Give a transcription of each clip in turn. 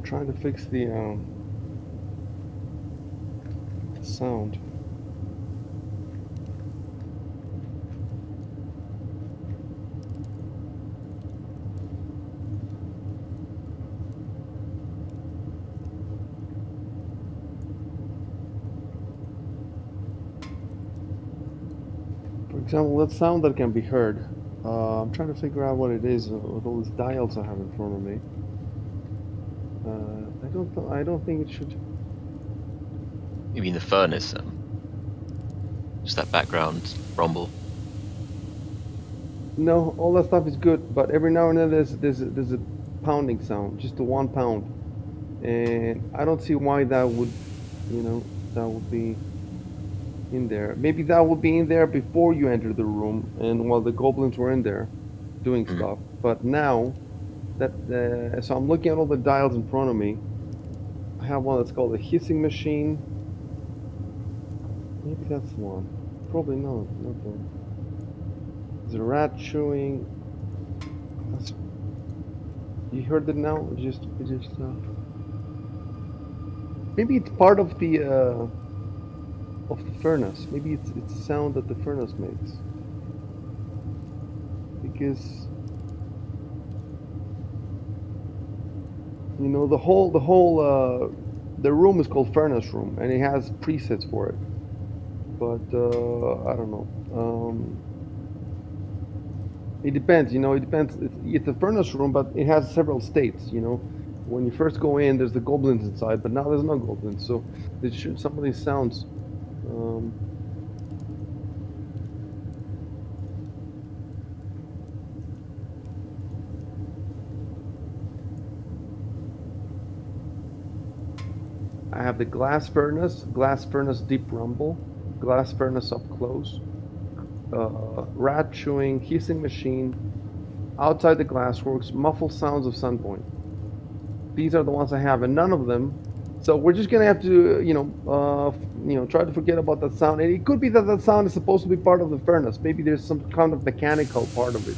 trying to fix the sound. For example, that sound that can be heard. I'm trying to figure out what it is with all these dials I have in front of me. I don't think it should. You mean the furnace? Just that background rumble. No, all that stuff is good, but every now and then there's a pounding sound, just a 1 pound, and I don't see why that would, that would be in there. Maybe that would be in there before you enter the room, and while the goblins were in there doing stuff. But now that so I'm looking at all the dials in front of me. I have one that's called a hissing machine. Maybe that's one. Probably not. Not that. There's a rat chewing. That's, you heard it now? It just. Maybe it's part of the furnace. Maybe it's a sound that the furnace makes. Because the room is called furnace room, and it has presets for it. But I don't know. It depends. It depends. It's a furnace room, but it has several states. When you first go in, there's the goblins inside, but now there's no goblins. So some of these sounds. I have the glass furnace deep rumble, glass furnace up close, rat chewing, hissing machine, outside the glassworks, muffled sounds of Sunpoint. These are the ones I have, and none of them. So we're just gonna have to, try to forget about that sound. And it could be that that sound is supposed to be part of the furnace. Maybe there's some kind of mechanical part of it.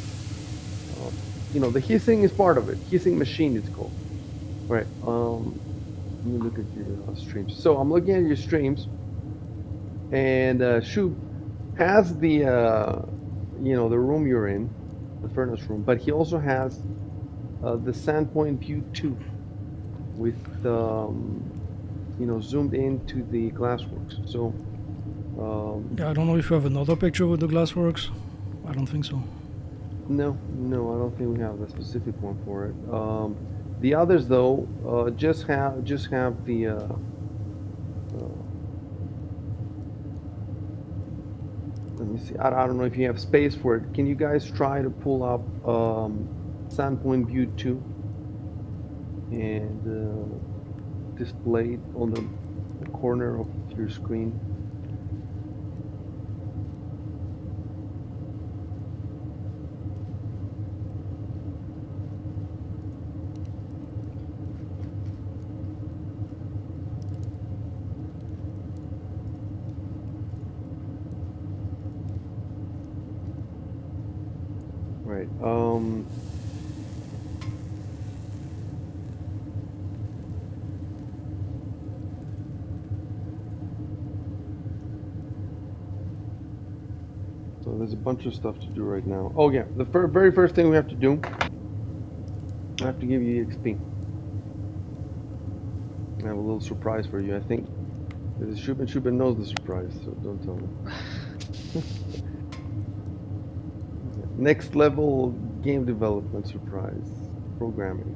The hissing is part of it. Hissing machine, it's called. Right. Let me look at your streams. So I'm looking at your streams, and Shub has the the room you're in, the furnace room, but he also has the Sandpoint View 2 with zoomed into the glassworks. So yeah, I don't know if you have another picture with the glassworks. I don't think so. No, I don't think we have a specific one for it. The others, though, just have the. Let me see. I don't know if you have space for it. Can you guys try to pull up Sandpoint View 2 and display it on the corner of your screen? Right. So there's a bunch of stuff to do right now. Oh yeah, the very first thing we have to do, I have to give you XP. I have a little surprise for you. I think Shubin knows the surprise, so don't tell me. Next level game development surprise. Programming.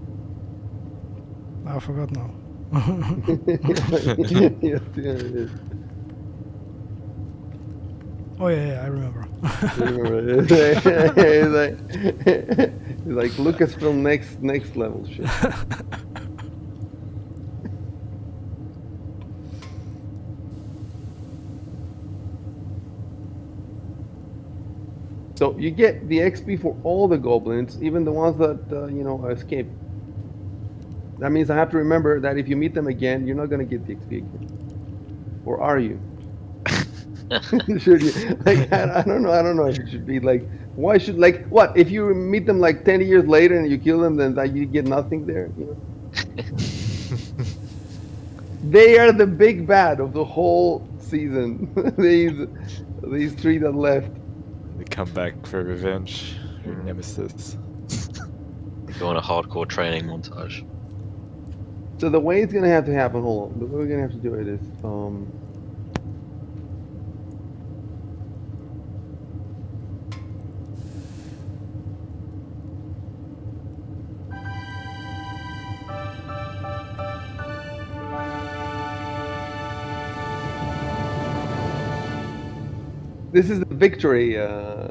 I forgot now. Yes, it is. Oh yeah, I remember. It's like Lucasfilm next level shit. So you get the XP for all the goblins, even the ones that escape. That means I have to remember that if you meet them again, you're not gonna get the XP again. Or are you? Should you? Like I don't know if it should be like, why should, like, what if you meet them like 10 years later and you kill them, then that you get nothing there? They are the big bad of the whole season. these three that left. They come back for revenge. Your nemesis. They go on a hardcore training montage. So the way it's gonna have to happen, hold on. The way we're gonna have to do it is, this is the victory. so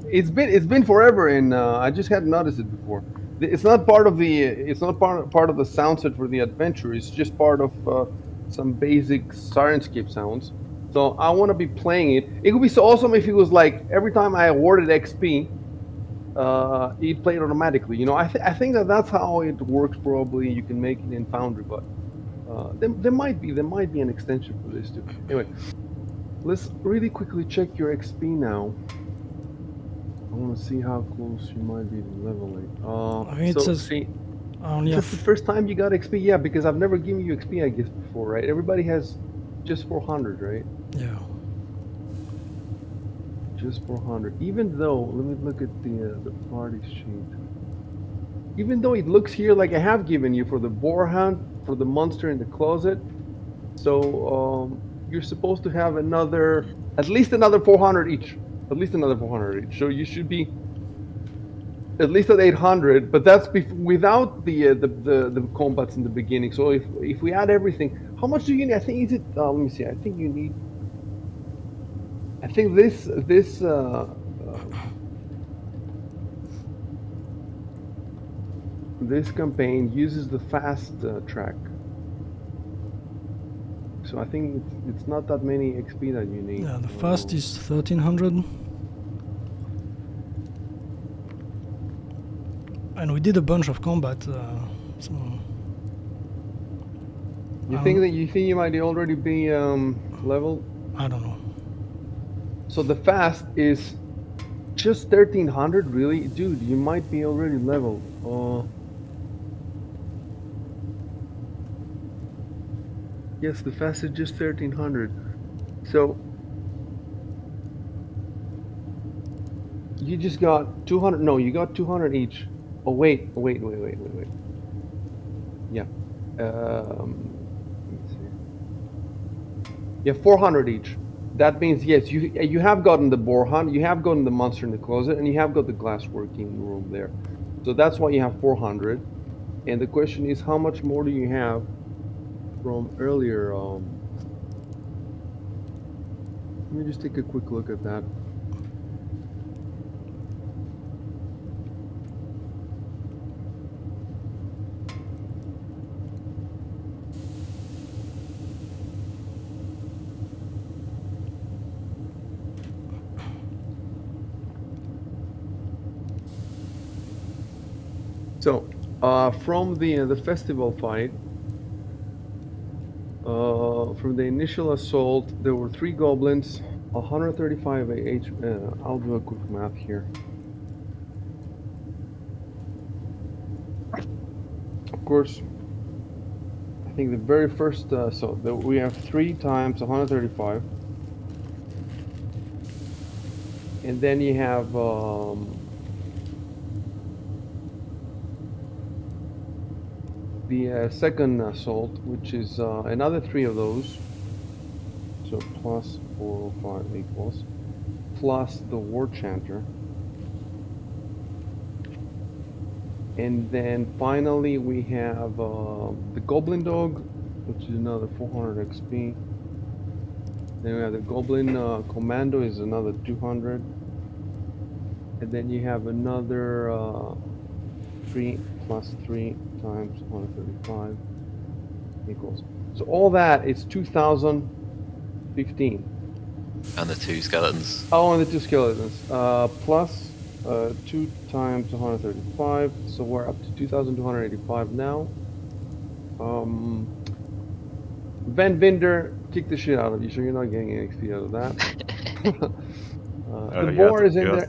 it's been forever, and I just hadn't noticed it before. It's not part of the part of the sound set for the adventure. It's just part of some basic Sirenscape sounds. So I want to be playing it. It would be so awesome if it was like every time I awarded XP, it played automatically. You know, I think that's how it works. Probably you can make it in Foundry, but there might be an extension for this too. Anyway, let's really quickly check your XP now. I want to see how close you might be to level 8. I mean, it says see, only is this the first time you got XP? Yeah, because I've never given you XP, I guess, before, right? Everybody has just 400, right? yeah. Just 400. Even though, let me look at the party sheet. Even though it looks here like I have given you for the boar hunt, for the monster in the closet, so you're supposed to have at least another 400 each. At least another 400 each. So you should be at least at 800, but that's without the combats in the beginning. So if we add everything, how much do you need? I think let me see. I think you need. I think this campaign uses the fast track. So I think it's not that many XP that you need. Yeah, the fast is 1300. And we did a bunch of combat. So you think you might already be leveled? I don't know. So the fast is just 1300, really, dude. You might be already leveled. Yes, the fast is just 1300. So you just got 200. No, you got 200 each. Oh wait. Yeah. Let me see. Yeah, 400 each. That means yes, you have gotten the boar hunt, you have gotten the monster in the closet, and you have got the glass working room there. So that's why you have 400. And the question is, how much more do you have from earlier? Let me just take a quick look at that. So, from the festival fight, from the initial assault, there were 3 goblins, 135 AH. I'll do a quick math here. Of course, I think the very first, we have 3 times 135. And then you have, the second assault, which is another 3 of those. So plus 405 equals, plus the war chanter. And then finally we have the goblin dog, which is another 400 XP. Then we have the goblin commando is another 200. And then you have another 3 plus 3 times 135 equals. So all that is 2015. And the 2 skeletons. Oh, and the 2 skeletons. Plus 2 times 135. So we're up to 2,285 now. Van Vinder kicked the shit out of you, so you're not getting any XP out of that. The boar is in there.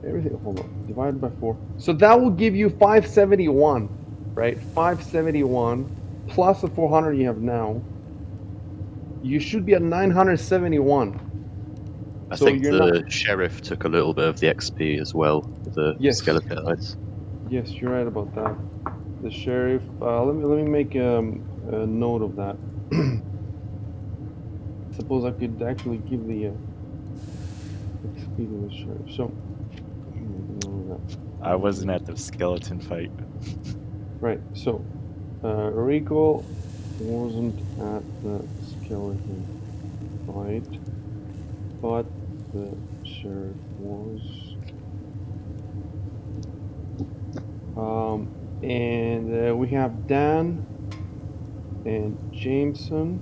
everything. Hold on. Divided by 4. So that will give you 571, right? 571 plus the 400 you have now. You should be at 971. I So think you're the not. sheriff took a little bit of the XP as well with the Yes. skeleton eyes. Yes, you're right about that. The sheriff. Let me make a note of that. Suppose I could actually give the XP to the sheriff. So let me make a note of that. I wasn't at the skeleton fight. Right. So Rico wasn't at the skeleton fight, but the sheriff was. And we have Dan and Jameson,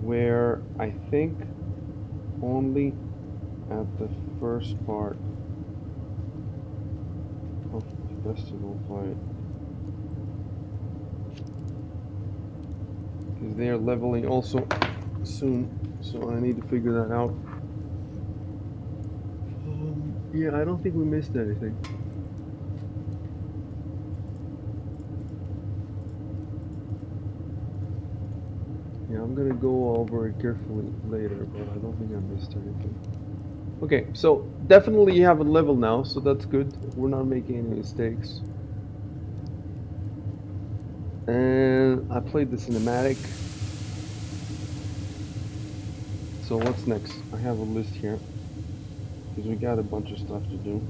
where I think only at the first part of the festival fight, because they are leveling also soon, so I need to figure that out. Yeah, I don't think we missed anything. Yeah, I'm gonna go over it carefully later, but I don't think I missed anything. Okay, so definitely you have a level now, so that's good. We're not making any mistakes. And I played the cinematic. So what's next? I have a list here, because we got a bunch of stuff to do.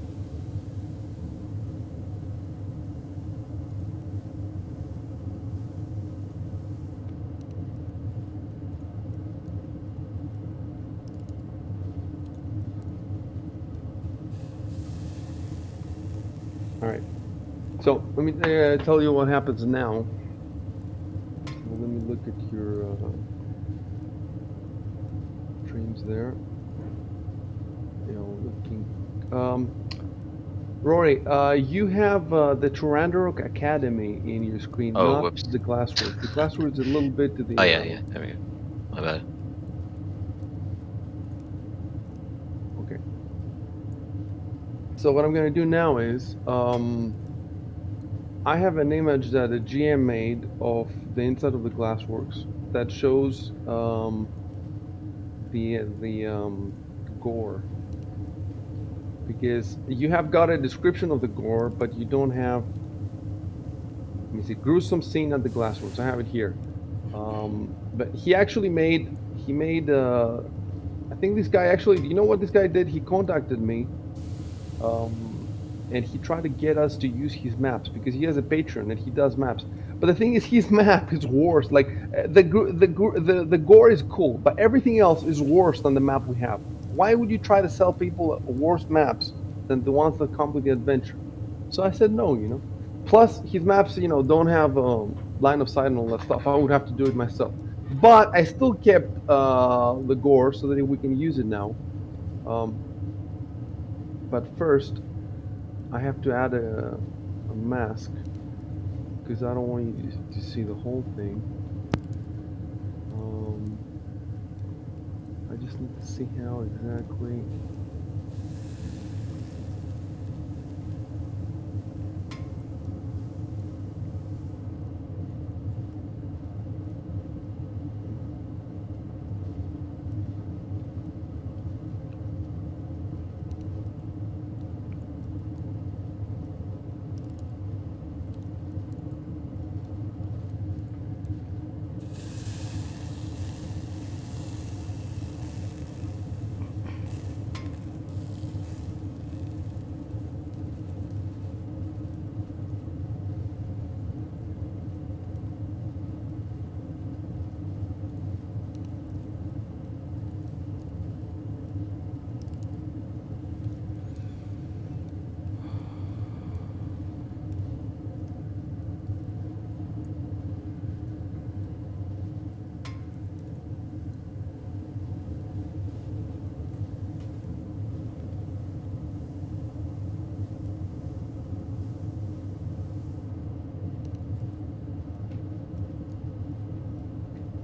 All right. So let me tell you what happens now. So let me look at your streams there. Yeah, looking. Rory, you have the Turandorok Academy in your screen, Oh, not whoops. the Glassworks. The Glassworks is a little bit to the. Oh yeah, yeah. There we go. My bad. Okay. So what I'm going to do now is, I have an image that a GM made of the inside of the Glassworks that shows the gore, because you have got a description of the gore, but you don't have. Let me see, gruesome scene at the Glassworks. I have it here. But he actually made. He made. I think this guy actually. You know what this guy did? He contacted me. And he tried to get us to use his maps because he has a Patreon and he does maps. But the thing is, his map is worse. Like the gore is cool, but everything else is worse than the map we have. Why would you try to sell people worse maps than the ones that come with the adventure? So I said no, you know. Plus, his maps, you know, don't have line of sight and all that stuff. I would have to do it myself. But I still kept the gore so that we can use it now. Um, but first, I have to add a mask because I don't want you to see the whole thing. I just need to see how exactly.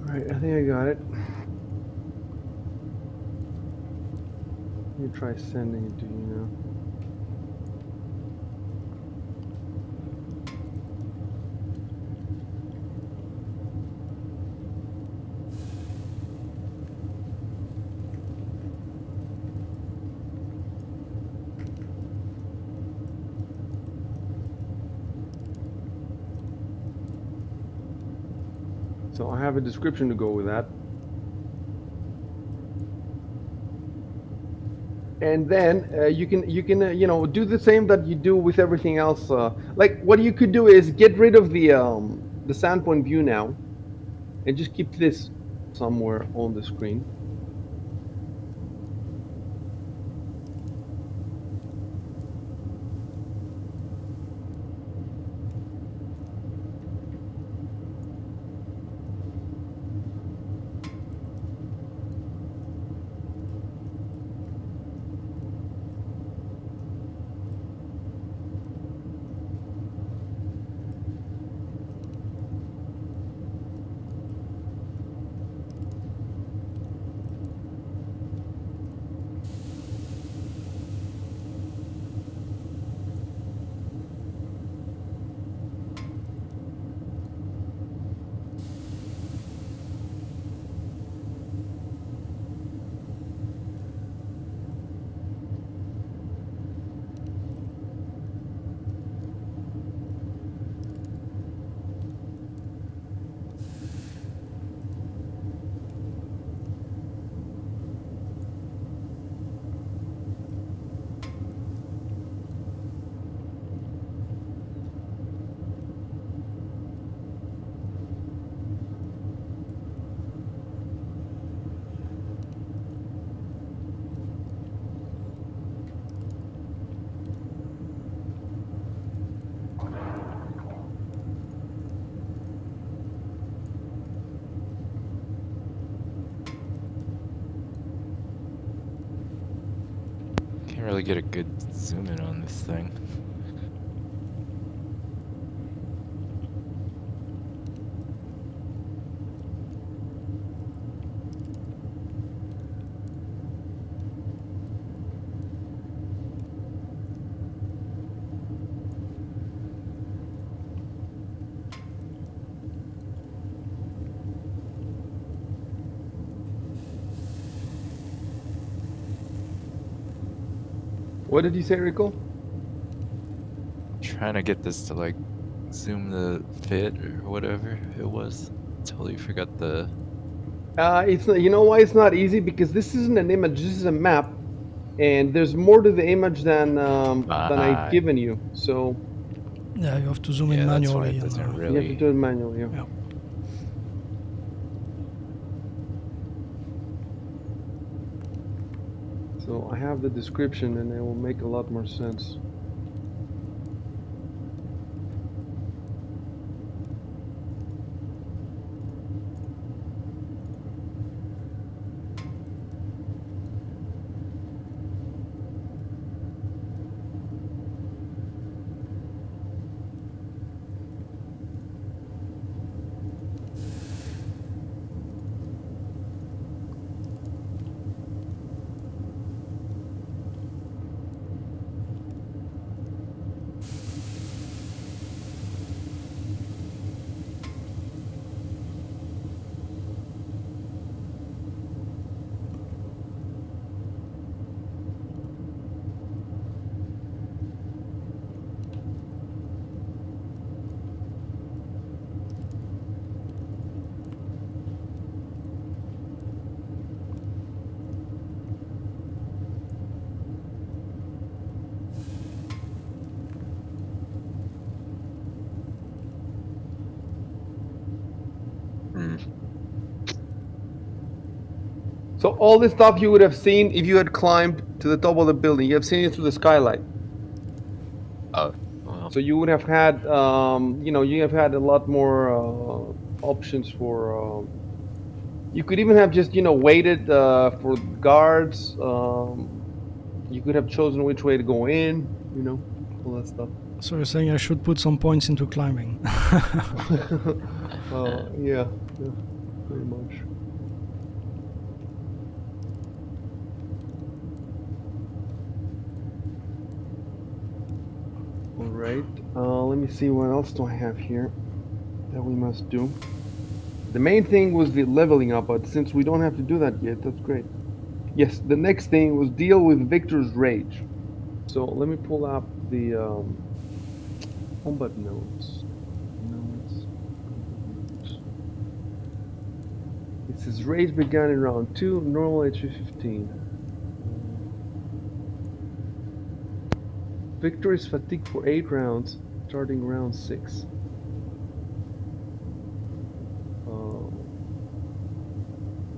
All right, I think I got it. Let me try sending it to you now. So I have a description to go with that. And then you can do the same that you do with everything else. Like what you could do is get rid of the standpoint view now, and just keep this somewhere on the screen. Can't really get a good zoom in on this thing. What did you say, Rico? Trying to get this to like zoom the fit or whatever it was. Totally forgot the. It's not, you know why it's not easy? Because this isn't an image. This is a map, and there's more to the image than I've given you. So Yeah, you have to zoom in Yeah, that's why manually. it doesn't you have to really. do it manually. Yeah. So I have the description, and it will make a lot more sense. So all this stuff you would have seen if you had climbed to the top of the building. You have seen it through the skylight. Oh, well. So you would have had, you have had a lot more options for. You could even have just, waited for guards. You could have chosen which way to go in. All that stuff. So you're saying I should put some points into climbing? Yeah, pretty much. All right. Let me see what else do I have here that we must do. The main thing was the leveling up, but since we don't have to do that yet, that's great. Yes, the next thing was deal with Victor's rage. So let me pull up the combat notes. It says race began in round 2, normal HP 15. Victor is fatigued for 8 rounds, starting round 6.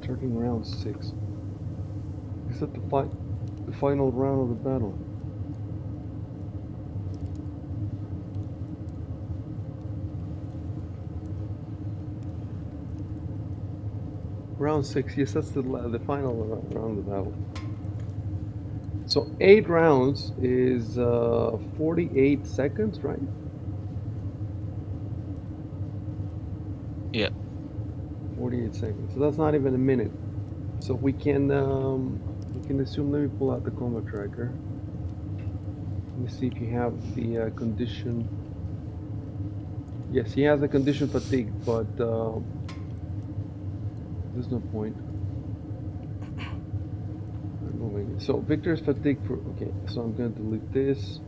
Starting round 6. Is that the final round of the battle? Round 6, yes, that's the final round of the battle. So 8 rounds is 48 seconds, right? Yeah. 48 seconds. So that's not even a minute. So we can assume. Let me pull out the combat tracker. Let me see if you have the condition. Yes, he has the condition fatigue, but there's no point. So Victor's fatigue for okay. So I'm going to delete this.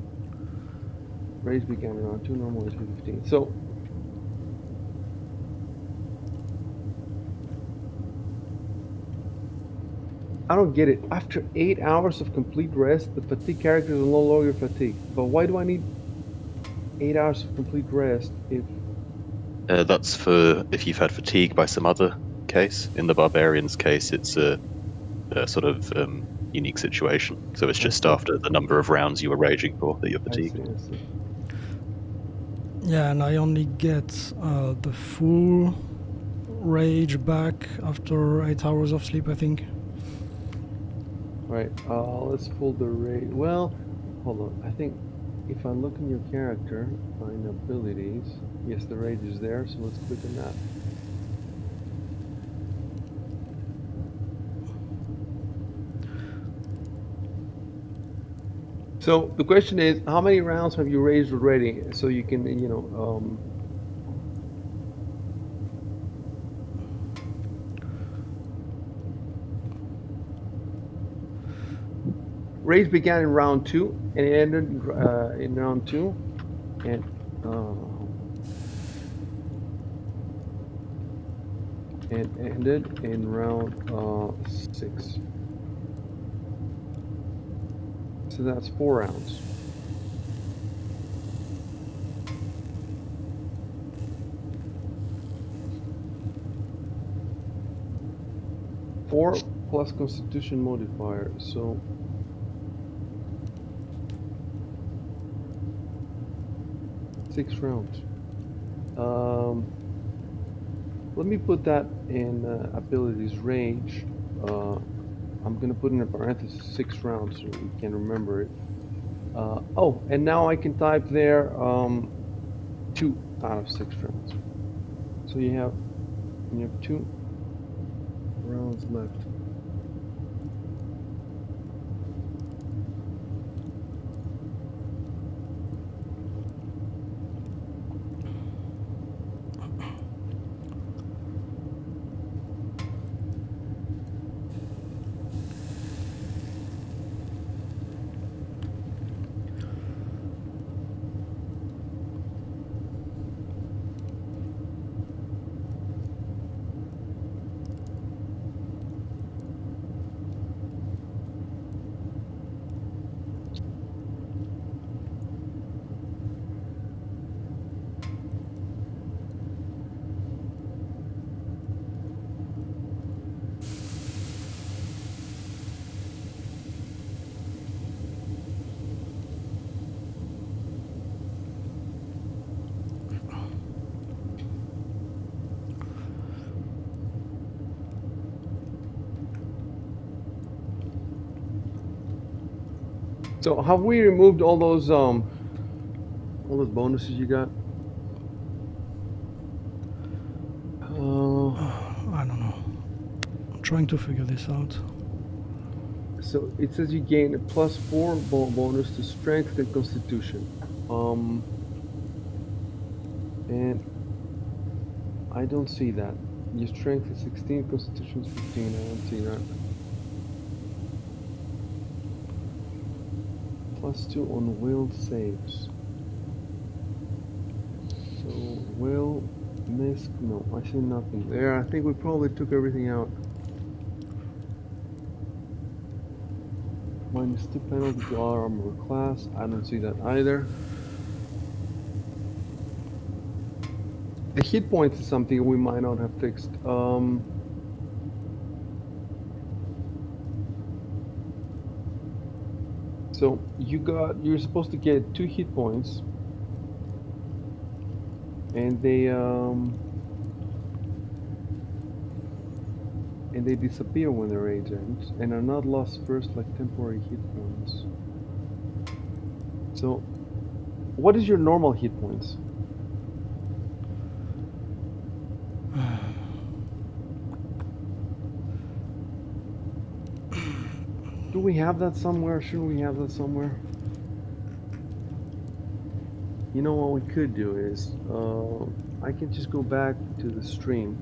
Race began around 2, normal is 15. So I don't get it. After 8 hours of complete rest, the fatigue characters are no longer fatigued. But why do I need 8 hours of complete rest if... That's for if you've had fatigue by some other case. In the barbarian's case, it's a sort of unique situation. So it's just after the number of rounds you were raging for that you're fatigued. I see. Yeah, and I only get the full rage back after 8 hours of sleep, I think. Right, let's pull the rage. Well, hold on. I think if I look in your character, find abilities. Yes, the rage is there, so let's click on that. So the question is, how many rounds have you raged already? So you can, Rage began in round 2 and it ended in round 2, and ended in round 6. So that's 4 rounds. Four plus Constitution modifier, so 6 rounds. Let me put that in abilities rage. I'm gonna put in a parenthesis 6 rounds so we can remember it. Oh, and now I can type there 2 out of 6 rounds. So you have 2 rounds left. So have we removed all those bonuses you got? I don't know. I'm trying to figure this out. So it says you gain a +4 bonus to strength and constitution. And I don't see that. Your strength is 16, constitution is 15. I don't see that. +2 on will saves. So will Misc, no, I see nothing there. I think we probably took everything out. -2 penalty to all armor class. I don't see that either. The hit points is something we might not have fixed. So you're supposed to get 2 hit points, and they disappear when the rage ends, and are not lost first like temporary hit points. So, what is your normal hit points? Do we have that somewhere? Shouldn't we have that somewhere? You know what we could do is, I can just go back to the stream,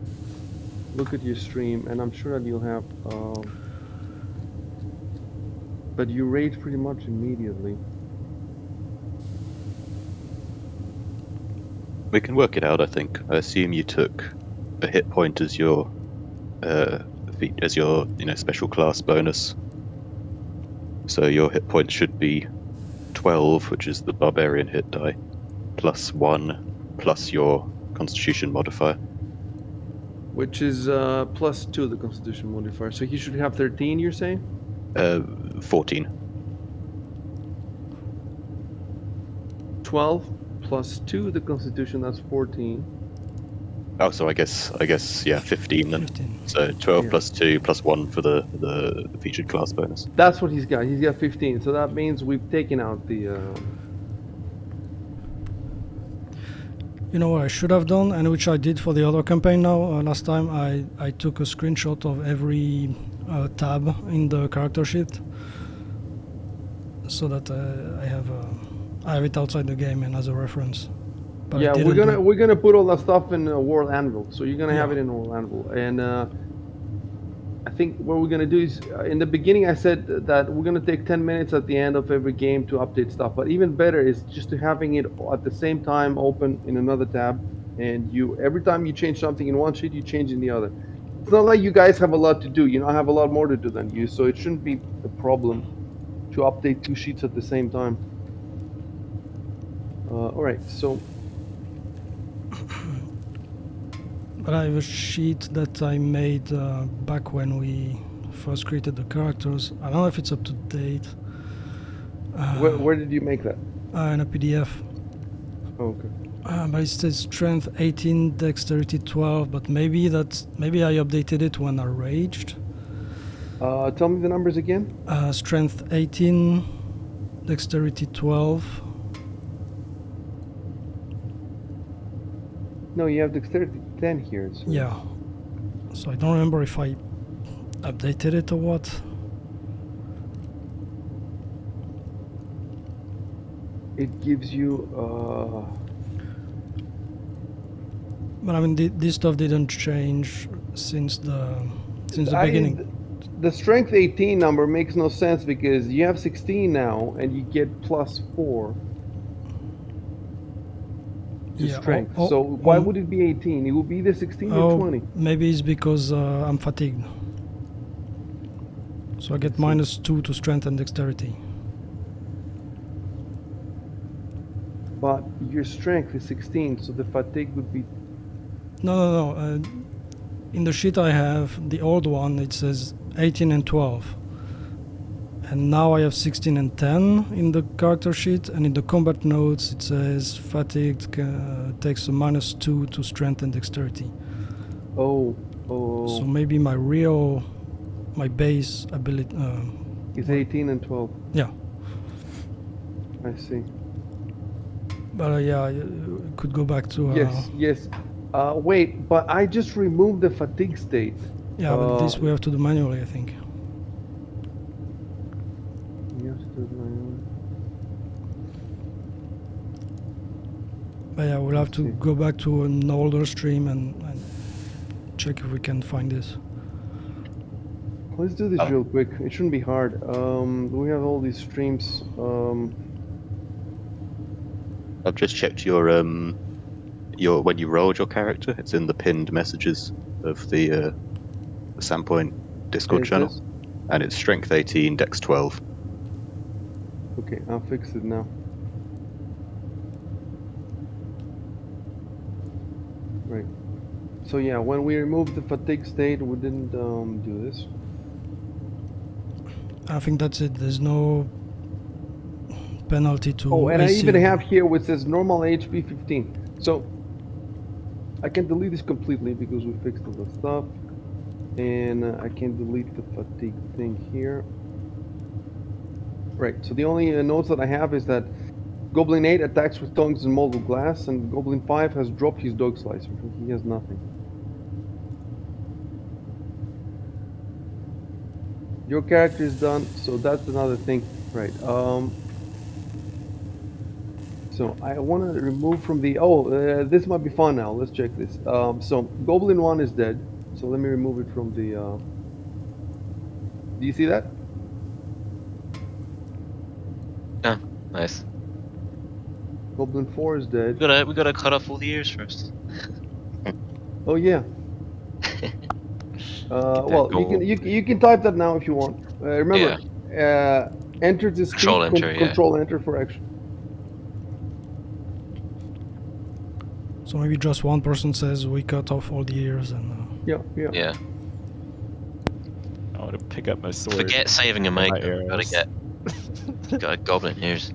look at your stream, and I'm sure that you'll have, but you rage pretty much immediately. We can work it out, I think. I assume you took a hit point as your special class bonus. So your hit point should be 12, which is the barbarian hit die, plus 1, plus your constitution modifier. Which is +2 the constitution modifier. So he should have 13, you're saying? 14. 12 plus 2 the constitution, that's 14. Oh, so I guess yeah, 15 then. 15. So 12 Yeah. plus 2 plus 1 for the featured class bonus. That's what he's got. He's got 15. So that means we've taken out the. You know what I should have done, and which I did for the other campaign now. Last time I took a screenshot of every tab in the character sheet, so that I have it outside the game and as a reference. But I Yeah, didn't we're gonna put all that stuff in World Anvil. So you're gonna have Yeah. it in World Anvil, and I think what we're gonna do is in the beginning I said that we're gonna take 10 minutes at the end of every game to update stuff. But even better is just to having it at the same time open in another tab, and every time you change something in one sheet, you change in the other. It's not like you guys have a lot to do. You know, I have a lot more to do than you, so it shouldn't be a problem to update 2 sheets at the same time. All right, so. But I have a sheet that I made back when we first created the characters. I don't know if it's up to date. Where did you make that? In a PDF. Oh, okay. But it says strength 18, dexterity 12. But maybe I updated it when I raged. Tell me the numbers again. Strength 18, dexterity 12. No, you have dexterity 10 here. So. Yeah. So I don't remember if I updated it or what. It gives you. But I mean, this stuff didn't change since the beginning. The strength 18 number makes no sense because you have 16 now and you get +4 to strength. So why would it be 18? It would be either 16 or 20. Maybe it's because I'm fatigued. So I get -2 to strength and dexterity. But your strength is 16, so the fatigue would be. No. In the sheet I have, the old one, it says 18 and 12. And now I have 16 and 10 in the character sheet, and in the combat notes it says fatigued takes a -2 to strength and dexterity. Oh. So maybe my base ability is 18 and 12. Yeah. I see. But yeah, you could go back to. Yes. Wait, but I just removed the fatigue state. Yeah, but this we have to do manually, I think. Yes, But yeah, we'll have to go back to an older stream and check if we can find this. Let's do this real quick. It shouldn't be hard. We have all these streams. I've just checked your when you rolled your character, it's in the pinned messages of the Sandpoint Discord Is channel, this? and it's strength 18, dex 12. Okay, I'll fix it now. Right. So yeah, when we removed the fatigue state, we didn't do this. I think that's it. There's no penalty to Oh, and I AC even level. have here which says normal HP 15. So I can delete this completely because we fixed all the stuff. And I can delete the fatigue thing here. Right, so the only notes that I have is that Goblin 8 attacks with tongues and molded glass, and Goblin 5 has dropped his dog slicer. He has nothing. Your character is done, so that's another thing. Right, so I want to remove from the... this might be fun now. Let's check this. So Goblin 1 is dead, so let me remove it from the... Do you see that? Yeah, nice. Goblin 4 is dead. We gotta cut off all the ears first. Oh yeah. Get that Well, gold. you can type that now if you want. Remember, enter to speak, Control enter, yeah. control enter for action. So maybe just one person says we cut off all the ears and Yeah. Yeah. I want to pick up my sword. Forget saving a my maker. arrows. Gotta goblin ears.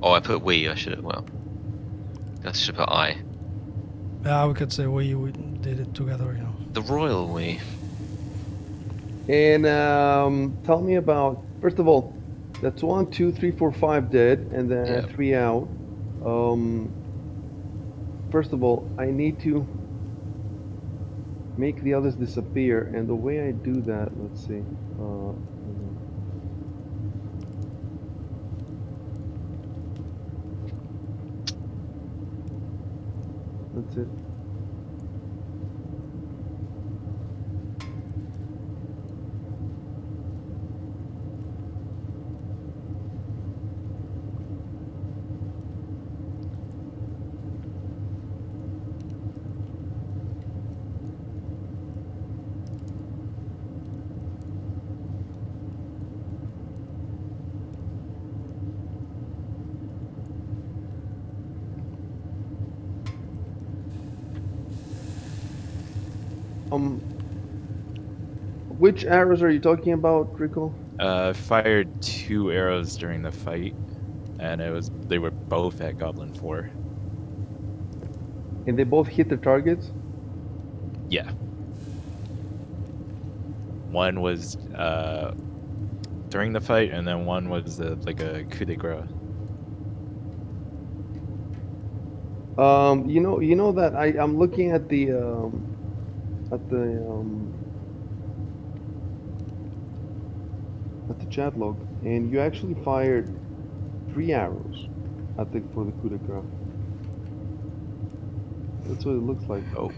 Oh, I put we. I should have. Well, I should put I. yeah, we could say we did it together, you know. The royal we. And tell me about, first of all, that's 1, 2, 3, 4, 5 dead, and then Yeah. 3 out. First of all, I need to make the others disappear, and the way I do that, let's see. That's it. Which arrows are you talking about, Rico? I fired 2 arrows during the fight, and they were both at Goblin 4. And they both hit the targets? Yeah. One was during the fight, and then one was like a coup de grace. You know that I'm looking at the chat log, and you actually fired 3 arrows, I think, for the coup de grace. That's what it looks like. Oh.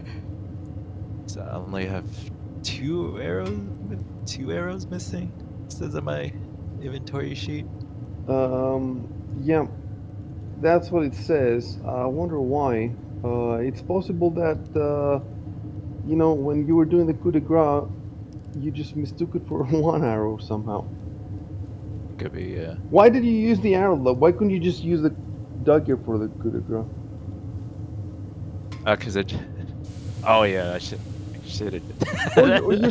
So I only have 2 arrows missing. It says on my inventory sheet. Yeah, that's what it says. I wonder why. It's possible that when you were doing the coup de grace, you just mistook it for 1 arrow somehow. Could be, yeah. Why did you use the arrow though? Why couldn't you just use the dagger for the coup de grace? Cause it. Oh yeah, I should have. Oh,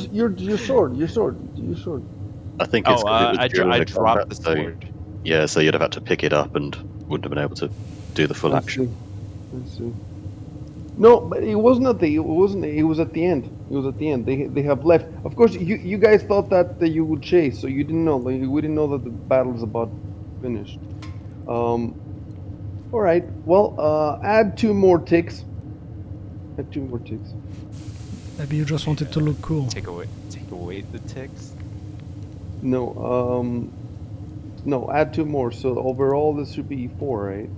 your sword. I think it's 'cause it was I during the dropped combat, the so- sword. Yeah, so you'd have had to pick it up and wouldn't have been able to do the full action. I see. No, but it wasn't at the. It wasn't. It was at the end. It was at the end. They have left. Of course, you guys thought that you would chase, so you didn't know. Like, we didn't know that the battle's about finished. All right. Well, add 2 more ticks. Add 2 more ticks. Maybe you just wanted to look cool. Take away the ticks. No. No. Add 2 more. So overall, this should be 4, right?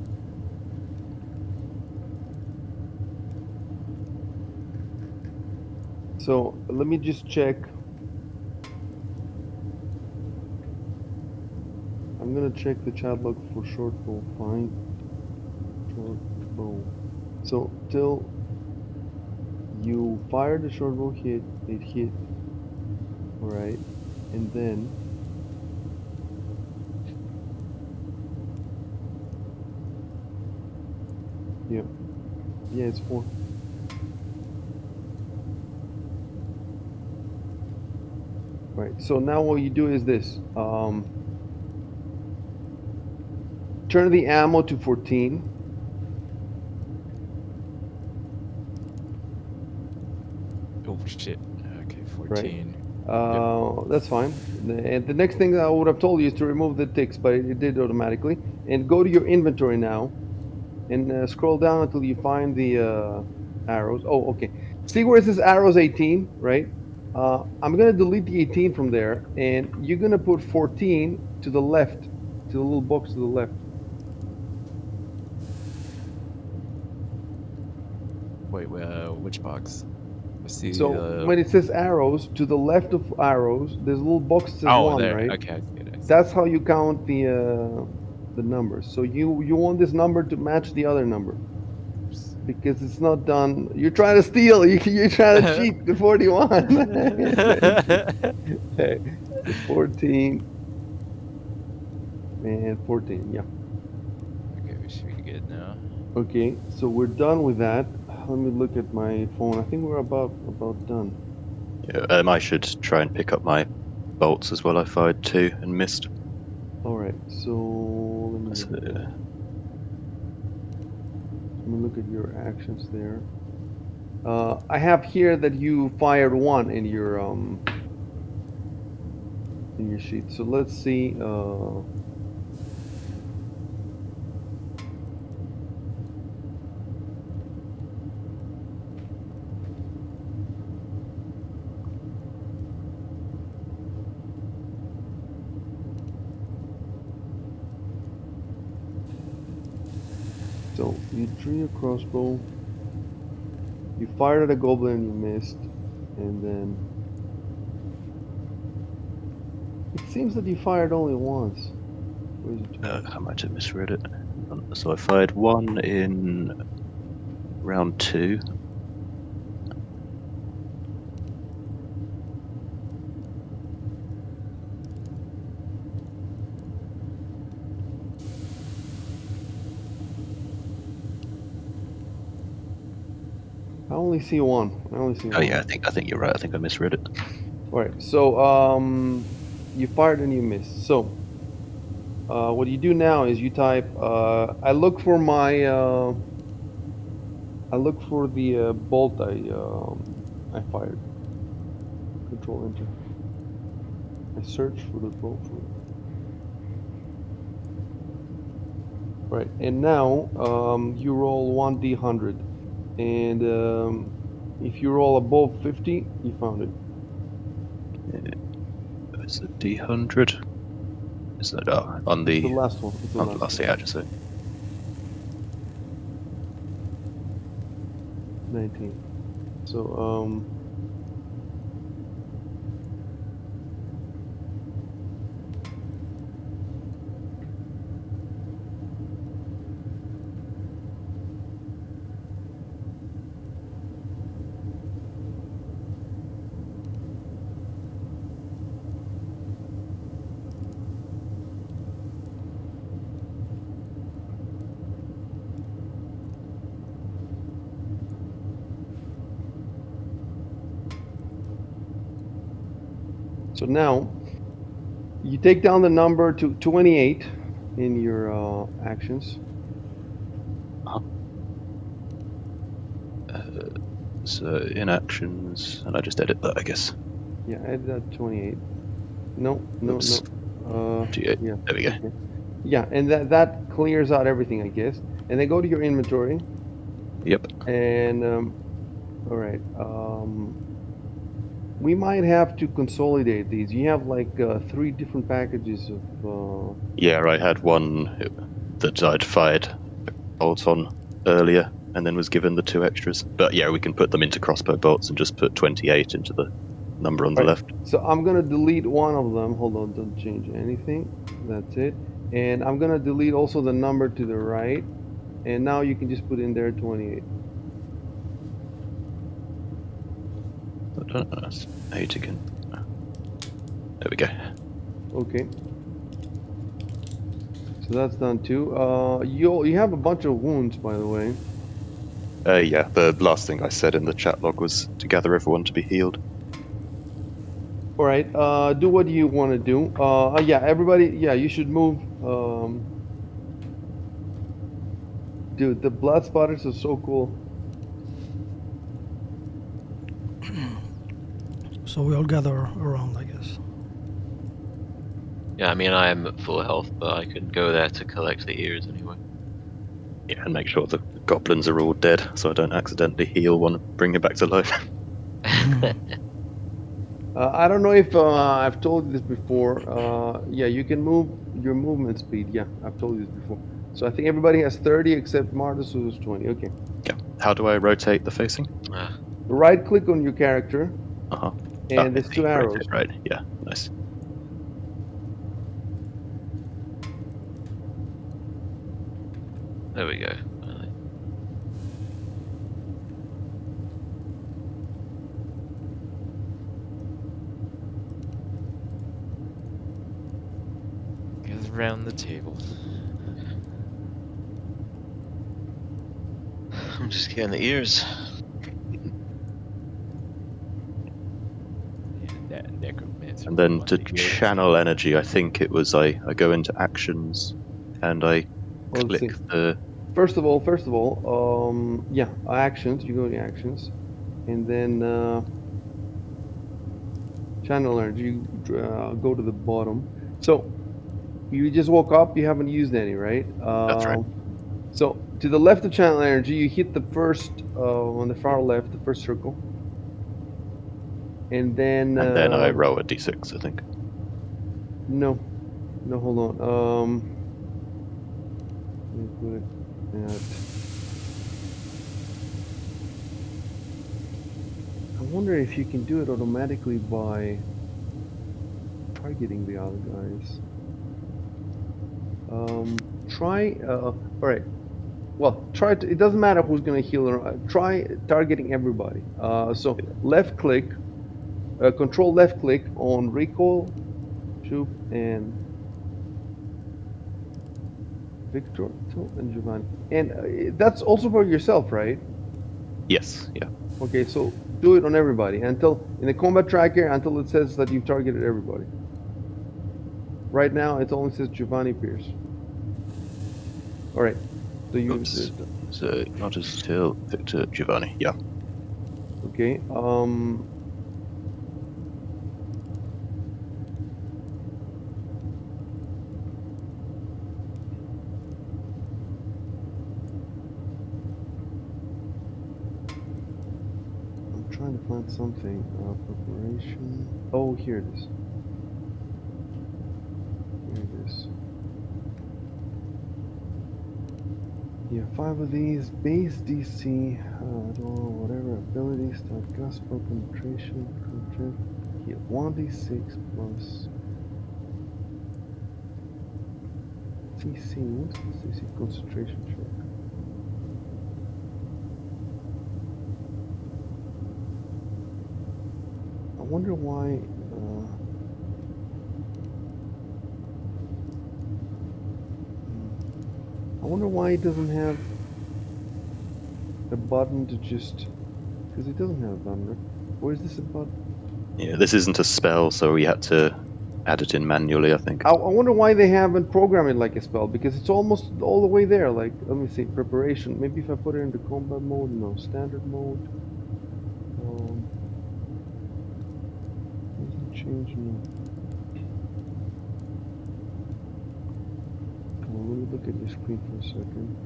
So let me just check. I'm I'm gonna check the chat log for short bow. Find short bow. So till you fire the short bow hit, it hit. Alright. And then yeah. Yeah, it's 4. Right. So now what you do is this. Turn the ammo to 14. Oh shit. Okay, 14. That's fine. And the next thing I would have told you is to remove the ticks, but it did automatically. And go to your inventory now, and scroll down until you find the arrows. Oh, okay. See where it says arrows 18, right? I'm gonna delete the 18 from there, and you're gonna put 14 to the left, to the little box to the left. Wait, which box? I see So when it says arrows, to the left of arrows, there's a little box that says oh, 1, there. right? Okay, I see it. I see That's how you count the numbers. So you want this number to match the other number it. because it's not done. You're trying to steal. You're trying to cheat the 41. You're trying to cheat. Okay, so 14 and 14. Yeah. Okay, we should be good now. Okay, so we're done with that. Let me look at my phone. I think we're about done. Yeah, I should try and pick up my bolts as well. I fired 2 and missed. All right. So let me That's, look at that. Let me look at your actions there. I have here that you fired 1 in your sheet. So let's see. So you drew your crossbow. You fired at a goblin and you missed, and then it seems that you fired only once. Where's it? I might have misread it. So I fired 1 in round 2. I only see 1. I only see 1. Oh yeah, I think you're right. I think I misread it. All right. So you fired and you missed. So what you do now is you type. I look for my. I look for the bolt I fired. Control Enter. I search for the bolt. Right, and now you roll 1d100, and if you roll above 50, you found it. It's a D100. Is that on It's the the last one. It's the on the last last? Yeah, just 19. So So now you take down the number to 28 in your actions. so in actions, and I just edit that, I guess. Yeah, add that 28. No. Oops. G8. Yeah. There we go. Okay. Yeah, and that clears out everything, I guess. And then go to your inventory. Yep. And all right. We might have to consolidate these. You have like 3 different packages of. Yeah, I had one that I'd fired bolts on earlier, and then was given the 2 extras. But yeah, we can put them into crossbow bolts and just put 28 into the number on the left. So I'm gonna delete one of them. Hold on, don't change anything. That's it. And I'm gonna delete also the number to the right. And now you can just put in there 28. I don't know. That's 8 again. There we go. Okay. So that's done too. You have a bunch of wounds, by the way. Yeah, the last thing I said in the chat log was to gather everyone to be healed. All right. Do what you want to do. Yeah, everybody. Yeah, you should move. Dude, the blood spotters are so cool. So we all gather around, I guess. Yeah, I mean, I am at full health, but I can go there to collect the ears anyway. Yeah, and make sure the goblins are all dead, so I don't accidentally heal one and bring it back to life. I don't know if I've told you this before. Yeah, you can move your movement speed. Yeah, I've told you this before. So I think everybody has 30 except Martus, who's 20. Okay. Yeah. How do I rotate the facing? Right click on your character, Uh-huh. and I there's see. two arrows. Rotate, right. Yeah, nice. There we go. Gather around the table. I'm just getting the ears. Yeah, necromancer. And then want to the ears. channel energy, I think it was I go into actions and I Well, let's click see. the First of all, yeah, actions. You go to actions, and then channel energy. You go to the bottom. So you just woke up. You haven't used any, right? that's right. So to the left of channel energy, you hit the first on the far left, the first circle, and then I roll a d6, I think. no, hold on. Let me put it at. I wonder if you can do it automatically by targeting the other guys. Try. All right. Well, try to. It doesn't matter who's gonna heal or try targeting everybody. So left click, control left click on recall, Shoop, and Victor and Giovanni. And that's also for yourself, right? Yes, yeah. Okay, so do it on everybody until in the combat tracker until it says that you've targeted everybody. Right now, it only says Giovanni Pierce. All right. So you. Oops. So not as still Victor Giovanni, yeah. Okay. I'm trying to find something. Preparation. Oh, here it is. Here it is. Yeah, 5 of these. Base DC. I don't know, whatever abilities. Start gospel penetration. Control. Heal 1d6 plus. CC. What's the CC? Concentration check. I wonder why. I wonder why it doesn't have a button to just. Because it doesn't have a button, right? Or is this a button? Yeah, this isn't a spell, so we had to add it in manually, I think. I wonder why they haven't programmed it like a spell, because it's almost all the way there. Like, let me see, preparation. Maybe if I put it into combat mode, no, standard mode. Doesn't change, no. Well, let me look at your screen for a second.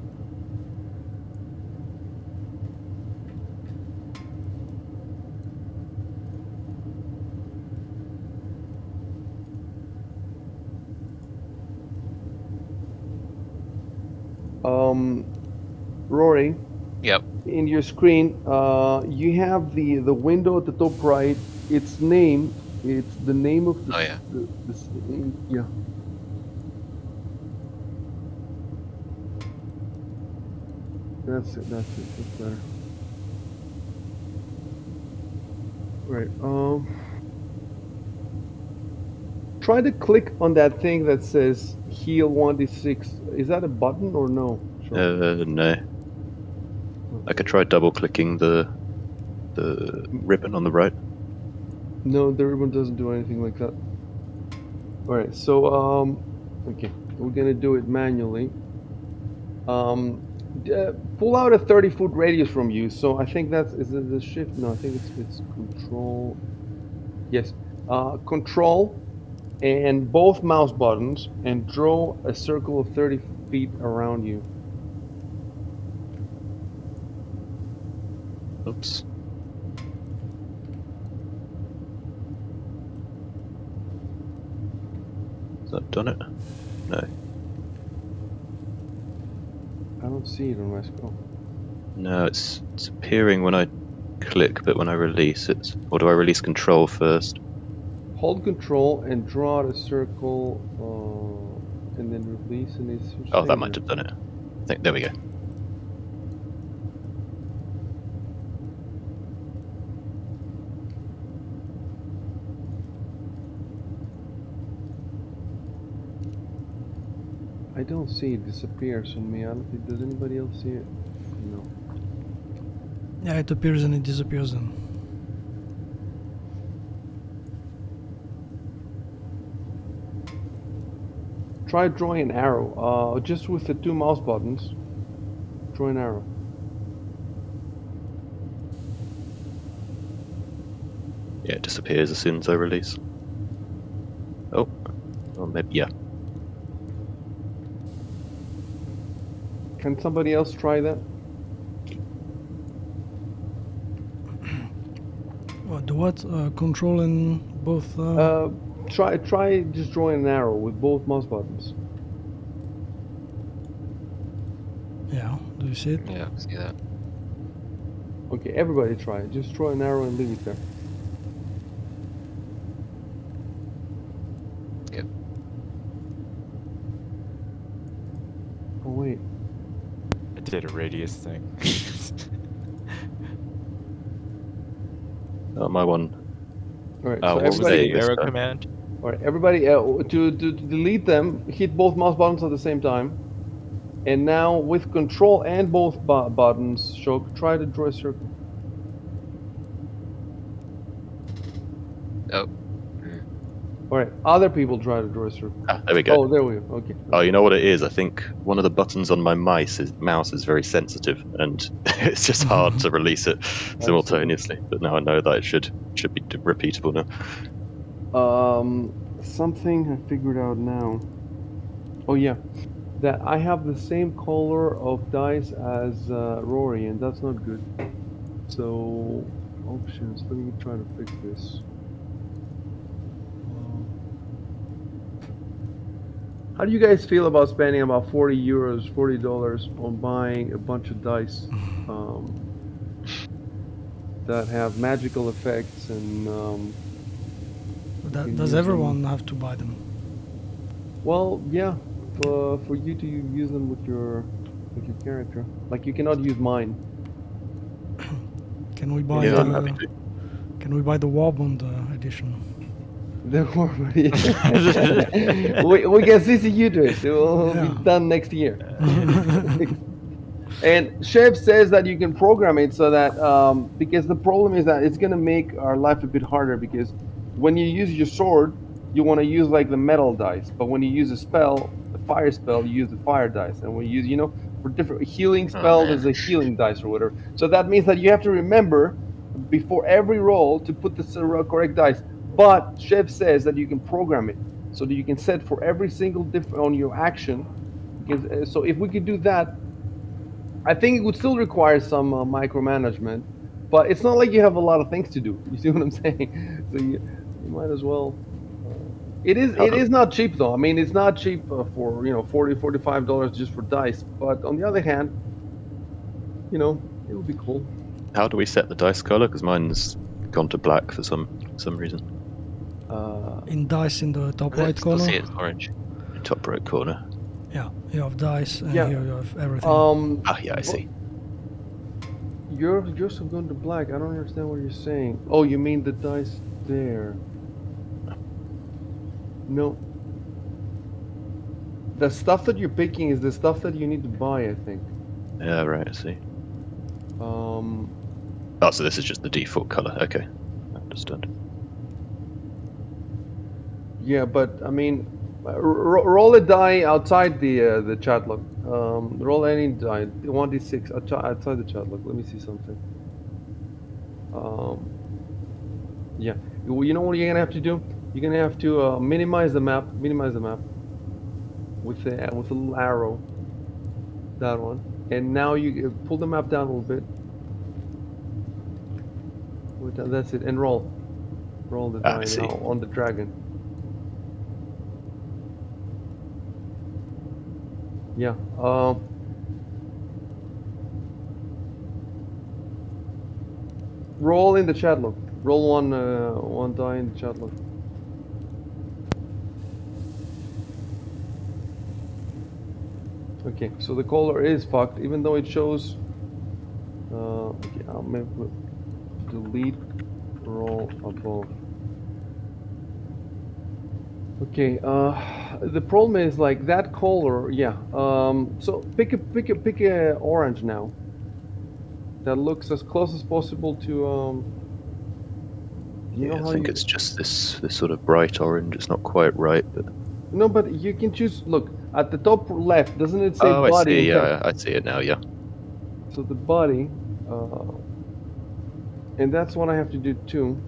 Rory. Yep. In your screen, you have the window at the top right. Its name. It's the name of the. Oh, yeah. Yeah. That's it. That's it. That's better. Right. Try to click on that thing that says heal 1d6. Is that a button or no? Sure. No. I could try double clicking the ribbon on the right. No, the ribbon doesn't do anything like that. Alright, so okay, we're gonna do it manually. Pull out a 30-foot radius from you. So I think is it the shift? No, I think it's control. Yes, control and both mouse buttons, and draw a circle of 30 feet around you. Oops. Has that done it? No. I don't see it on my scroll. No, it's appearing when I click, but when I release it. Or do I release control first? Hold control and draw out a circle, and then release, and it's. Oh, that might have done it. I think, there we go. I don't see it disappear, so does anybody else see it? No. Yeah, it appears and it disappears then. Try drawing an arrow, just with the two mouse buttons. Draw an arrow. Yeah, it disappears as soon as I release. Oh, well, maybe, yeah. Can somebody else try that? Do what? Control in both. Try just drawing an arrow with both mouse buttons. Yeah. Do you see it? Yeah, I can see that. Okay, everybody try it. Just draw an arrow and leave it there. Yep. Oh wait. I did a radius thing. Oh, my one. All right. Oh, So what was everybody. the- arrow time. command? All right, everybody. To delete them, hit both mouse buttons at the same time. And now with control and both buttons, try to draw a circle. Oh. All right, other people try to draw a circle. Ah, there we go. Oh, there we go. Okay. Oh, you know what it is? I think one of the buttons on my mouse is very sensitive, and it's just hard to release it simultaneously. But now I know that it should be repeatable now. Something I figured out now. Oh yeah, that I have the same color of dice as Rory, and that's not good. So options. Let me try to fix this. How do you guys feel about spending about $40 on buying a bunch of dice that have magical effects and Does everyone have to buy them? well, yeah, for you to use them with your character. Like you cannot use mine. Can we buy Yeah, I'm happy the? to. Can we buy the Warband edition? The Warmody. we can CC you to it. It will Yeah. be done next year. And Chef says that you can program it so that because the problem is that it's gonna make our life a bit harder, because when you use your sword, you want to use like the metal dice, but when you use a spell, the fire spell, you use the fire dice, and when you use, for different healing spell, man. there's a healing dice or whatever. So that means that you have to remember before every roll to put the correct dice. But Chef says that you can program it so that you can set for every single on your action. Because, so if we could do that, I think it would still require some micromanagement, but it's not like you have a lot of things to do. You see what I'm saying? So you might as well. It is not cheap though. I mean, it's not cheap for $40-$45 just for dice. But on the other hand, it would be cool. How do we set the dice color? Because mine's gone to black for some reason. In dice in the top I right still corner. see it's orange. Top right corner. Yeah, you have dice, and Yeah. here you have everything. Ah, yeah, I see. You're still going to black. I don't understand what you're saying. Oh, you mean the dice there? No. The stuff that you're picking is the stuff that you need to buy, I think. Yeah, right. I see. Um, Oh, so this is just the default color. Okay, I understand. yeah, but I mean, roll a die outside the chat log. Roll any die, 1d6 outside the chat log. Let me see something. Yeah, you know what you're gonna have to do? You're gonna have to minimize the map. Minimize the map with a little arrow. That one, and now you pull the map down a little bit. That's it, and roll. Roll the Ah, I die see. now on the dragon. Yeah. Roll in the chat log. Roll one die in the chat log. Okay, so the color is fucked, even though it shows. Okay, I'll maybe delete roll above. Okay, the problem is like that color, yeah. So pick a orange now. That looks as close as possible to you know Yeah, I how think you it's just this sort of bright orange. It's not quite right, but no, but you can choose. Look at the top left. Doesn't it say oh, I body see. and text? Yeah, I see it now. Yeah. So the body, uh, and that's what I have to do too.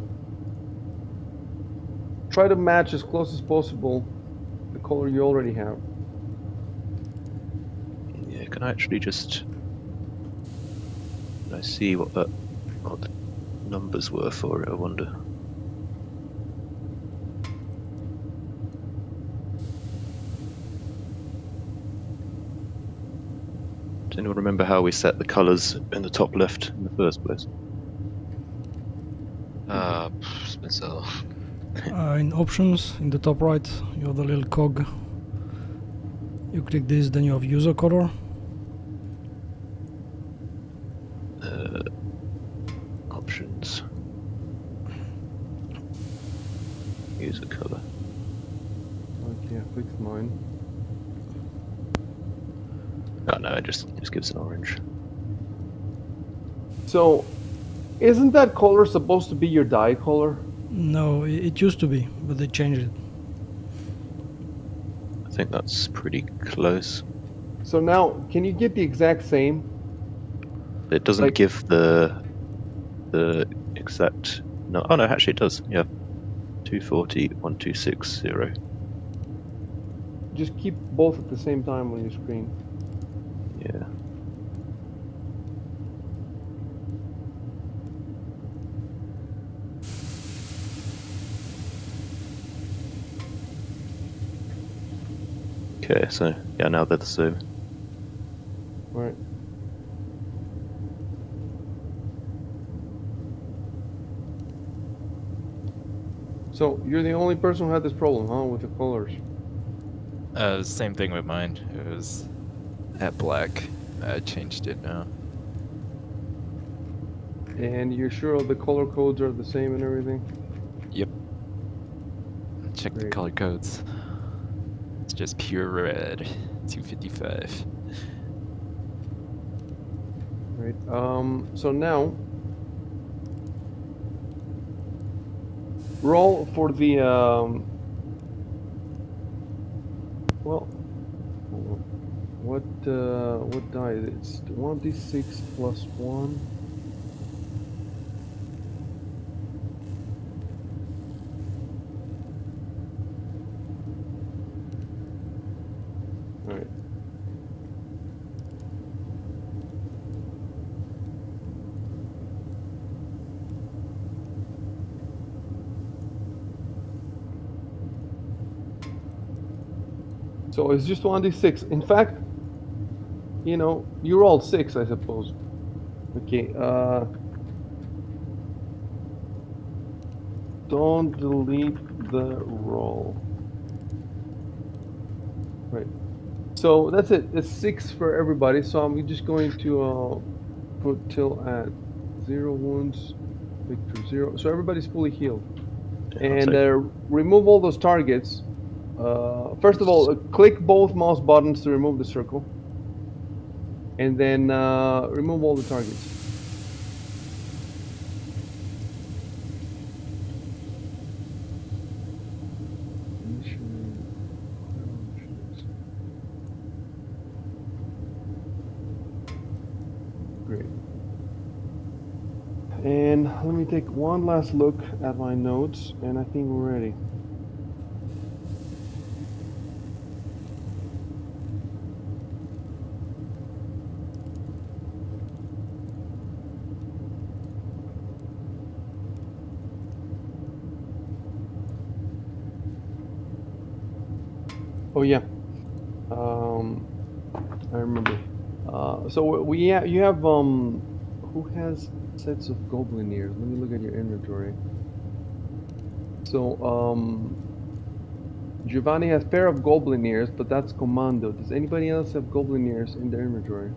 Try to match as close as possible the color you already have. Yeah. Can I actually just? Can I see what the numbers were for it? I wonder. Does anyone remember how we set the colors in the top left in the first place? It's been so In options, in the top right, you have the little cog. You click this, then you have user color. Options. User color. Okay, I fixed mine. Oh no, it just gives an orange. So, isn't that color supposed to be your die color? No, it used to be, but they changed it. I think that's pretty close. So now, can you get the exact same? It doesn't Like, give the exact. No, oh no, actually it does. Yeah, 240 1260. just keep both at the same time on your screen. Yeah. Okay, so yeah, now they're the same. Right. So you're the only person who had this problem, huh, with the colors? Same thing with mine. It was at black. I changed it now. And you're sure the color codes are the same and everything? Yep. Check the Great. color codes. It's just pure red. 255. Right. So now, roll for the well, what die? It's 1d6 plus 1. All right. So it's just 1d6. In fact, you know, you rolled 6, I suppose. Okay. Don't delete the roll. Right. So that's it. It's 6 for everybody. So I'm just going to put Till at 0 wounds, Victor 0. So everybody's fully healed. And remove all those targets. First of all, click both mouse buttons to remove the circle. And then remove all the targets. Great. And let me take one last look at my notes, and I think we're ready. Oh yeah, I remember. So you have who has sets of goblin ears? Let me look at your inventory. So Giovanni has pair of goblin ears, but that's commando. Does anybody else have goblin ears in their inventory?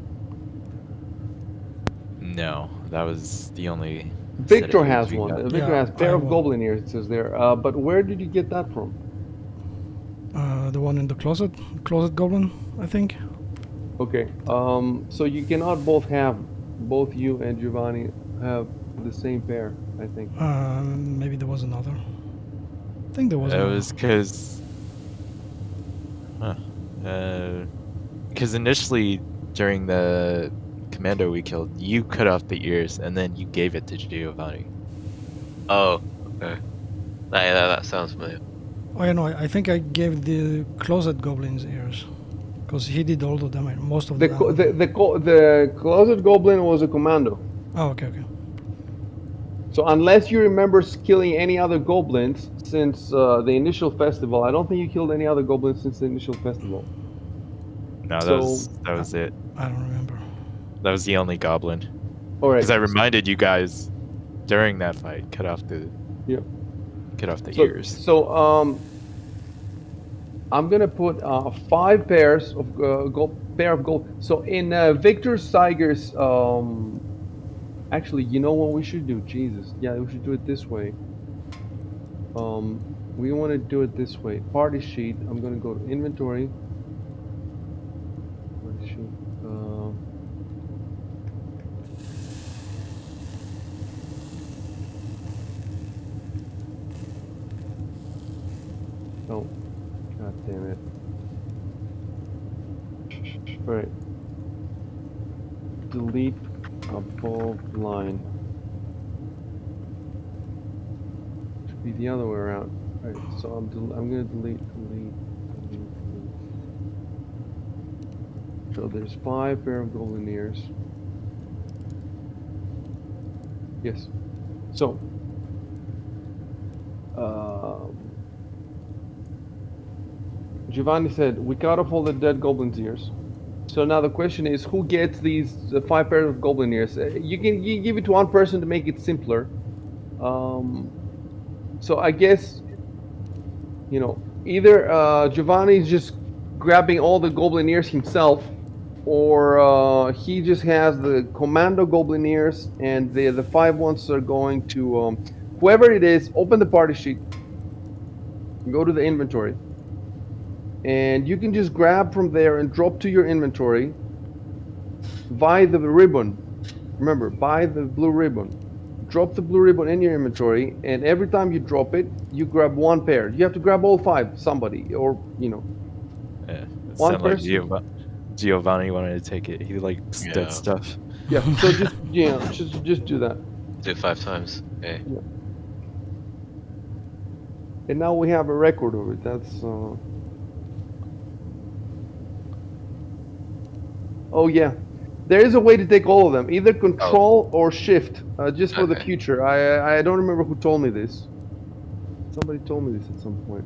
No, that was the only. Victor has one. Victor Yeah, has I pair have of one. goblin ears. It says there. But where did you get that from? The one in the closet goblin, I think. Okay. So you cannot both you and Giovanni have the same pair, I think. Maybe there was another. I think there was It another. was because initially during the commando we killed, you cut off the ears and then you gave it to Giovanni. Oh, okay. That sounds familiar. Oh yeah, no, I think I gave the closet goblin's ears, because he did all the damage, most of the damage. The closet goblin was a commando. Oh, okay. So unless you remember killing any other goblins since the initial festival, I don't think you killed any other goblins since the initial festival. No, So that was it. I don't remember. That was the only goblin. all right. Because I reminded you guys during that fight, cut off the ears. So I'm gonna put 5 pairs of gold. So in Victor Steiger's, actually, you know what we should do? Jesus, yeah, we should do it this way. We want to do it this way. Party sheet. I'm gonna go to inventory. Party sheet. Oh, god damn it. All right. Delete above line. Should be the other way around. All right. So I'm gonna delete. So there's 5 pair of golden ears. Yes. So. Giovanni said, we cut off all the dead goblin's ears. So now the question is, who gets these 5 pairs of goblin ears? You can give it to one person to make it simpler. So I guess, either Giovanni's just grabbing all the goblin ears himself, or he just has the commando goblin ears, and the 5 ones are going to, whoever it is, open the party sheet, go to the inventory. And you can just grab from there and drop to your inventory via the ribbon. Remember, buy the blue ribbon. Drop the blue ribbon in your inventory, and every time you drop it, you grab 1 pair. You have to grab all 5, somebody, or, Yeah, it one sounded like person. Giovanni wanted to take it. He likes dead stuff. Yeah, so just do that. Do it 5 times. Okay. Yeah. And now we have a record of it. That's oh yeah, there is a way to take all of them. Either Control or Shift, just for the future. I don't remember who told me this. Somebody told me this at some point.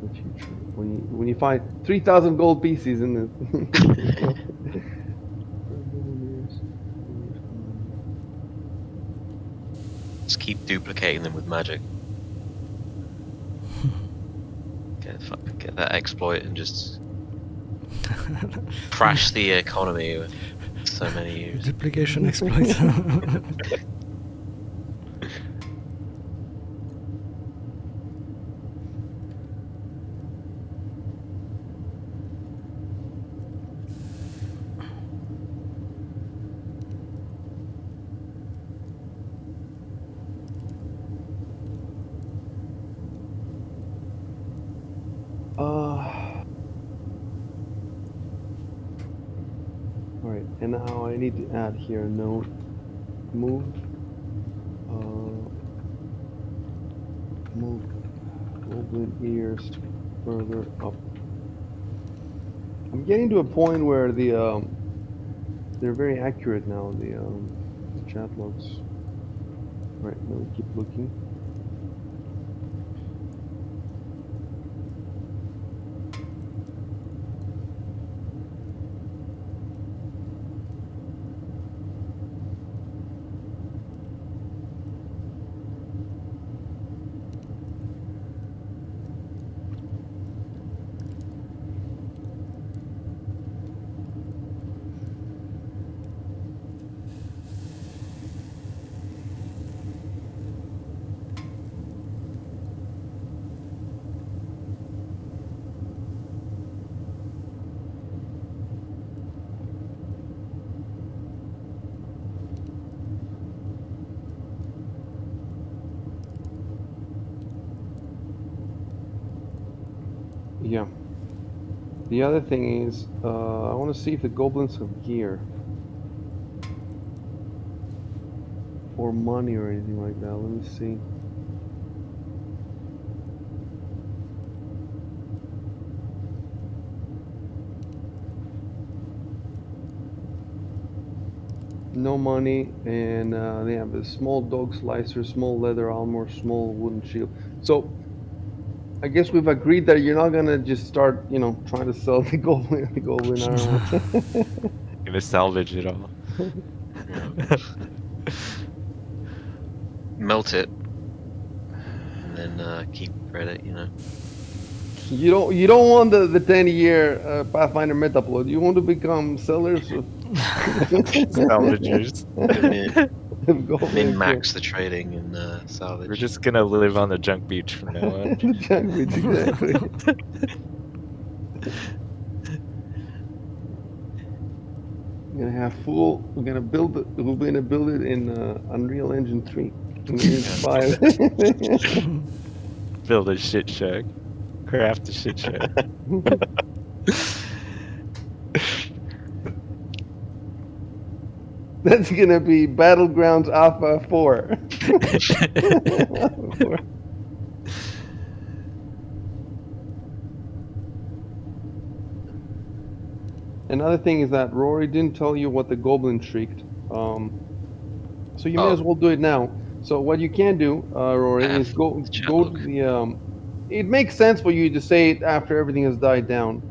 The future, when you find 3,000 gold pieces in this. Just keep duplicating them with magic. Get that exploit and just Crash the economy with so many users. Duplication exploit. Alright, and now I need to add here a note. Move. Move goblin ears further up. I'm getting to a point where they're very accurate now, the chat logs. Right, let me keep looking. Yeah. The other thing is, I want to see if the goblins have gear. Or money or anything like that. Let me see. No money, and they have a small dog slicer, small leather armor, small wooden shield. So I guess we've agreed that you're not gonna just start, trying to sell the goblin armor. Gonna salvage it all. Yeah. Melt it, and then keep credit. You don't want the 10-year Pathfinder Metaplot. You want to become sellers of Salvagers. of goblins. Min max the trading and salvage. We're just gonna live on the junk beach from now on. The junk beach, exactly. We're gonna have full. We're gonna build it. We're gonna build it in Unreal Engine 3, Unreal 5. Build a shit shack. Craft a shit shack. That's gonna be Battlegrounds Alpha 4. Another thing is that Rory didn't tell you what the goblin shrieked. So you may as well do it now. So what you can do, Rory, is go to the. It makes sense for you to say it after everything has died down.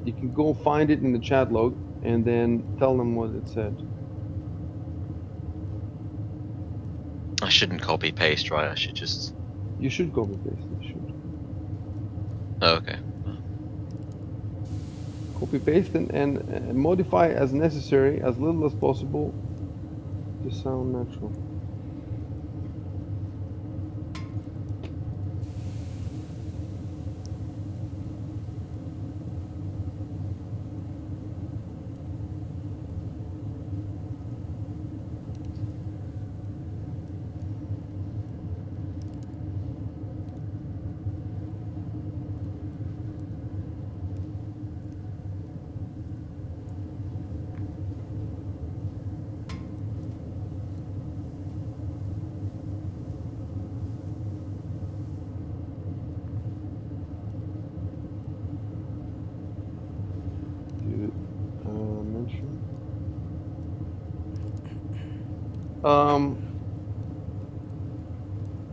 You can go find it in the chat log and then tell them what it said. I shouldn't copy paste, right? I should just. You should copy paste. You should Oh, okay. copy paste and modify as necessary, as little as possible, to sound natural.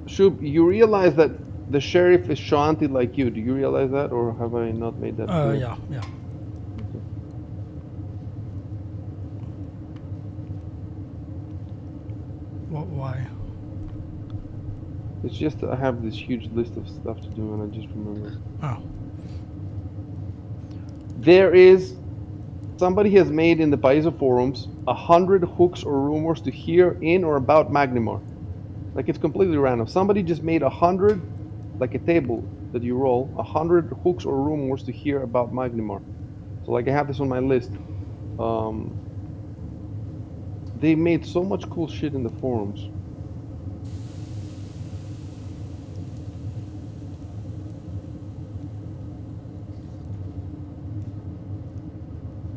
Shub, you realize that the sheriff is Shanti like you. Do you realize that, or have I not made that clear? Yeah. Okay. Why? It's just I have this huge list of stuff to do, and I just remember. Oh. There is somebody has made in the Paizo forums 100 hooks or rumors to hear in or about Magnimar. Like it's completely random. Somebody just made 100, like a table that you roll, 100 hooks or rumors to hear about Magnimar. So like I have this on my list. They made so much cool shit in the forums.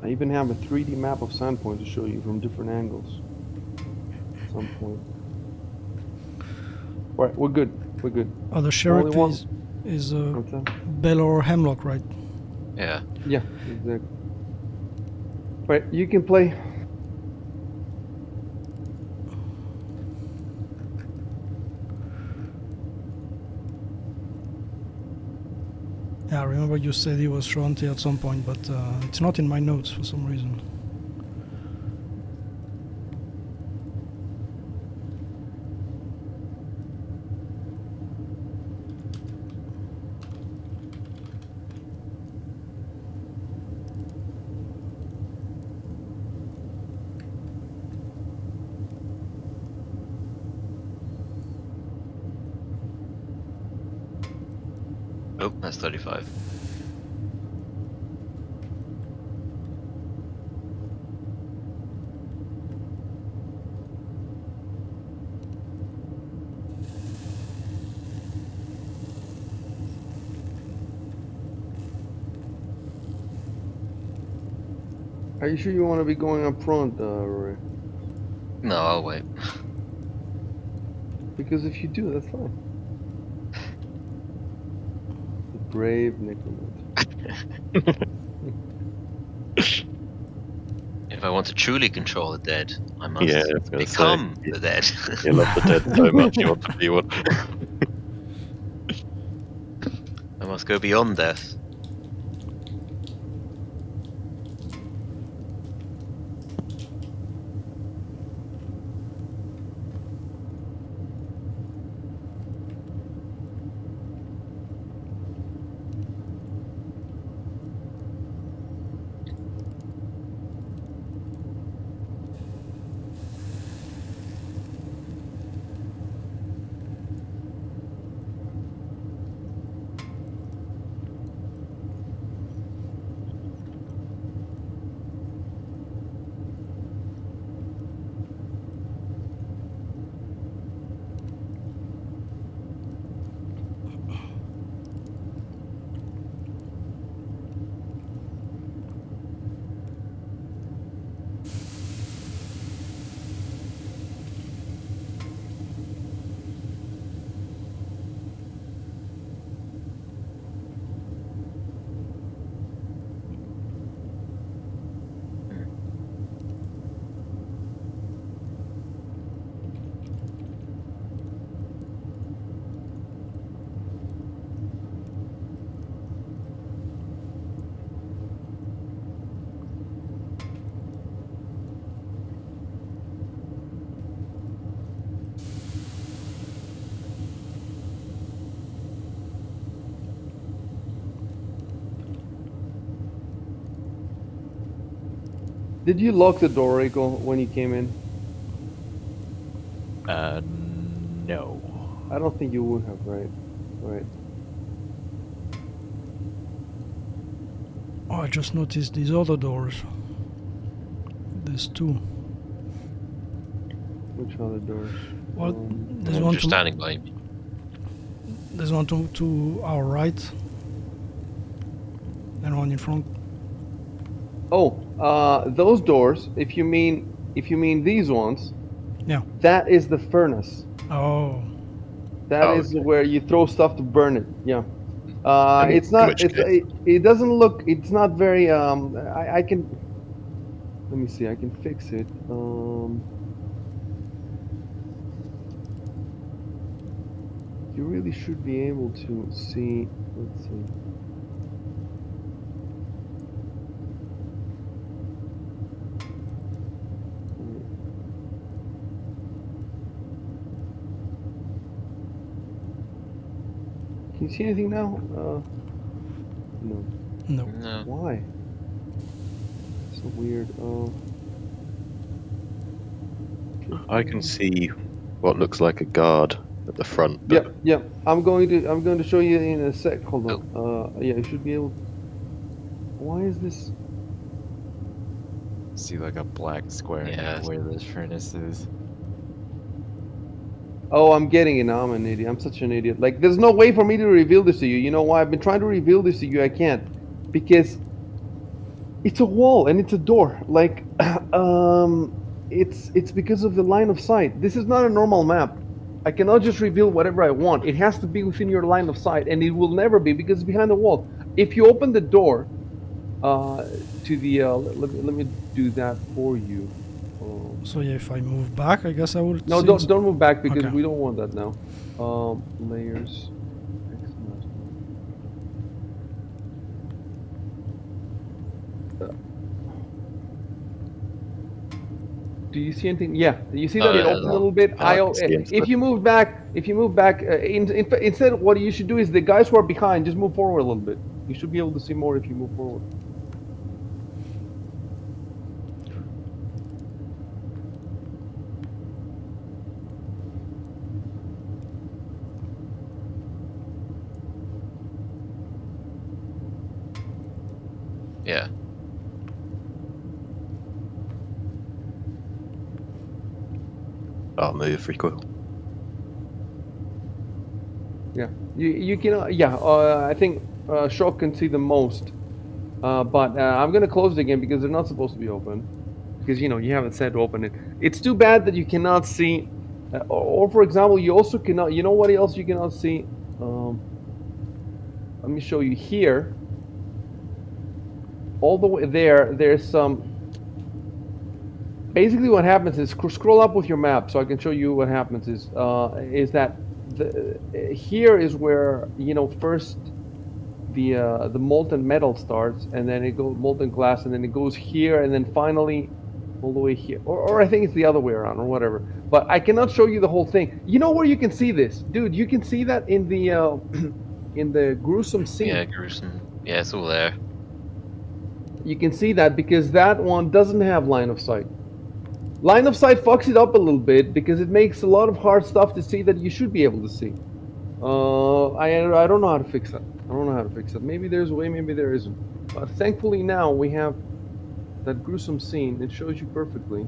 I even have a 3D map of Sandpoint to show you from different angles. At some point. All right, we're good. We're good. Oh, the sheriff Only one. is What's that? Belor Hemlock, right? Yeah. Yeah, exactly. All right, you can play. Yeah, I remember you said he was Shronti at some point, but it's not in my notes for some reason. Oh, that's 35. Are you sure you want to be going up front, Rory? No, I'll wait. Because if you do, that's fine. The brave necromancer. If I want to truly control the dead, I must Yeah, I was gonna say, become the dead. you love the dead so much, you want to be one. I must go beyond death. Did you lock the door, Rico, when you came in? No. I don't think you would have, right? Right. Oh, I just noticed these other doors. There's two. Which other doors? Well, Um, there's one Just to standing by me. there's one to our right, and one in front. oh, those doors. If you mean these ones, Yeah. that is the furnace. Oh, That Oh, is where you throw stuff to burn it. Yeah. in It's not. which case, It doesn't look. It's not very. I can. Let me see. I can fix it. You really should be able to see. Let's see. Can you see anything now? No. no. No. Why? So weird. I can see what looks like a guard at the front, but Yep, yep. I'm going to show you in a sec. Hold on. Yeah, you should be able. Why is this? See like a black square near Yeah. where this furnace is. Oh, I'm getting it now. I'm an idiot. I'm such an idiot. Like, there's no way for me to reveal this to you. You know why? I've been trying to reveal this to you. I can't because it's a wall and it's a door. Like, it's because of the line of sight. This is not a normal map. I cannot just reveal whatever I want. It has to be within your line of sight, and it will never be because it's behind the wall. If you open the door to the, let me do that for you. So yeah, if I move back, I guess I will No, see. don't move back because Okay. we don't want that now. Layers. XMS. Do you see anything? Yeah, you see that Oh, it yeah, opened a little bit. I can see If you move back, instead, what you should do is the guys who are behind just move forward a little bit. You should be able to see more if you move forward. yeah. I'll move recoil. Yeah, you can. Yeah, I think Shock can see the most. But I'm gonna close it again because they're not supposed to be open. Because you haven't said to open it. It's too bad that you cannot see, or for example, you also cannot. You know what else you cannot see? Um, Let me show you here. All the way there, there's some. Basically, what happens is scroll up with your map, so I can show you what happens. Is that here is where first the molten metal starts, and then it goes molten glass, and then it goes here, and then finally all the way here, or I think it's the other way around, or whatever. But I cannot show you the whole thing. You know where you can see this, dude? You can see that in the in the gruesome scene. Yeah, gruesome. Yeah, it's all there. You can see that because that one doesn't have line of sight. Line of sight fucks it up a little bit because it makes a lot of hard stuff to see that you should be able to see. I don't know how to fix that. I don't know how to fix that. Maybe there's a way, maybe there isn't. But thankfully now we have that gruesome scene. It shows you perfectly.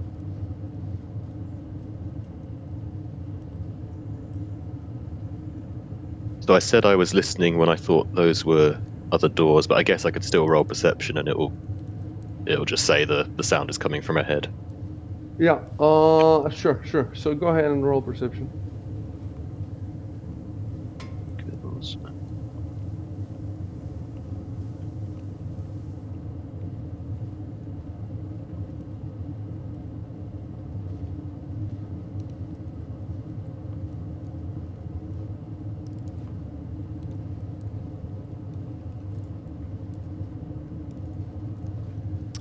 So I said I was listening when I thought those were other doors, but I guess I could still roll perception and it'll just say the sound is coming from ahead. Yeah. Sure. So go ahead and roll perception.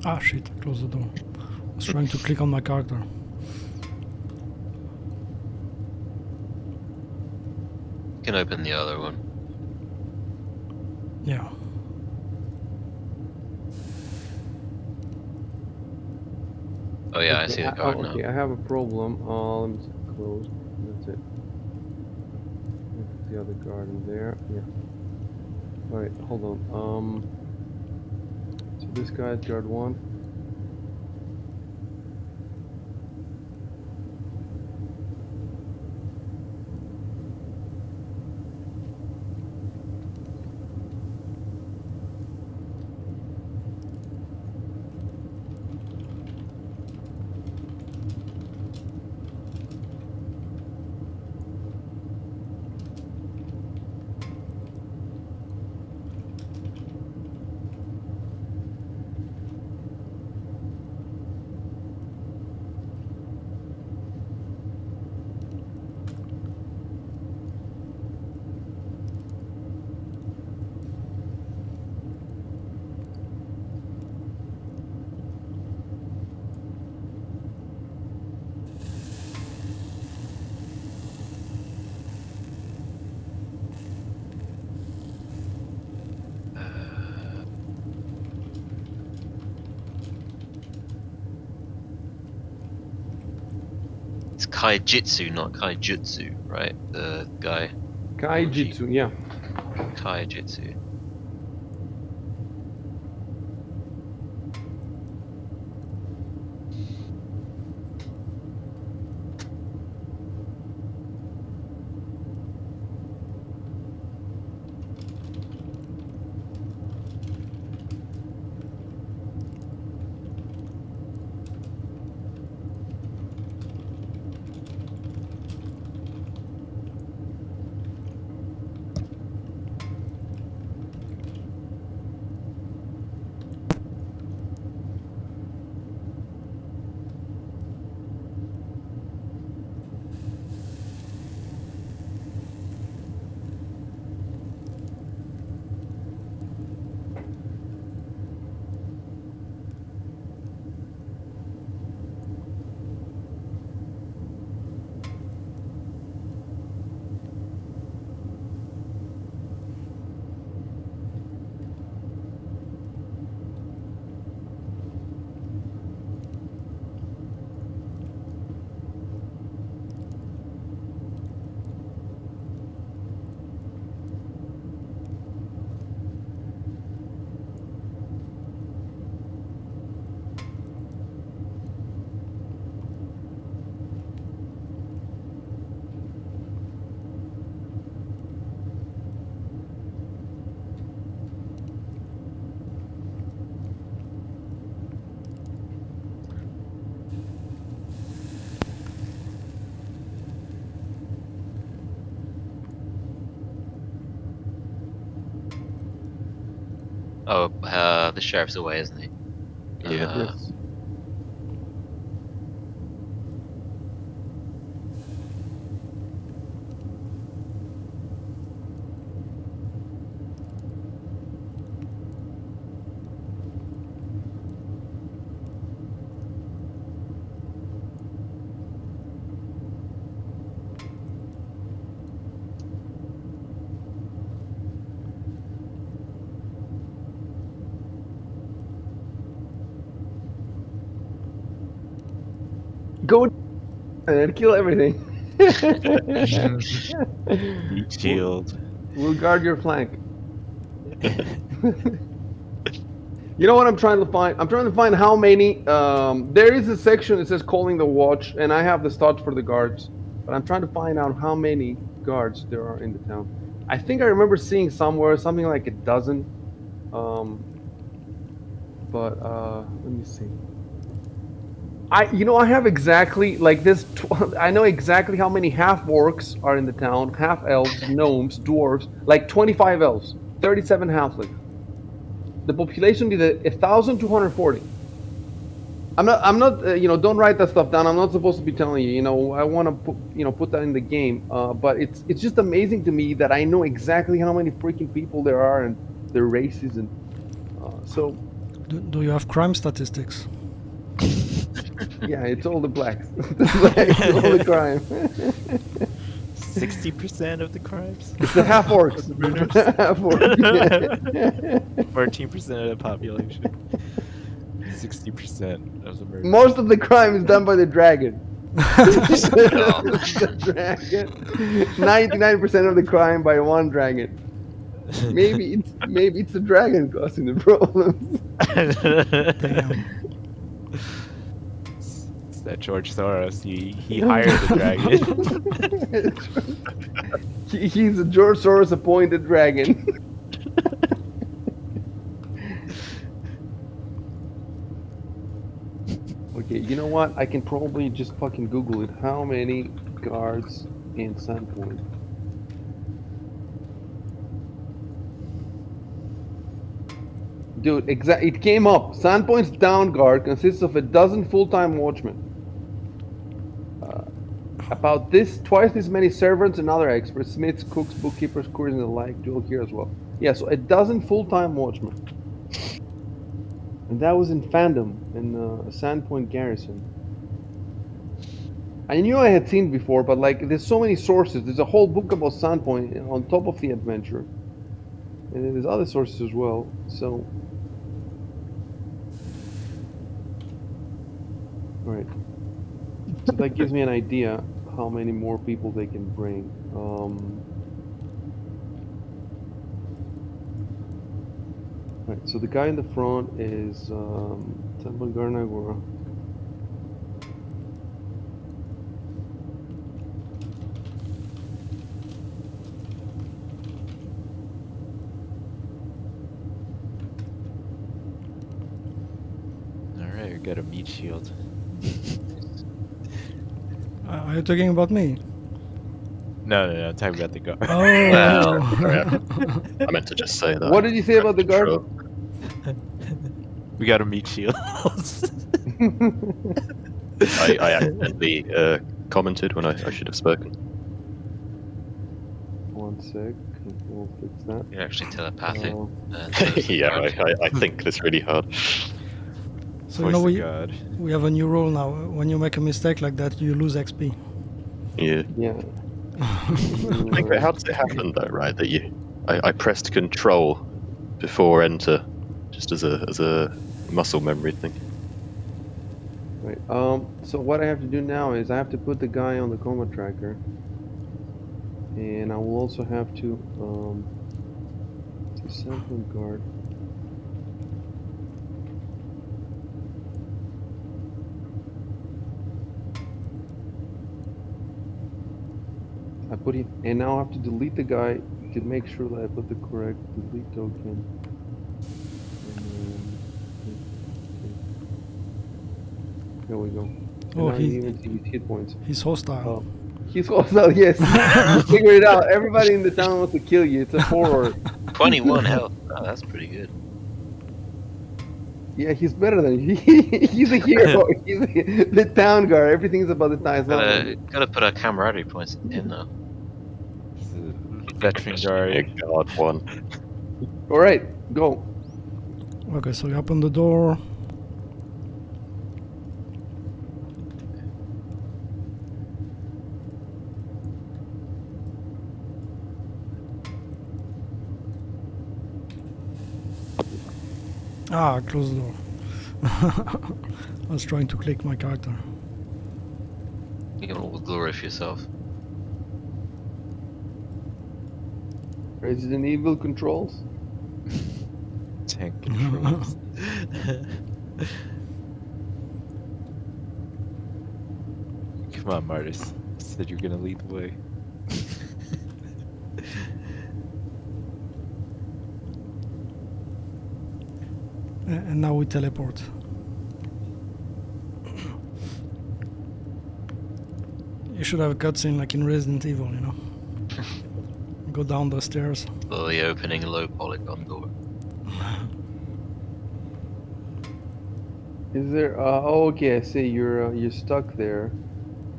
Ah shit! Close the door. I was trying to click on my character. You can open the other one. Yeah. Oh yeah, I Okay, see the card now. okay, I have a problem. Let me see. Close. That's it. Put the other card in there. Yeah. All right. Hold on. So this guy's guard 1. Kaijitsu, not Kaijutsu, right? The guy. Kaijitsu, yeah. Kaijitsu. Oh, the sheriff's away, isn't he? Yeah. Yes. Go and kill everything. Heat shield. We'll guard your flank. You know what I'm trying to find? I'm trying to find how many. There is a section that says calling the watch, and I have the stats for the guards. But I'm trying to find out how many guards there are in the town. I think I remember seeing somewhere something like a dozen. But let me see. I have exactly like this. I know exactly how many half orcs are in the town, half elves, gnomes, dwarves, like 25 elves, 37 halflings. The population is 1,240. I'm not. Don't write that stuff down. I'm not supposed to be telling you. I want to put that in the game. But it's just amazing to me that I know exactly how many freaking people there are and their races and so. Do you have crime statistics? Yeah, it's all the blacks. The blacks, all the crime. 60% of the crimes. It's the half orcs. Half orcs. 14% of the population. 60% of the murders. Most of the crime is done by the dragon. Oh. The dragon. 99% of the crime by one dragon. Maybe it's the dragon causing the problems. Damn. It's that George Soros. He hired the dragon. He's a George Soros appointed dragon. Okay, you know what? I can probably just fucking Google it. How many guards in Sandpoint? Dude, it came up. Sandpoint's down guard consists of a dozen full-time watchmen. About twice as many servants and other experts, smiths, cooks, bookkeepers, couriers, and the like, dual here as well. Yeah, so a dozen full-time watchmen. And that was in Fandom, in Sandpoint Garrison. I knew I had seen before, but like, there's so many sources. There's a whole book about Sandpoint on top of the adventure. And there's other sources as well, so... Alright. So that gives me an idea how many more people they can bring. Right, so the guy in the front is Temple Garnagora. Alright, we got a meat shield. Are you talking about me? No, I'm talking about the guard. Oh. Well, I meant to just say that. What did you say about the guard? Control. We got a meat shield. I accidentally commented when I should have spoken. One sec, we'll fix that. you're actually telepathic. Uh, Yeah, I think this really hard. So Voice you know of God. we have a new rule now. When you make a mistake like that, you lose XP. Yeah. yeah. Okay, how does it happen though, right? That I pressed control before enter, just as a muscle memory thing. Right. So what I have to do now is I have to put the guy on the coma tracker, and I will also have to sampling guard. I put him, and now I have to delete the guy to make sure that I put the correct delete token. And then, there we go. And Oh, now you even see his hit points. he's hostile. Oh, he's hostile. Yes, figure it out. Everybody in the town wants to kill you. It's a horror. 21 health. Oh, that's pretty good. Yeah, he's better than you. He's a hero. He's the town guard. Everything's about the town. It's not about you. Gotta put our camaraderie points in him though. He's a veteran Big guard. guard one. All right, go. Okay, so you open the door. Ah, close the door. I was trying to click my character. You get all the glory for yourself. Resident Evil controls. Tank controls. Come on, Martis. You said you're gonna lead the way. And now we teleport. You should have a cutscene like in Resident Evil, you know? Go down the stairs. Slowly opening a low polygon door. Is there? Oh, okay. I see. You're stuck there.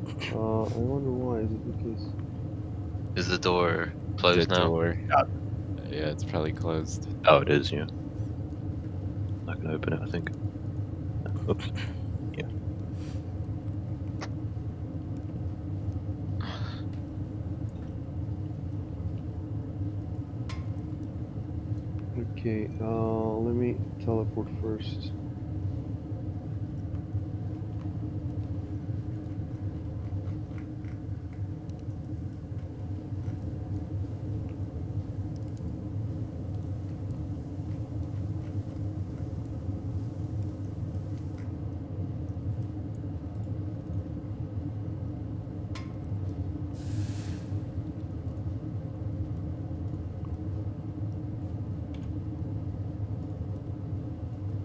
I wonder why. Is it because? Is the door closed The now? door. Yeah, it's probably closed. Oh, it is. Yeah. I can open it. I think. Oops. Yeah. Okay. Let me teleport first.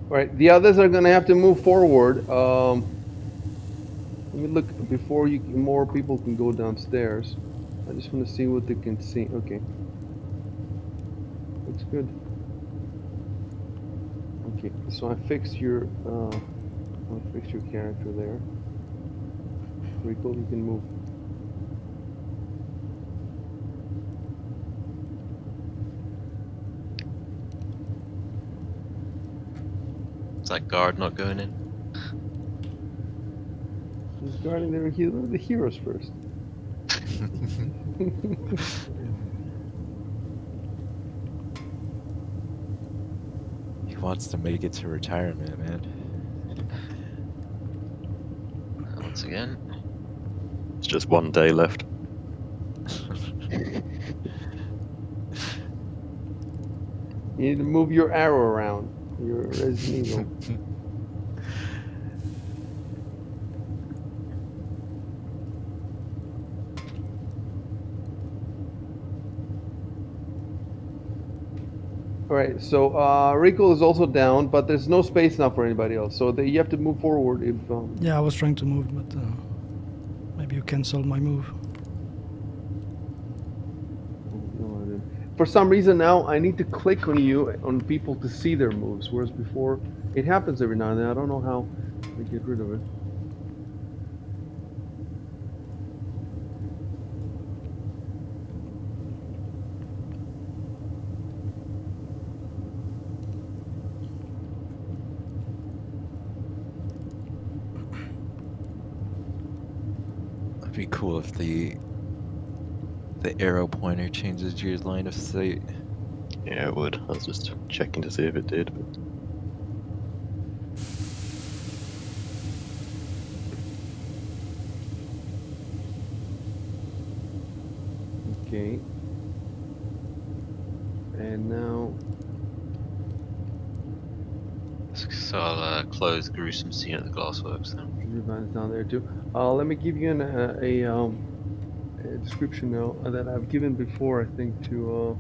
All right, the others are gonna have to move forward. Let me look before more people can go downstairs. I just want to see what they can see. Okay, looks good. Okay, so I fixed your character there. Rico, you can move. Is that guard not going in? He's guarding the heroes first. He wants to make it to retirement, man. Once again. just 1 day left. You need to move your arrow around. Your Resident Evil. All right, so recall is also down, but there's no space now for anybody else. So you have to move forward if. Yeah, I was trying to move, but maybe you canceled my move. No, I didn't. For some reason now, I need to click on people to see their moves, whereas before it happens every now and then. I don't know how to get rid of it. It'd be cool if the arrow pointer changes your line of sight. Yeah, it would. I was just checking to see if it did. But... Okay. And now. So I'll close the gruesome scene at the glassworks then. Is down there too. Let me give you a description now that I've given before. I think to.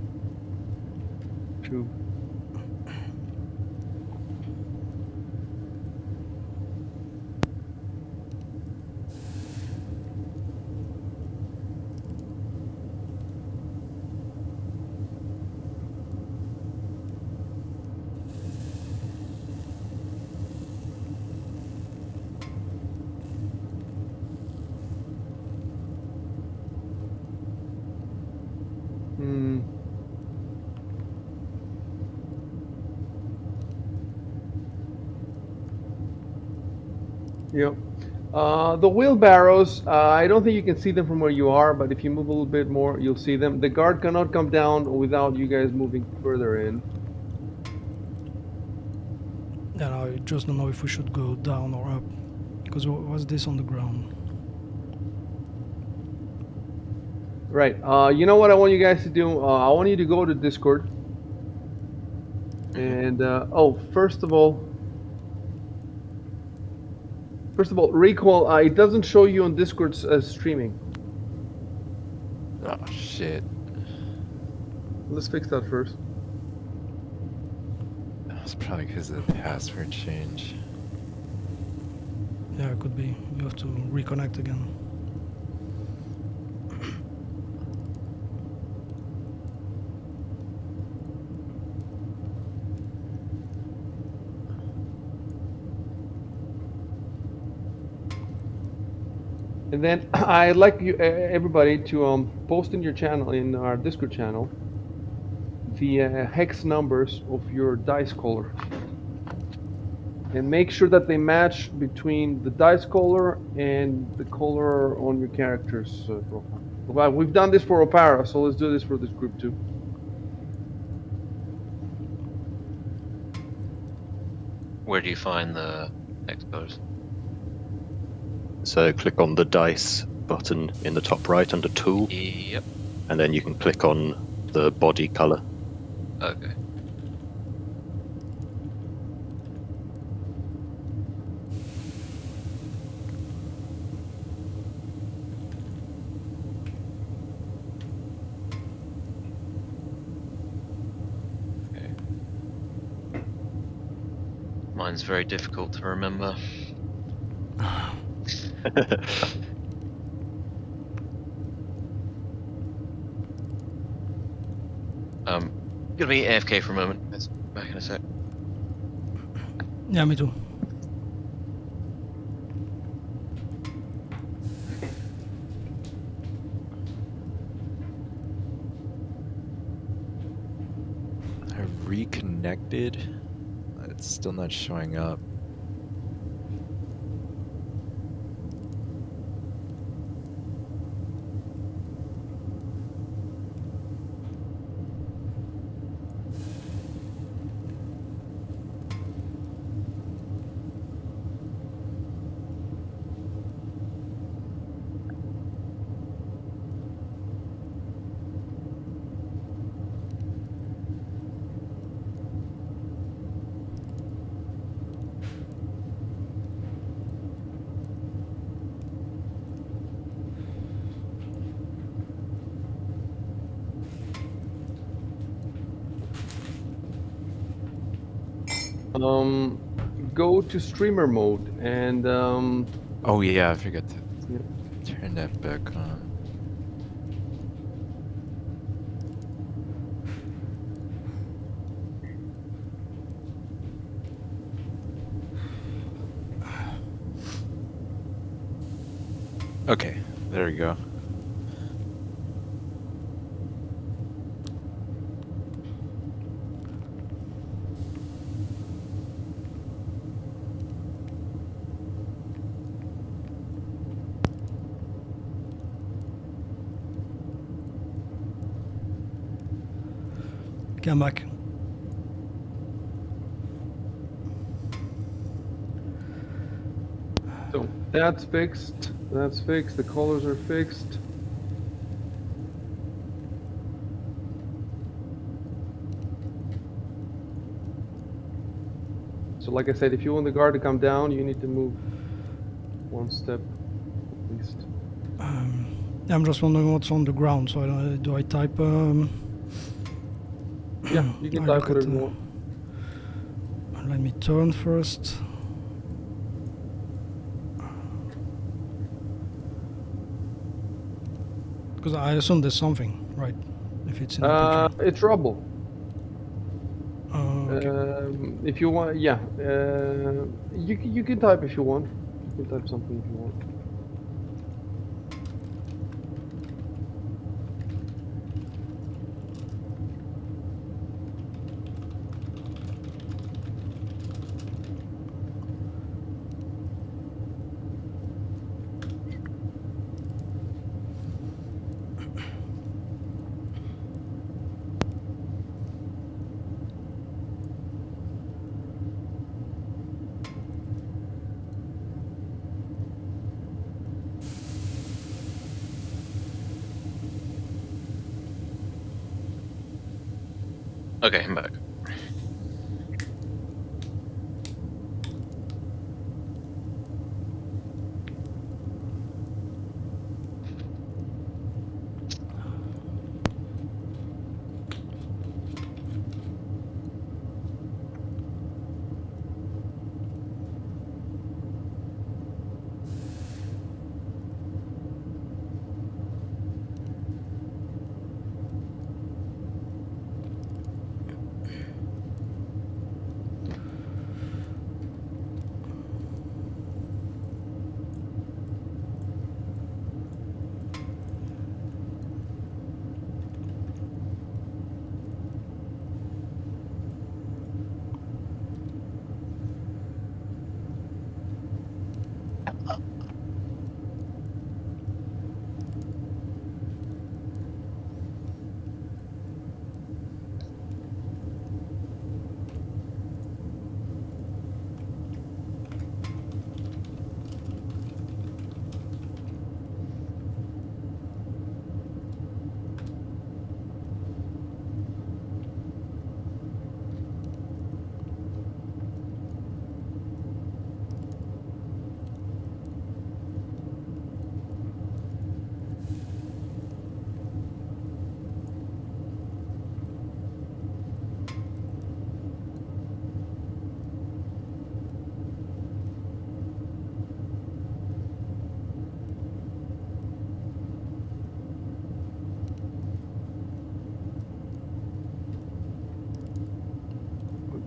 Yep. The wheelbarrows, I don't think you can see them from where you are, but if you move a little bit more, you'll see them. The guard cannot come down without you guys moving further in. Yeah, no, I just don't know if we should go down or up. Because what's this on the ground? Right. You know what I want you guys to do? I want you to go to Discord. And, first of all, recall, it doesn't show you on Discord's streaming. Oh shit. Let's fix that first. That's probably because of the password change. Yeah, it could be. You have to reconnect again. And then I'd like you, everybody to post in your channel, in our Discord channel, the hex numbers of your dice color. And make sure that they match between the dice color and the color on your character's profile. Well, we've done this for Opara, so let's do this for this group too. Where do you find the expos? So click on the dice button in the top right under tool, Yep. and then you can click on the body color. Okay. Mine's very difficult to remember. Gonna be AFK for a moment. Let's back in a sec. Yeah, me too. I reconnected. It's still not showing up. Go to streamer mode and Oh yeah, I forgot to yeah. turn that back on. Okay, there we go. Okay, I'm back. So that's fixed. That's fixed. The colors are fixed. So like I said, if you want the guard to come down, you need to move one step at least. I'm just wondering what's on the ground. So do I type? Yeah, you can I type look at whatever you want. Let me turn first. Because I assume there's something, right? If it's in the picture. It's rubble. Okay. If you want, yeah, you can type if you want. You can type something if you want. Okay, I'm back.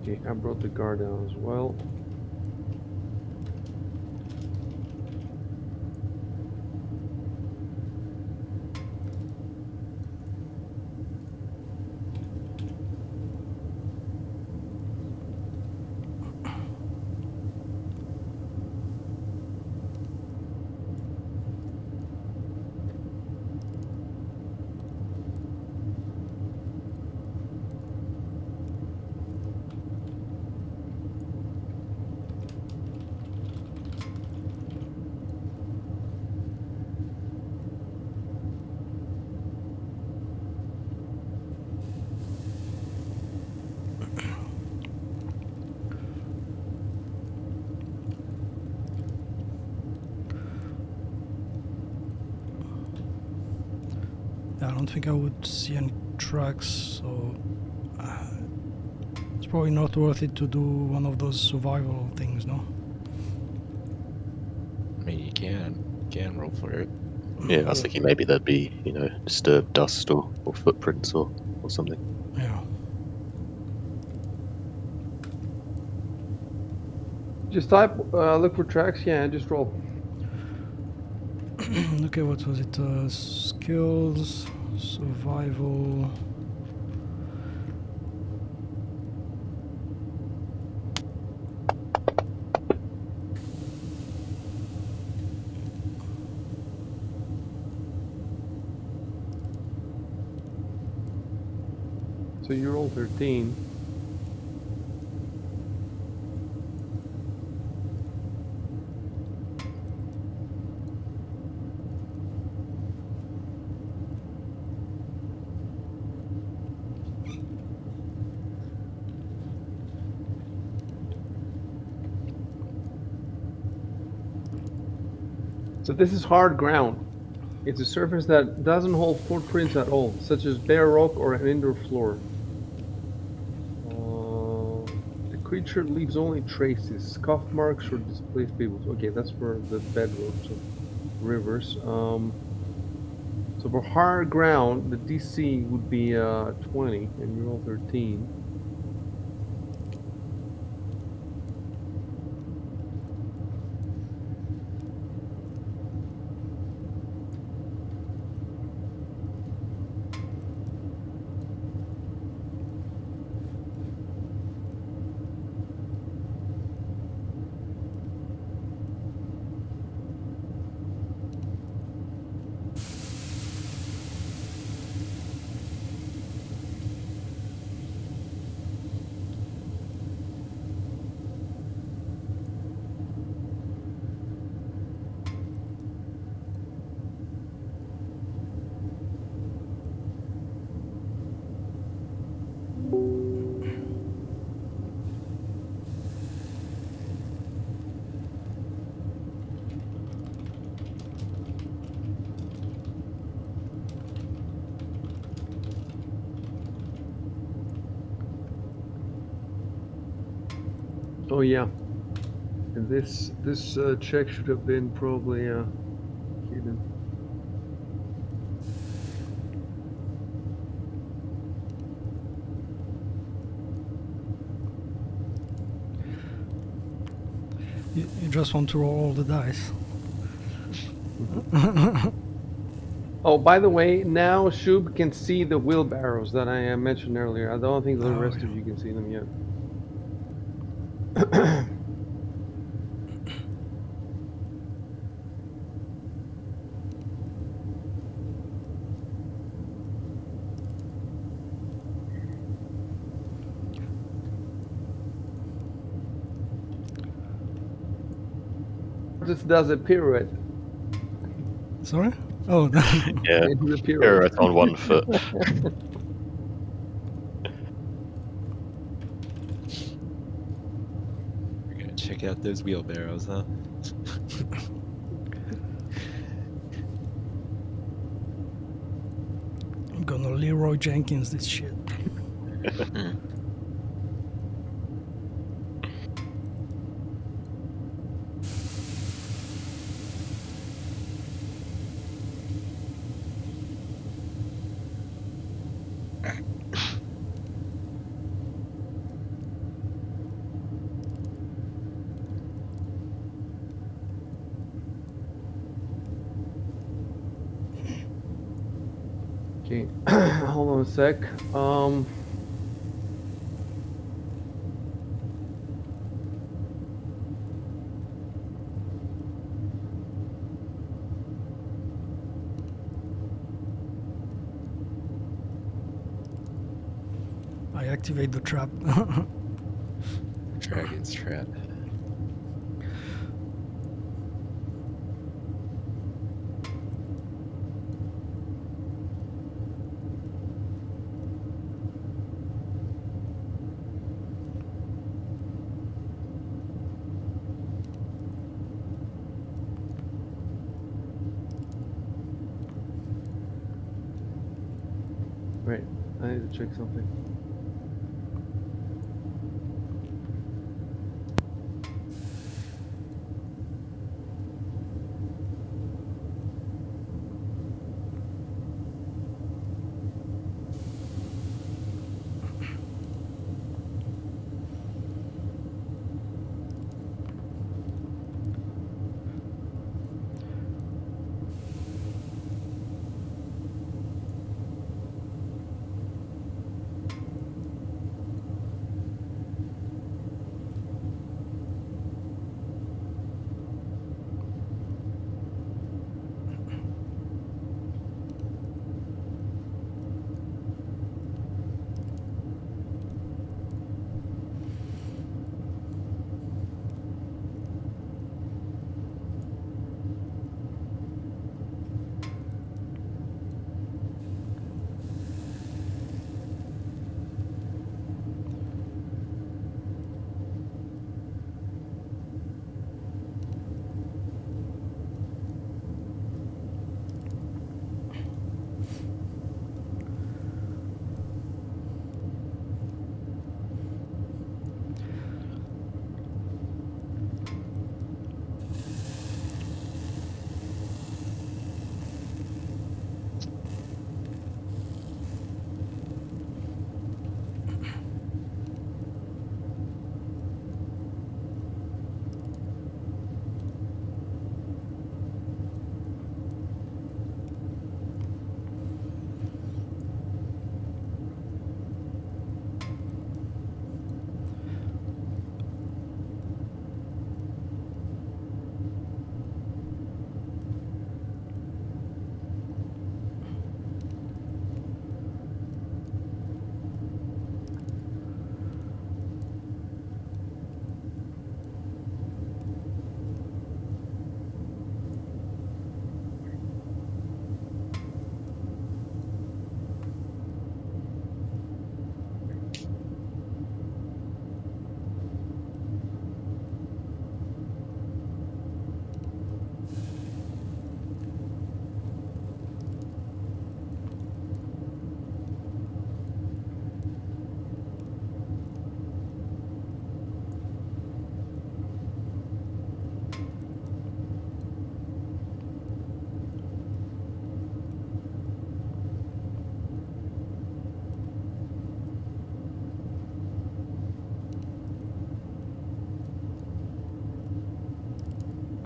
Okay, I brought the guard down as well. Yeah, I don't think I would see any tracks, so it's probably not worth it to do one of those survival things, no? I mean, you can roll for it. Yeah, I was thinking maybe there'd be, disturbed dust or footprints or something. Yeah. Just type, look for tracks, yeah, and just roll. Okay, what was it? Skills, survival. So you roll 13. So this is hard ground. It's a surface that doesn't hold footprints at all, such as bare rock or an indoor floor. The creature leaves only traces, scuff marks or displaced pebbles. Okay, that's for the bedrock, so rivers. So for hard ground, the DC would be 20, and you roll 13. Oh yeah, and this check should have been probably hidden. You just want to roll all the dice. Oh, by the way, now Shub can see the wheelbarrows that I mentioned earlier. I don't think the Oh, rest yeah. of you can see them yet. Just does a pirouette. Sorry? Oh, Yeah, Into the pirouette. pirouette on one foot. You're gonna check out those wheelbarrows, huh? I'm gonna Leroy Jenkins this shit. Hmm. Okay, hold on a sec. I activate the trap. Dragon's trap. Wait, I need to check something.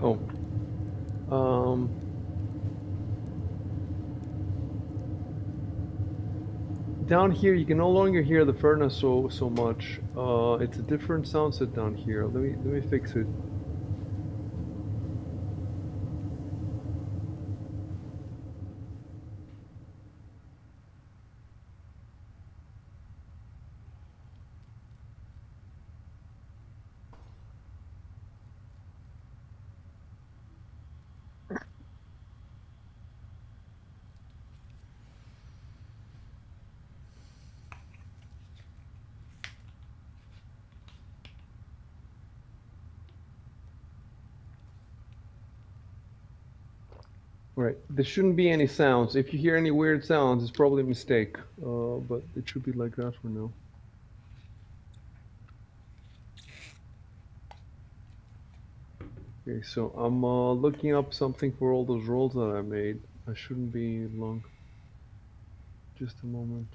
Oh. Down here, you can no longer hear the furnace so much. It's a different sound set down here. Let me fix it. Right. There shouldn't be any sounds. If you hear any weird sounds, it's probably a mistake. But it should be like that for now. Okay, so I'm looking up something for all those rolls that I made. I shouldn't be long. Just a moment.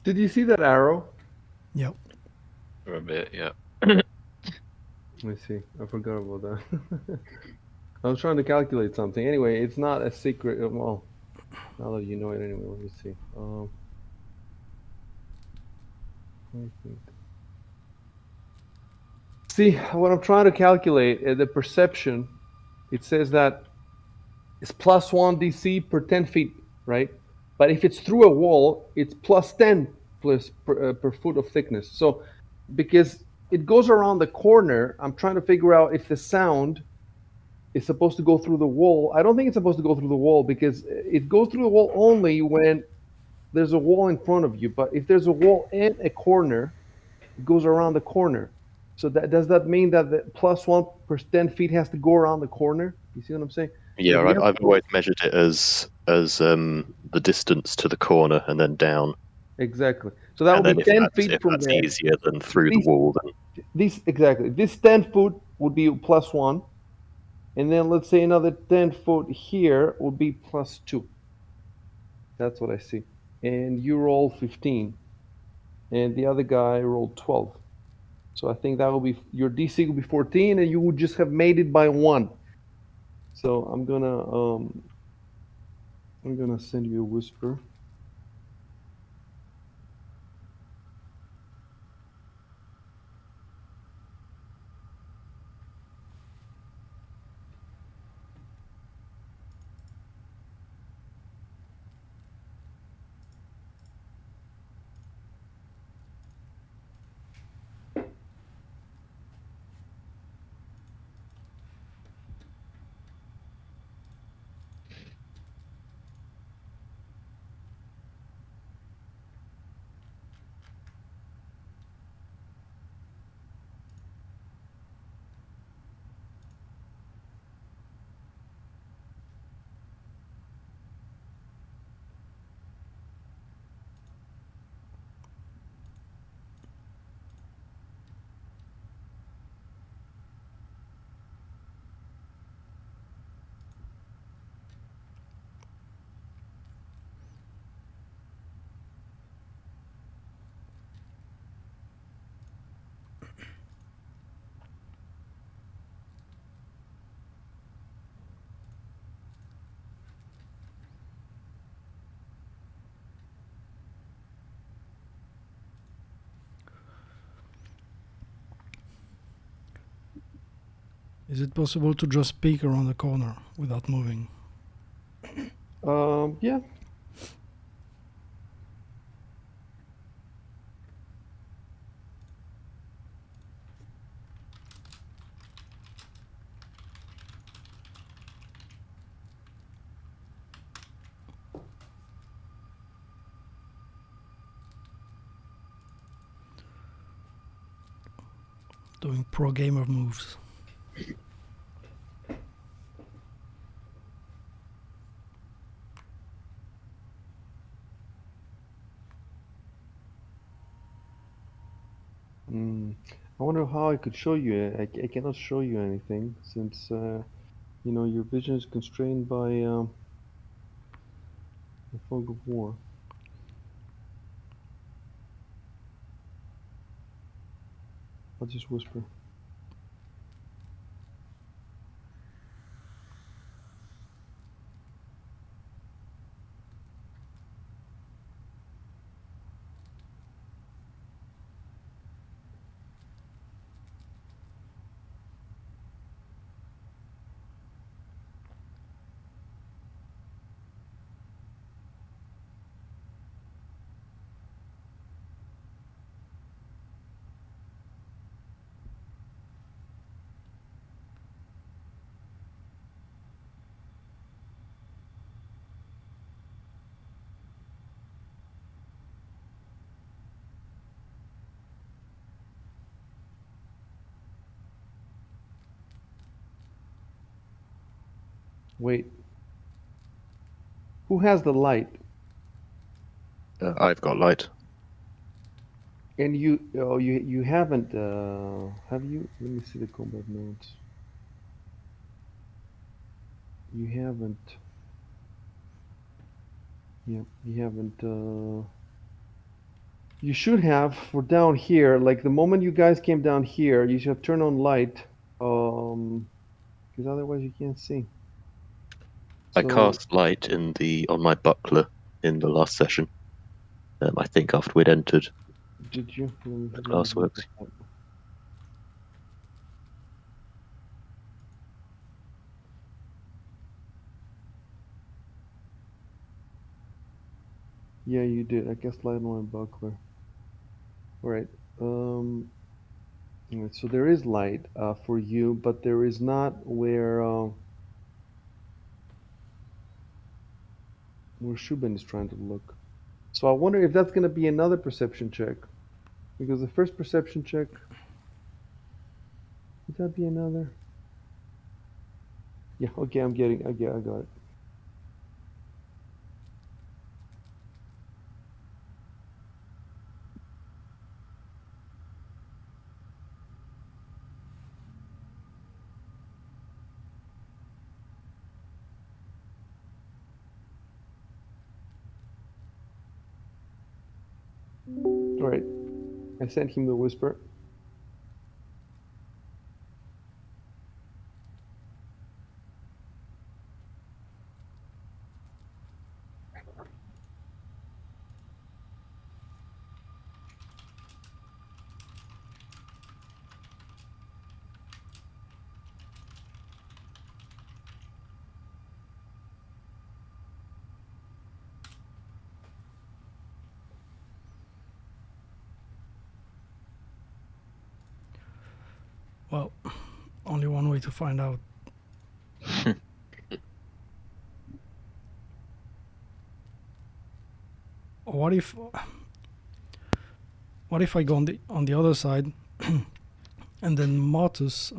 Did you see that arrow? Yep. For a bit, yeah. Let me see. I forgot about that. I was trying to calculate something. Anyway, it's not a secret. Well, now that you know it anyway, let me see. Let me think. See, what I'm trying to calculate, the perception, it says that it's +1 DC per 10 feet, right? But if it's through a wall, it's +10 per foot of thickness. So because it goes around the corner, I'm trying to figure out if the sound is supposed to go through the wall. I don't think it's supposed to go through the wall because it goes through the wall only when there's a wall in front of you. But if there's a wall in a corner, it goes around the corner. So does that mean that the +1 per 10 feet has to go around the corner? You see what I'm saying? So Yeah, if you have I've always measured it as the distance to the corner and then down, exactly. So that and would then be 10 feet if from that's there. easier than through the These, wall, then these exactly. This 10 foot would be +1, and then let's say another 10 foot here would be +2. That's what I see. And you roll 15, and the other guy rolled 12. So I think that will be your DC will be 14, and you would just have made it by 1. So I'm gonna send you a whisper. Is it possible to just peek around the corner without moving? Yeah. Doing pro gamer moves. I wonder how I could show you it. I cannot show you anything since you know your vision is constrained by the fog of war. I'll just whisper. Wait. Who has the light? I've got light. And you haven't have you? Let me see the combat notes. You haven't. Yeah, you haven't. You should have for down here. Like the moment you guys came down here, you should have turned on light. Because otherwise you can't see. I So cast light on my buckler in the last session. I think after we'd entered did you? the Let me look glassworks. at that. Yeah, you did. I guess light on my buckler. All right. All right. So there is light for you, but there is not where Shubin is trying to look. So I wonder if that's going to be another perception check, because the first perception check would that be another? Yeah. Okay. I got it. All right. I sent him the whisper. Well, only one way to find out. What if I go on the other side, and then Martus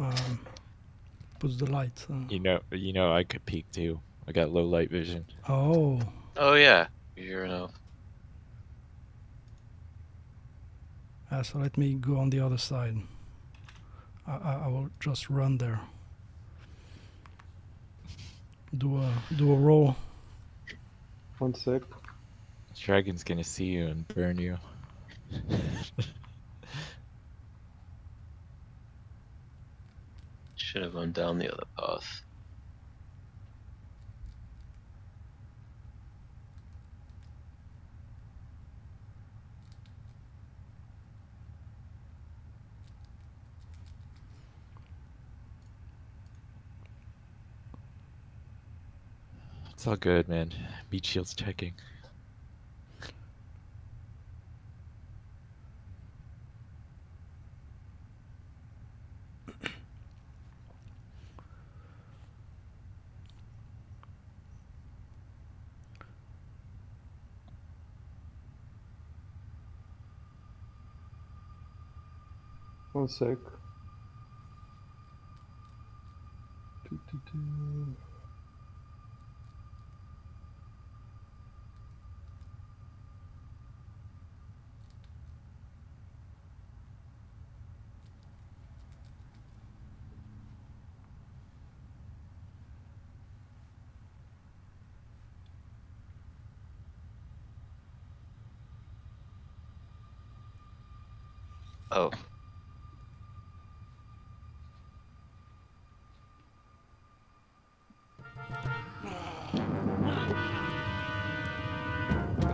puts the light? You know, I could peek too. I got low light vision. Oh, Oh yeah, you're an elf. so let me go on the other side. I will just run there. Do a roll. 1 sec. Dragon's gonna see you and burn you. Should have gone down the other path. It's all good, man. Meat shield's checking. One sec. Do. Oh.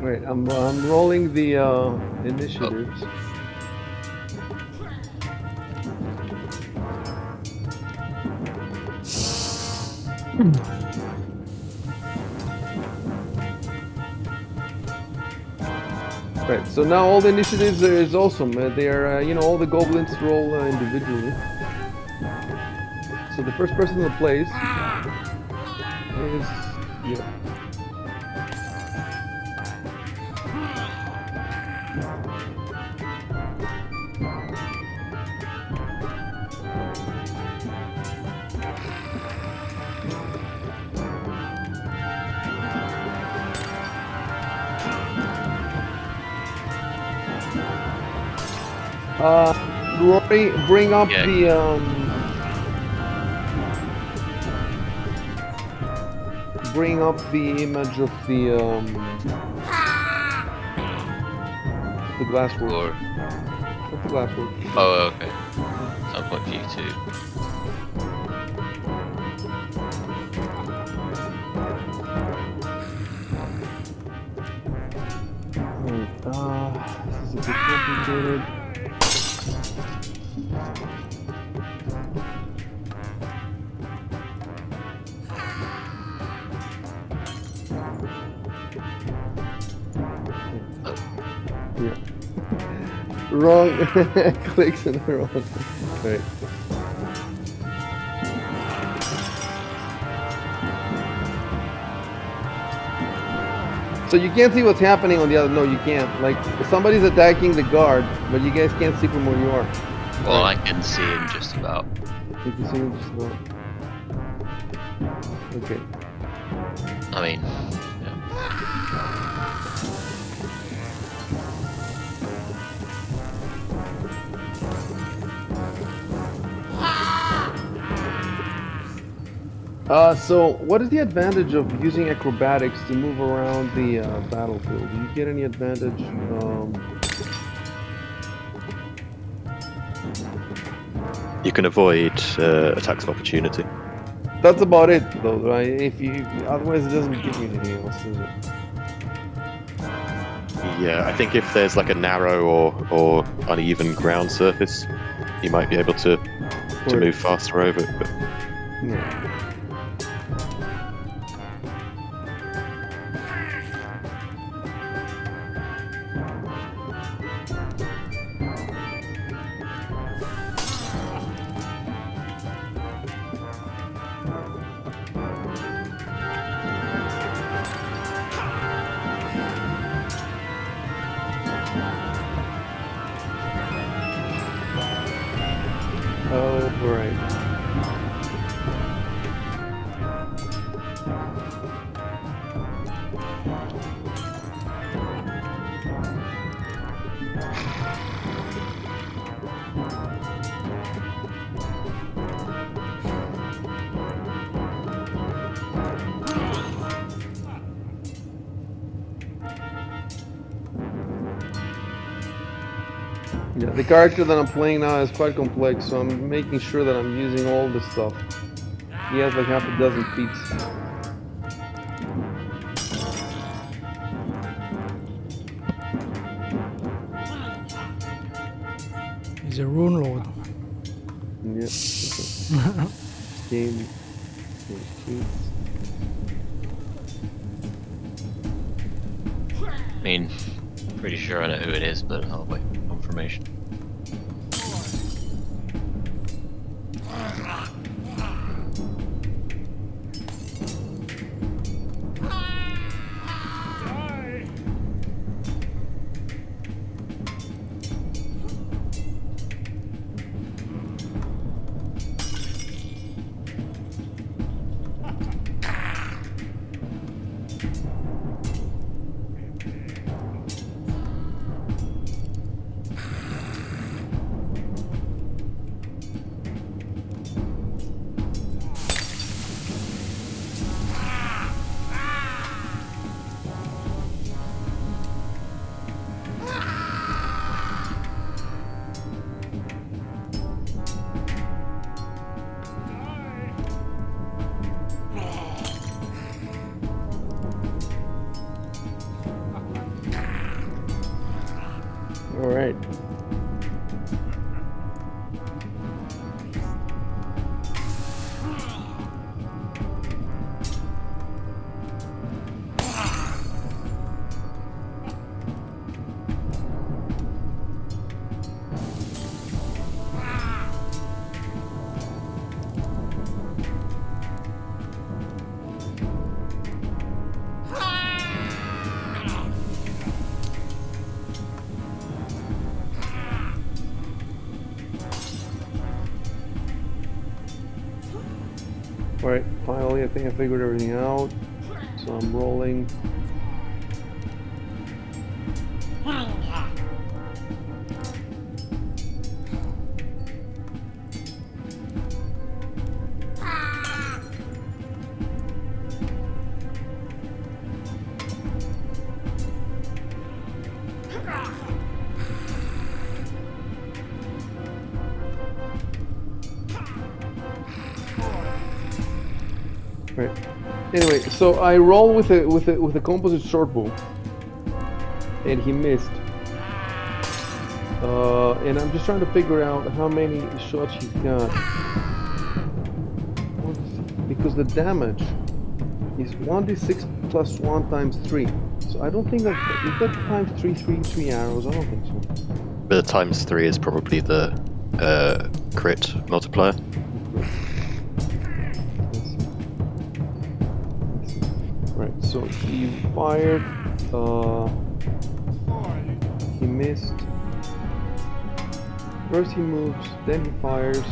Wait, I'm rolling the initiatives. Right, so now all the initiatives is awesome. They are, you know, all the goblins roll individually. So the first person that plays is, yeah. Rory, bring up Yeah. the image of the glasswork. Or... Of the glasswork. Oh, okay. Some point for you too. This is a bit complicated. Yeah. Wrong clicks in the wrong. Right. So you can't see what's happening on the other. No, you can't. Like somebody's attacking the guard, but you guys can't see from where you are. Well, I can see him just about. You can see him just about. Okay. I mean, yeah. So what is the advantage of using acrobatics to move around the battlefield? Do you get any advantage? You can avoid attacks of opportunity. That's about it, though, right? If you otherwise, it doesn't give you anything else, does it? Yeah, I think if there's like a narrow or uneven ground surface, you might be able to move faster over it. But... Yeah. Oh, right. Yeah, the character that I'm playing now is quite complex, so I'm making sure that I'm using all this stuff. He has like half a dozen feats. He's a Runelord. Yeah. Game. mean, pretty sure I know who it is, but I'll wait for confirmation. All right. Alright, finally I think I figured everything out. So I'm rolling. Right. Anyway, so I roll with a composite short bow, and he missed. And I'm just trying to figure out how many shots he's got. Because the damage is 1d6 plus 1 times 3. So I don't think that is that times 3 arrows. I don't think so. The times 3 is probably the crit multiplier. Right, so he fired, he missed. First he moves, then he fires,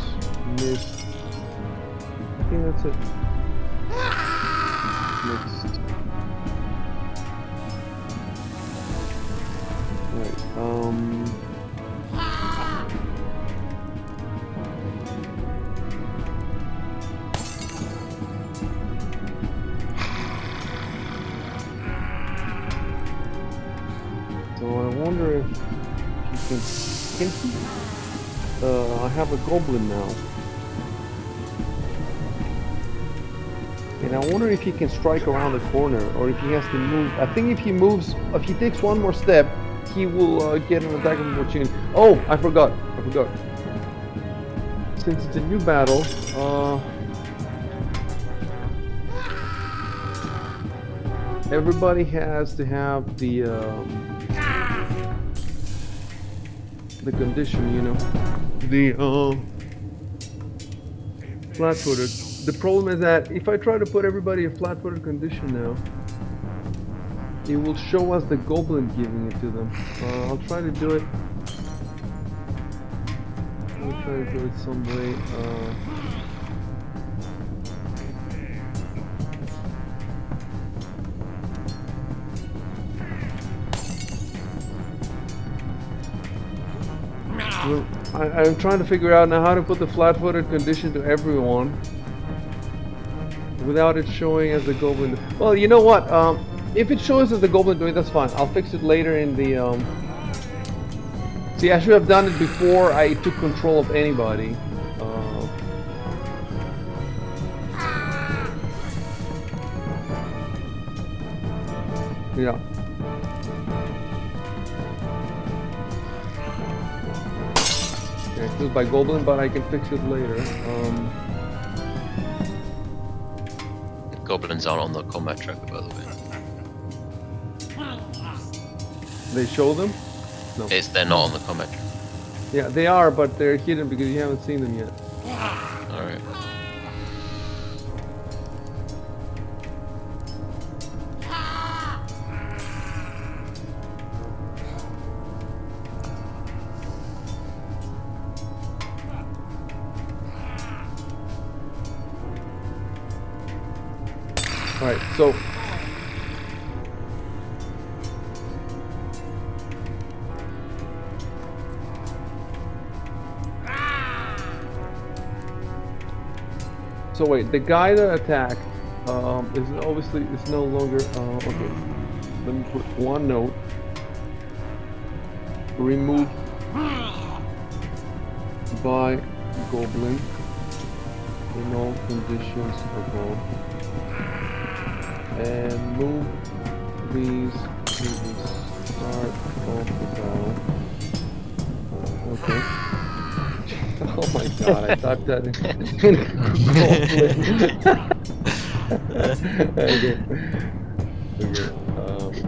missed. I think that's it. Next. Right, so I wonder if he can he? I have a goblin now. And I wonder if he can strike around the corner or if he has to move. I think if he moves, if he takes one more step, he will get an attack of opportunity. Oh, I forgot. Since it's a new battle, everybody has to have the condition, you know, the flat-footed. The problem is that if I try to put everybody in flat-footed condition now, it will show us the goblin giving it to them. I'll try to do it. I'll try to do it some way. Well, I'm trying to figure out now how to put the flat-footed condition to everyone without it showing as the goblin. Well, you know what? If it shows as the goblin doing, that's fine. I'll fix it later in the. See, I should have done it before I took control of anybody. Yeah. It's by goblin, but I can fix it later. The goblins aren't on the combat tracker, by the way. They show them? No. They're not on the commentary. Yeah, they are, but they're hidden because you haven't seen them yet. Alright. Alright, so wait, the guy that attacked is obviously is no longer okay. Let me put one note. Removed by goblin in all conditions above. And move these to the start of the battle. Okay. Oh my god, I thought that in okay. Okay.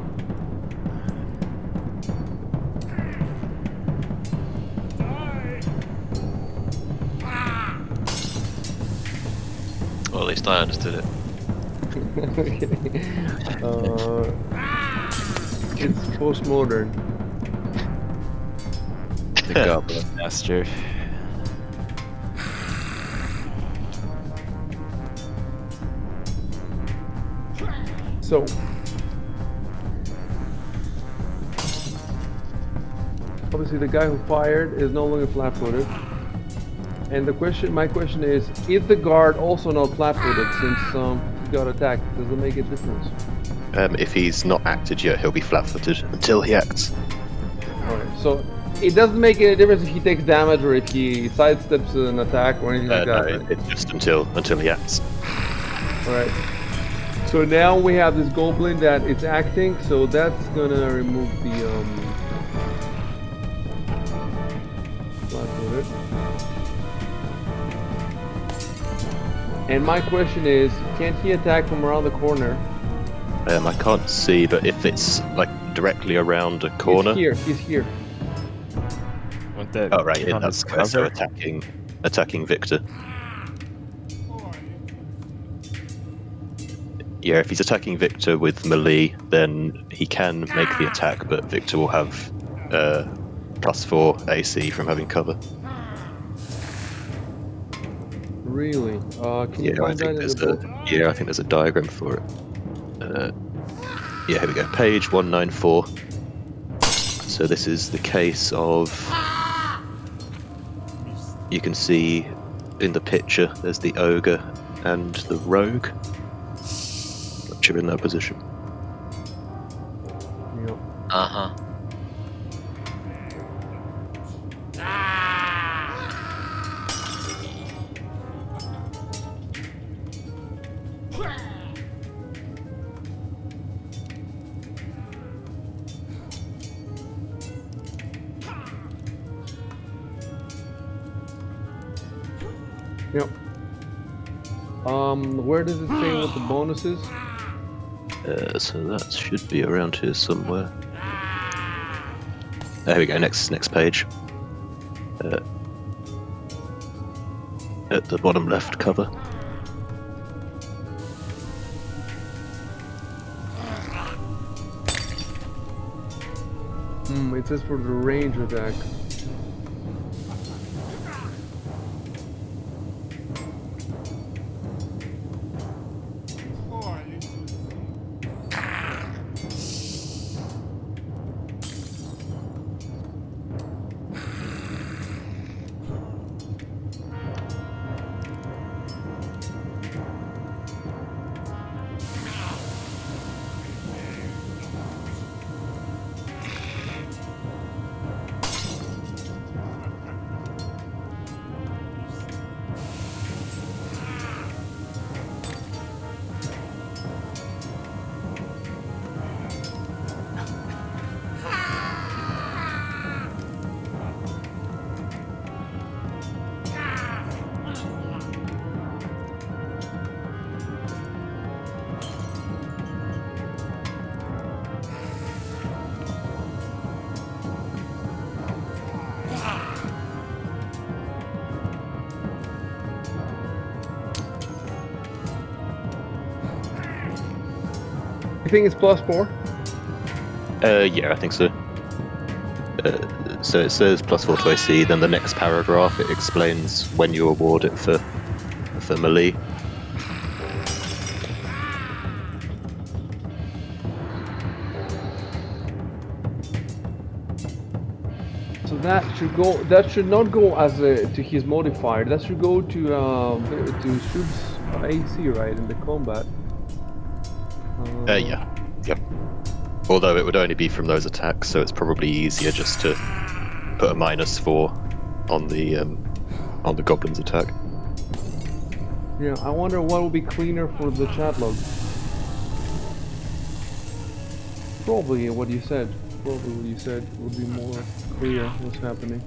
Well, at least I understood it. Okay. It's postmodern. The Goblin Master. So obviously the guy who fired is no longer flat-footed. And my question is the guard also not flat-footed since he got attacked? Does it make a difference? If he's not acted yet, he'll be flat-footed until he acts. Alright, so it doesn't make any difference if he takes damage or if he sidesteps an attack or anything like that. No, Right? it's just until he acts. Alright. So now we have this goblin that it's acting, so that's gonna remove the flat-footed. And my question is, can't he attack from around the corner? I can't see, but if it's like directly around a corner. He's here. Won't that Oh right, get yeah, on that's his square, so cover? attacking Victor. Yeah, if he's attacking Victor with melee, then he can make the attack, but Victor will have +4 AC from having cover. Really? Can you Yeah, find that in the book? I think there's a diagram for it. Yeah, here we go. Page 194. So this is the case of. You can see in the picture there's the ogre and the rogue, which are in that position. Yep. Uh-huh. Yep. Where does it say what the bonus is? So that should be around here somewhere. There we go. Next page. At the bottom left cover. It says for the range attack. everything is +4? Yeah, I think so. So it says +4 to AC. Then the next paragraph it explains when you award it for melee. So that should go. That should not go as to his modifier. That should go to shub's AC, right, in the combat. Yeah. Yep. Although it would only be from those attacks, so it's probably easier just to put a -4 on the goblin's attack. Yeah, I wonder what will be cleaner for the chat log. Probably what you said. Probably what you said would be more clear what's happening.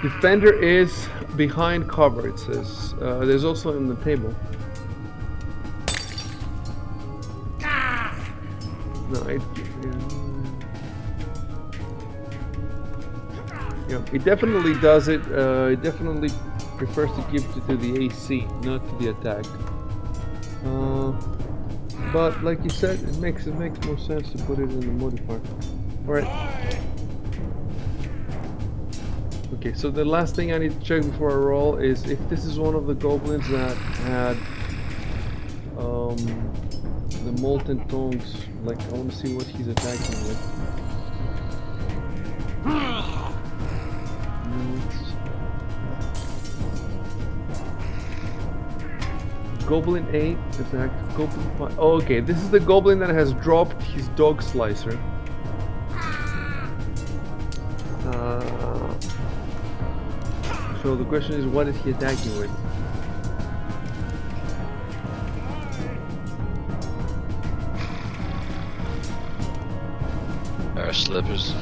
Defender is behind cover, it says. There's also in the table. No, yeah, it definitely does it. It definitely prefers to give it to the AC, not to the attack. But like you said, it makes more sense to put it in the modifier. All right. Okay, so the last thing I need to check before I roll is if this is one of the goblins that had the molten tongues. Like, I want to see what he's attacking with. Goblin 8 attack. Goblin 5. Oh, okay, this is the goblin that has dropped his dog slicer. So the question is, what is he attacking with? Our slippers.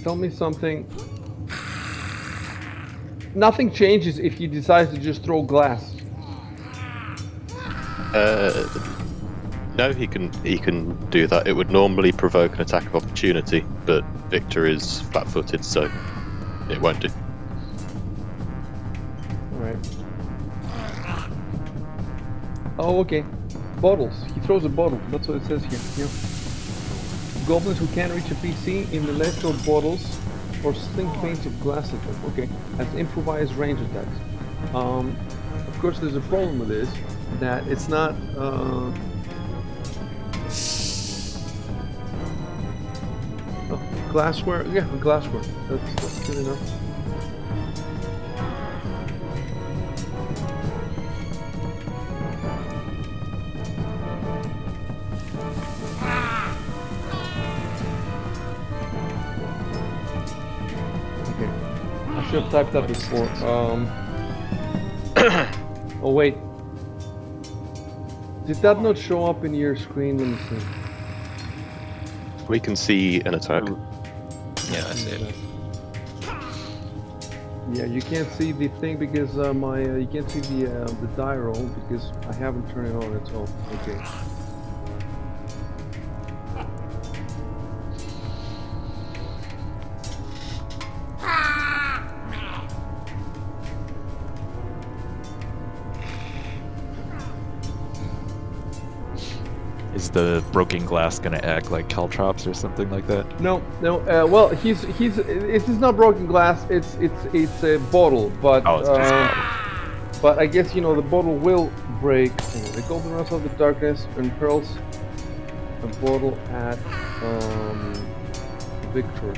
Tell me something. Nothing changes if you decide to just throw glass. No, he can do that. It would normally provoke an attack of opportunity, but Victor is flat-footed, so it won't do. Alright. Oh, okay. Bottles. He throws a bottle. That's what it says here. Yeah. Goblins who can't reach a PC in the left throw bottles or sling panes of glass at them. Okay. As improvised range attacks. Of course, there's a problem with this. That it's not. Oh, glassware. Yeah, glassware. That's good enough. I should have typed that before. Oh wait. Did that not show up in your screen? Let me see. We can see an attack. Yeah, I see it. Yeah, you can't see the thing because you can't see the die roll because I haven't turned it on. It's off. Okay. Is the broken glass gonna act like caltrops or something like that? No. Well, he's. This is not broken glass. It's a bottle, but Oh, it's just a bottle. but I guess the bottle will break. The goblin runs out of the darkness and hurls a bottle at Victor.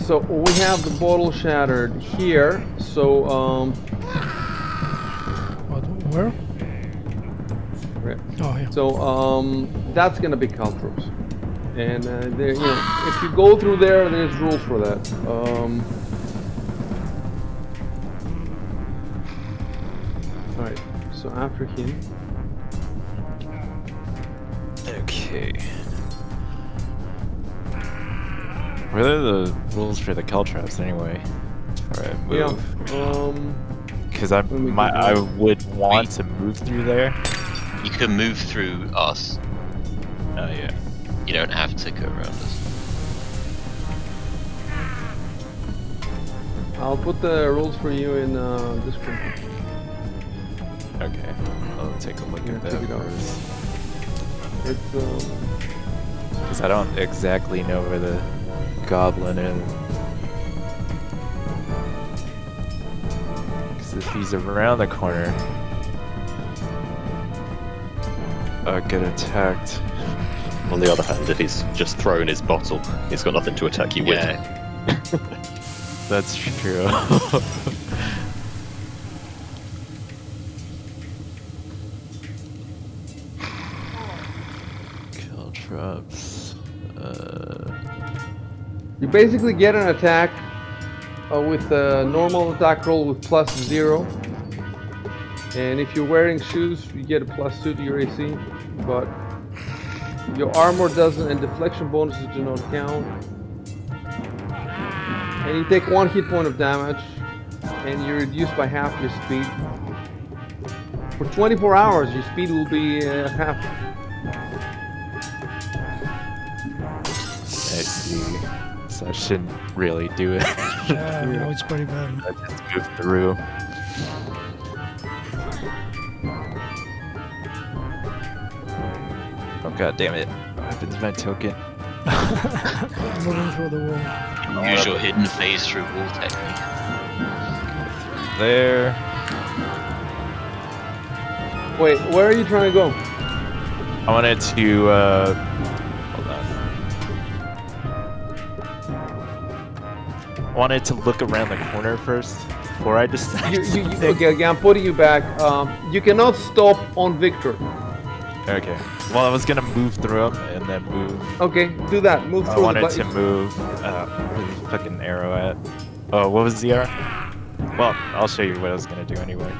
So we have the bottle shattered here. So What? Where? right. Oh, yeah. So that's gonna be caltrops, and there, you know, if you go through there, there's rules for that. All right. So after him. Okay. What are the rules for the caltrops anyway? Alright, move. Yeah. Because let me I get would want to move through there. You can move through us. Oh yeah. You don't have to go around us. I'll put the rules for you in Discord. Okay. I'll take a look Yeah, at that check it out. first. It's Because I don't exactly know where the goblin is. Because if he's around the corner, I'll get attacked. On the other hand, if he's just thrown his bottle, he's got nothing to attack you with. Yeah. That's true. Caltrops. you basically get an attack with a normal attack roll with +0, and if you're wearing shoes, you get a +2 to your AC. But your armor doesn't, and deflection bonuses do not count. And you take 1 hit point of damage, and you're reduced by half your speed. For 24 hours, your speed will be half. I see. So I shouldn't really do it. Yeah, no, it's pretty bad. I just move through. Oh god damn it. What happened to my token? Moving through the wall. Use your hidden phase through wall technique. There. Wait, where are you trying to go? I wanted to, hold on. I wanted to look around the corner first before I decide. Okay, I'm putting you back. You cannot stop on Victor. Okay. Well, I was gonna move through them and then move. Okay, do that. Move I through wanted the to move. Where's the fucking arrow at? Oh, what was the arrow? Well, I'll show you what I was gonna do anyway.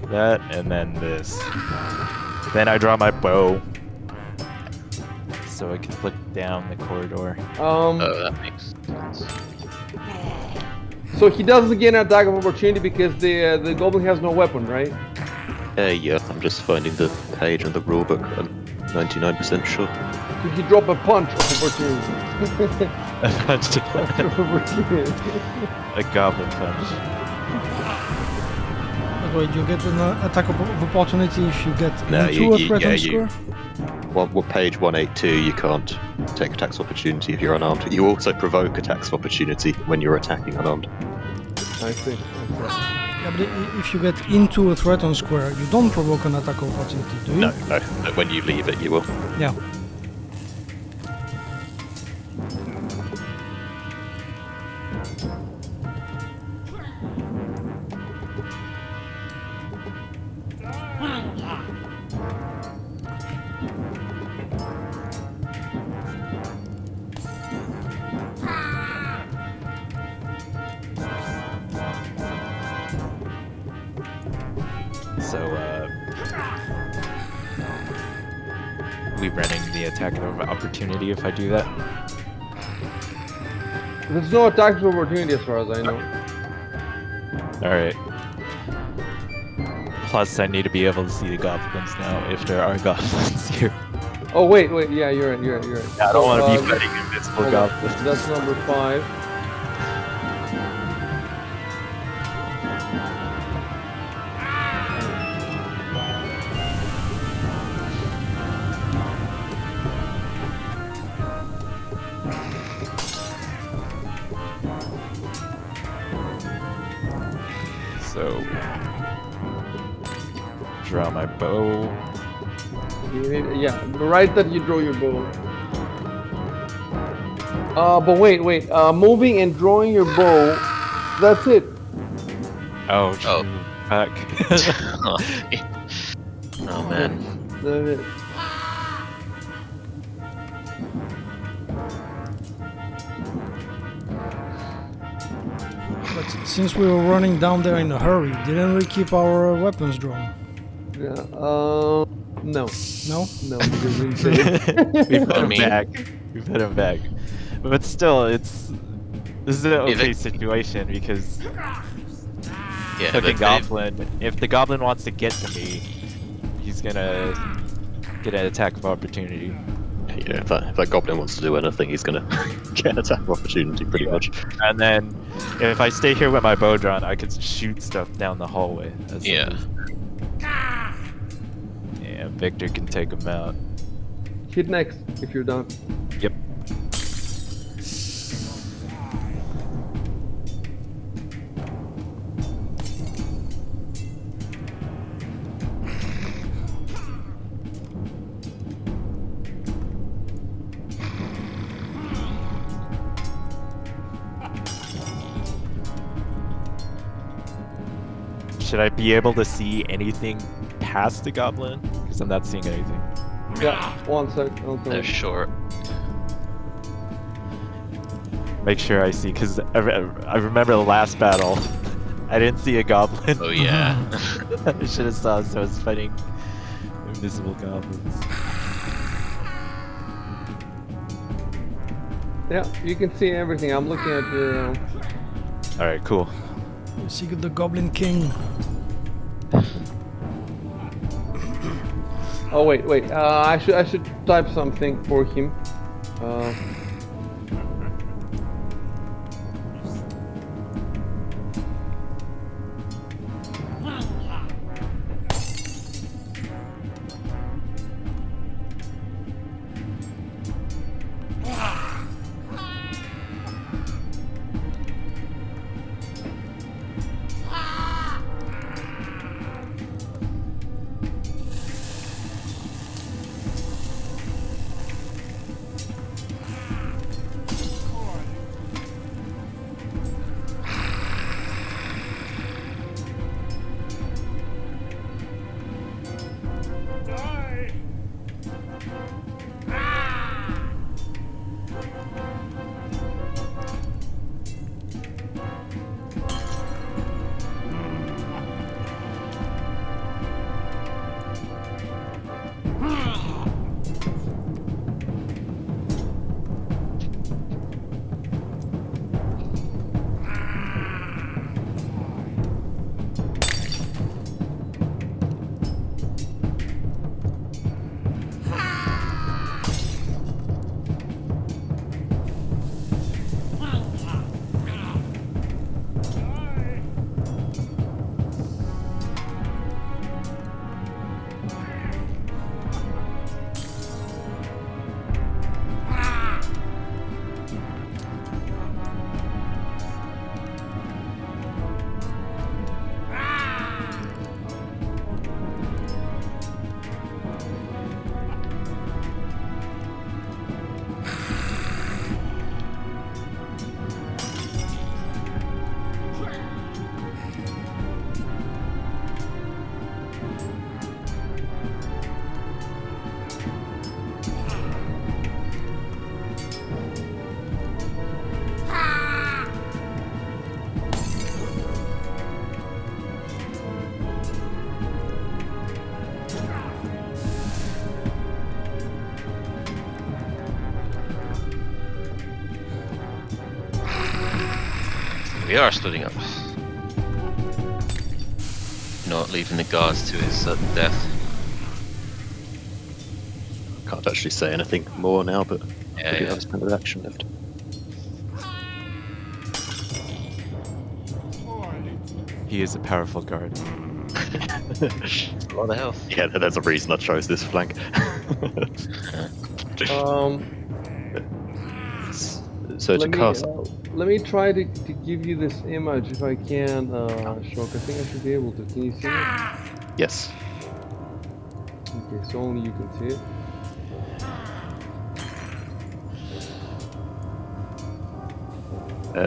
That and then this. Then I draw my bow, so I can look down the corridor. Oh, that makes sense. So he doesn't get an attack of opportunity because the goblin has no weapon, right? Yeah, I'm just finding the page and the rulebook. I'm 99% sure. Could he drop a punch of opportunity? A punch. Of opportunity. A goblin punch. But wait, you get an attack of opportunity if you get No, into a threat on square? Well, page 182, you can't take attacks of opportunity if you're unarmed. You also provoke attacks of opportunity when you're attacking unarmed. I see. Yeah, but if you get into a threat on square, you don't provoke an attack of opportunity, do you? No, when you leave it, you will. Yeah. So, we running the attack of opportunity if I do that? There's no attack of opportunity as far as I know. Alright. Plus, I need to be able to see the goblins now if there are goblins here. Oh wait, yeah, you're right. Yeah, I don't want to be So, fighting invincible hold on. goblins. That's number 5. So, draw my bow. Yeah, right that you draw your bow. But wait. Moving and drawing your bow. That's it. Oh, Oh. true. Fuck. Oh man. That's it. But since we were running down there in a hurry, didn't we keep our weapons drawn? Yeah. No. No? No, because we saved. We put I him mean- back. We put him back. But still, this is an If okay it- situation because Yeah, fucking but goblin. If the goblin wants to get to me, he's gonna get an attack of opportunity. Yeah, if that goblin wants to do anything, he's gonna get an attack of opportunity pretty much. And then, if I stay here with my bow drawn, I could shoot stuff down the hallway. That's Yeah. Yeah, Victor can take him out. Hit next if you're done. Yep. Should I be able to see anything past the goblin? Because I'm not seeing anything. Yeah. One sec. they're short. Make sure I see, because I remember the last battle. I didn't see a goblin. Oh yeah. I should have saw, so I was fighting invisible goblins. Yeah, you can see everything. I'm looking at the. Alright, cool. You see the Goblin King. Oh wait. I should type something for him. We are splitting up. Not leaving the guards to his sudden death. Can't actually say anything more now, but Yeah, we do yeah. have a standard action left. He is a powerful guard. A lot of health. Yeah, there's a reason I chose this flank. So to Let me, cast, let me try to give you this image if I can, Shock. I think I should be able to. Can you see it? yes, Okay, so only you can see it.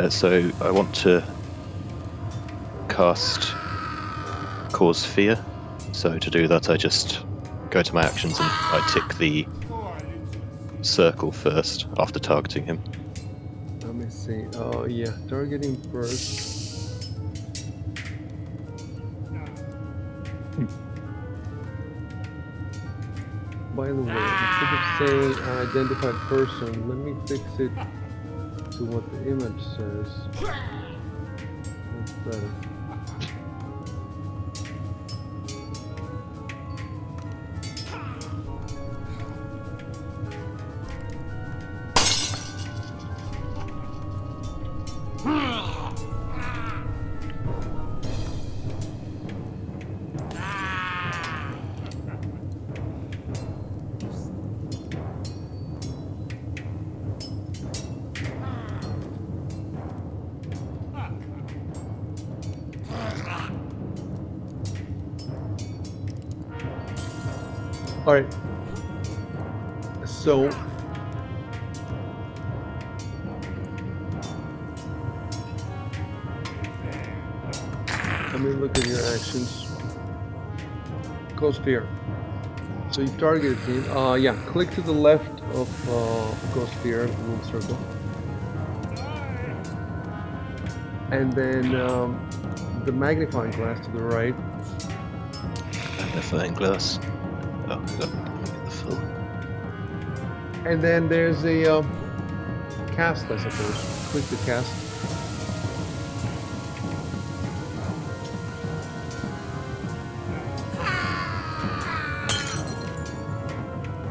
So I want to cast Cause Fear. So to do that, I just go to my actions and I tick the circle first after targeting him. Let me see. Yeah, targeting first. By the way, instead of saying identified person, let me fix it to what the image says. That's better. All right. So let me look at your actions. Cause Fear. So you targeted him. Yeah, click to the left of Cause Fear, little circle. And then the magnifying glass to the right. Magnifying glass. Oh, I got the full. And then there's a cast, I suppose. Click the cast.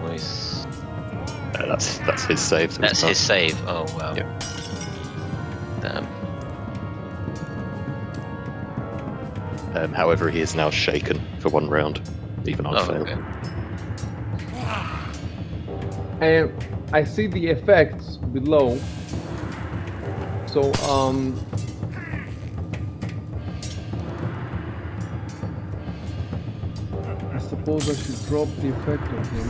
Nice. That's his save. So That's his save. Oh wow. Yeah. Damn. However, he is now shaken for 1 round, even on fail. Okay. And I see the effects below. So I suppose I should drop the effect on him.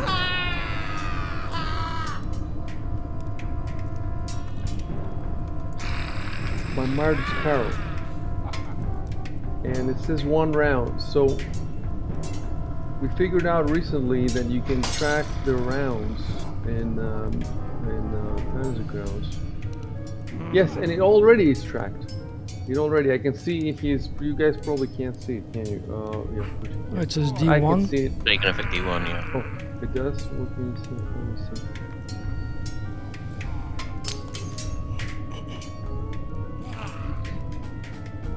My Marty's Carol. And it says 1 round. So we figured out recently that you can track the rounds in Fantasy Grounds. Yes, and it already is tracked. It already, I can see if he's. You guys probably can't see it, can you? Yeah. It says I can D1. see it. So you can affect D1, yeah. Oh, it does. What can you see? Let me see.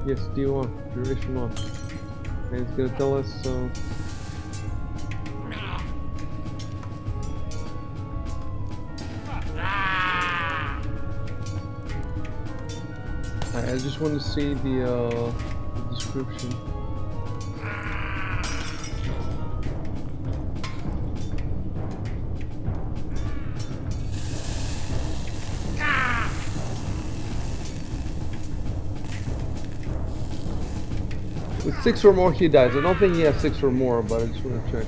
Yes, D1, duration 1. And it's gonna tell us. I just want to see the description. With 6 or more, he dies. I don't think he has 6 or more, but I just want to check.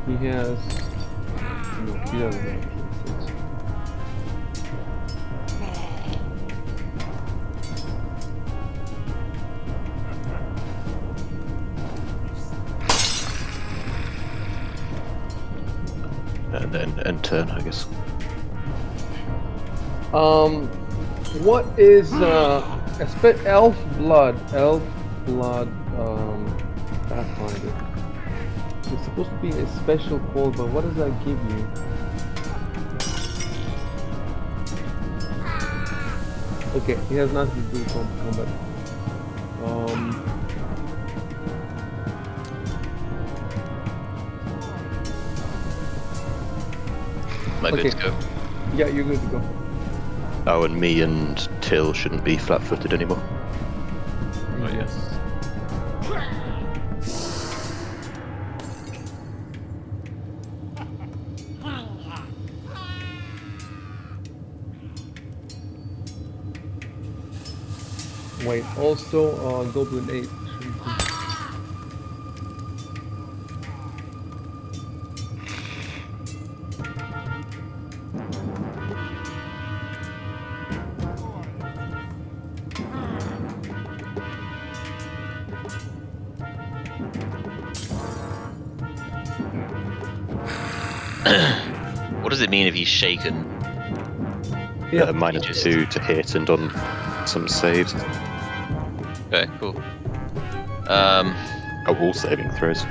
He has. No, he doesn't have 6. And then end turn, I guess. What is elf blood? Elf blood Pathfinder. It's supposed to be a special call, but what does that give you? Okay, he has nothing to do with combat. Am I Okay. good to go? Yeah, you're good to go. Oh, and me and Till shouldn't be flat-footed anymore. Oh, Yes. Wait, also Goblin 8. What does it mean if he's shaken? Yeah. -2 to hit and on some saves. Okay, cool. Oh, all saving throws.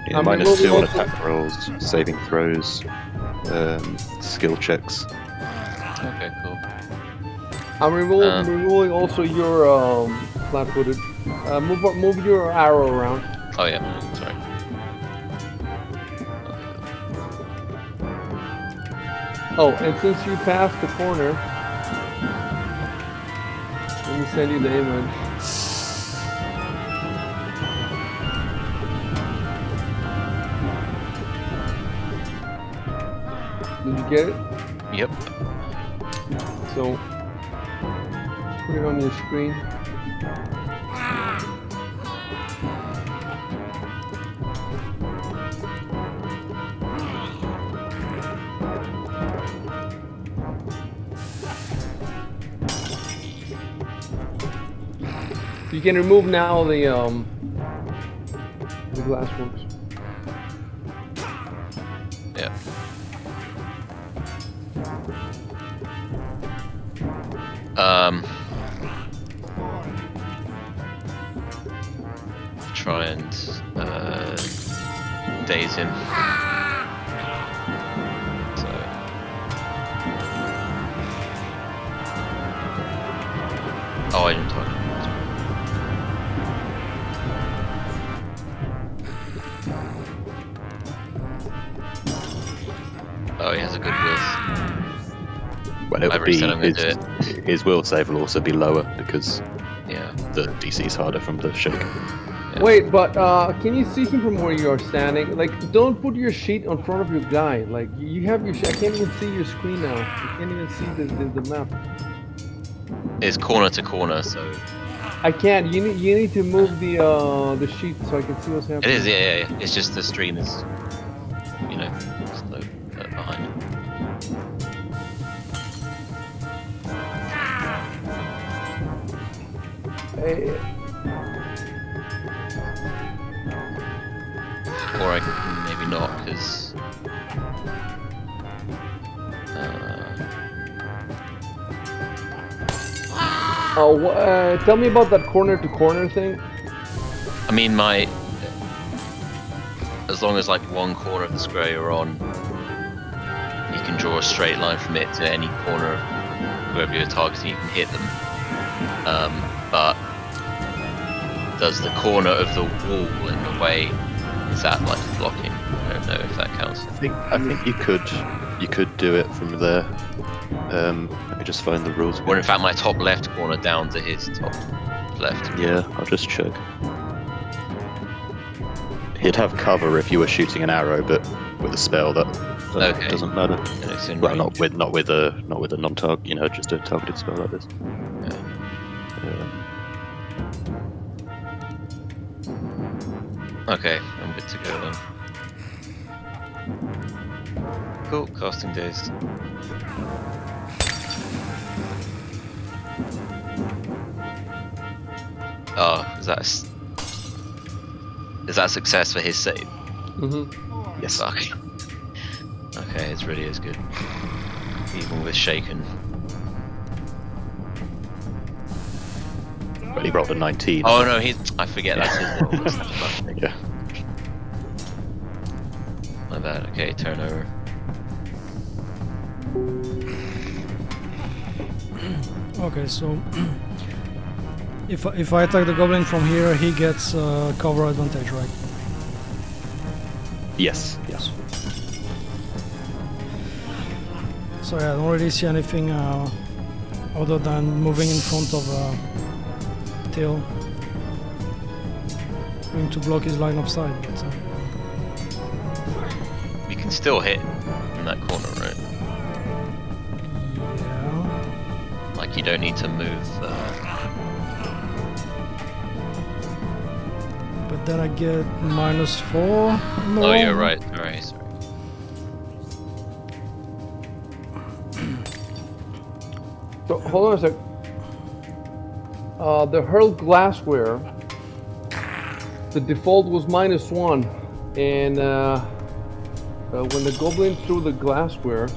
Yeah, I'm -2 removing on also- attack rolls, saving throws, skill checks. Okay, cool. I'm removing also your flat-footed. Move your arrow around. Oh yeah, sorry. Oh, and since you passed the corner, let me send you the image. Did you get it? Yep. So put it on your screen. You can remove now the glassworks. Yeah. Try and daze him. So. Oh, I didn't talk. Oh, he has a good will. Well, it I've would be already said I'm gonna do his will save will also be lower because Yeah. the DC is harder from the shake. Yeah. Wait, but can you see him from where you are standing? Like, don't put your sheet in front of your guy. Like, you have your sheet. I can't even see your screen now. I can't even see the map. It's corner to corner, so I can't. You need to move the sheet so I can see what's it happening. is. Yeah. It's just the stream is, slow behind. Or I can maybe not, because tell me about that corner to corner thing. I mean, as long as like one corner of the square you're on, you can draw a straight line from it to any corner wherever you're targeting. You can hit them, but does the corner of the wall in the way, is that like blocking? I don't know if that counts. I think you could do it from there. Let me just find the rules. Or in fact, my top left corner down to his top left. Yeah, I'll just check. He'd have cover if you were shooting an arrow, but with a spell that Okay. doesn't matter. And it's in Well, range. not with a non-target, just a targeted spell like this. Okay, I'm good to go then. Cool, casting days. Oh, is that a success for his save? Mm-hmm. Yes. Fuck. Okay, it's really as good. Even with shaken. But he rolled a 19. Oh no, I forget that's his roll. That's not fun. Yeah. My bad. Okay, turn over. Okay, so if I attack the goblin from here, he gets cover advantage, right? Yes. So yeah, I don't really see anything other than moving in front of Till, going to block his line of sight. But, You can still hit in that corner, right? yeah. Like you don't need to move. But then I get -4. No. Oh, you're right. Alright, sorry. So hold on a sec. The hurled glassware, the default was -1, and When the goblin threw the glassware,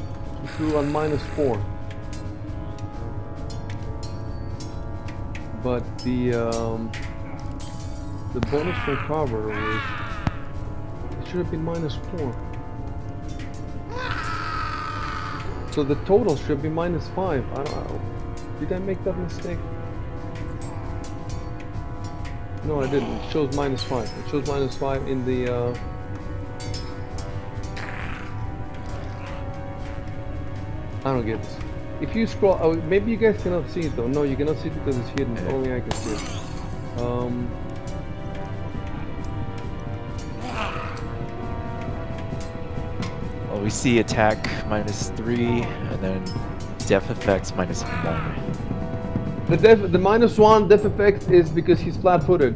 he threw on -4. But the bonus for cover was, it should have been -4. So the total should be -5. I don't know. Did I make that mistake? No, I didn't. It shows -5. It shows -5 in the. I don't get this. If you scroll, oh, maybe you guys cannot see it though. No, you cannot see it because it's hidden. Only I can see it. Well, we see attack -3, and then def effects -1. The -1 def effect is because he's flat-footed.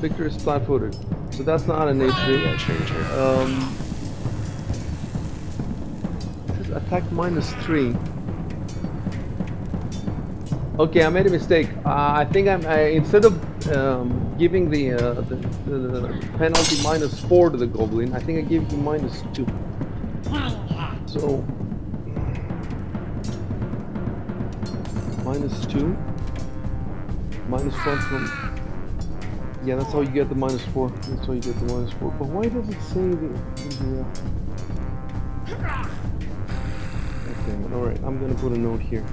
Victor is flat-footed, so that's not an issue. Yeah, sure. It says attack -3. Okay, I made a mistake. I think instead of giving the penalty -4 to the goblin, I think I gave him -2. So -2, -1 from. Yeah, that's how you get the -4. That's how you get the -4. But why does it say the? Okay, all right. I'm gonna put a note here.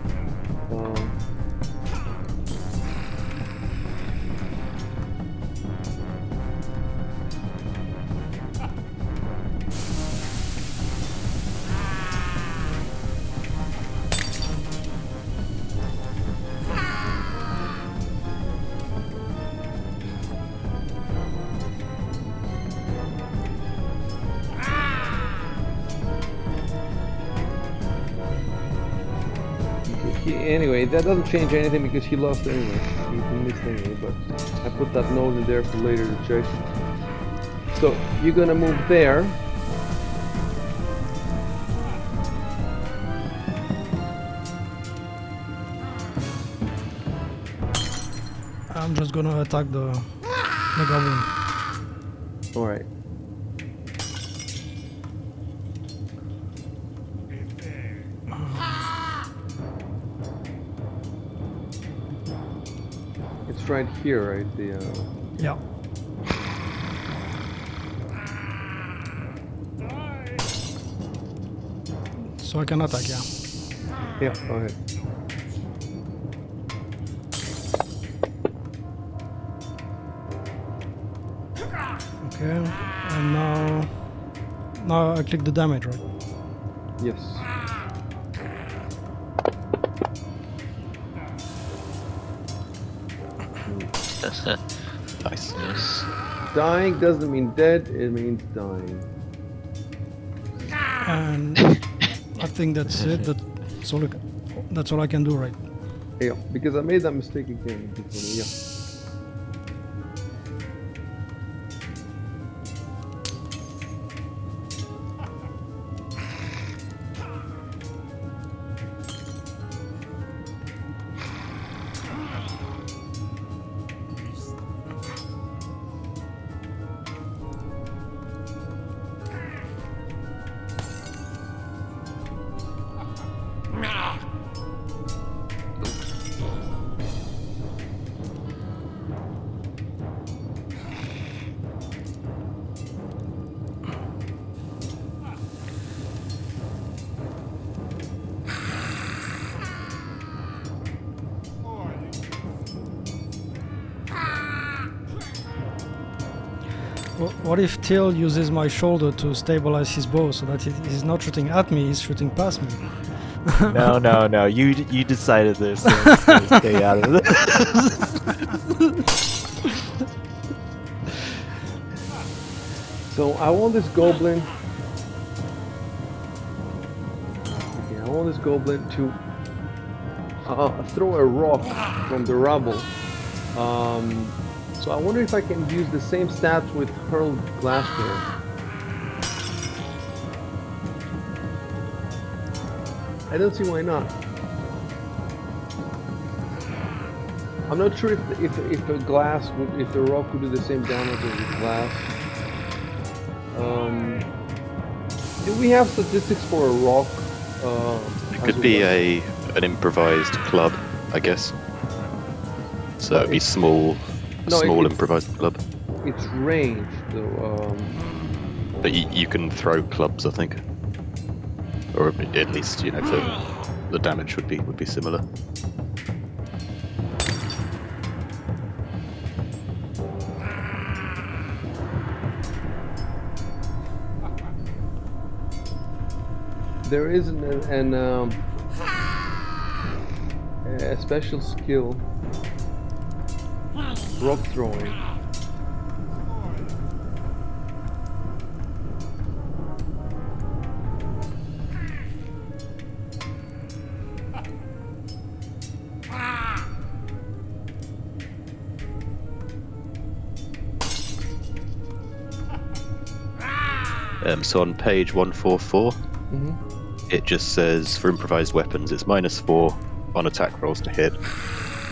Anyway, that doesn't change anything because he lost anyway. He missed anyway, but I put that note in there for later to check. So you're gonna move there. I'm just gonna attack the goblin. All right. It's right here, right? The Yeah. So I can attack, yeah. yeah. Go ahead. Okay, and now I click the damage, right? Yes. Nice. Yes. Dying doesn't mean dead. It means dying. And I think that's it. That's all I can do, right? Yeah, because I made that mistake again. Yeah. What if Till uses my shoulder to stabilize his bow so that he's not shooting at me, he's shooting past me? No. You decided this. So I'm just gonna stay out of this. So I want this goblin. Okay, I want this goblin to throw a rock from the rubble. So I wonder if I can use the same stats with hurled glassware. I don't see why not. I'm not sure if the glass would, if the rock would do the same damage as the glass. Do we have statistics for a rock? It could be an improvised club, I guess. So But it'd be it's- small, No, small it's- improvised club. It's range, though. But you can throw clubs, I think, or at least the damage would be similar. There is a special skill, rock throwing. So on page 144, it just says for improvised weapons, it's -4 on attack rolls to hit,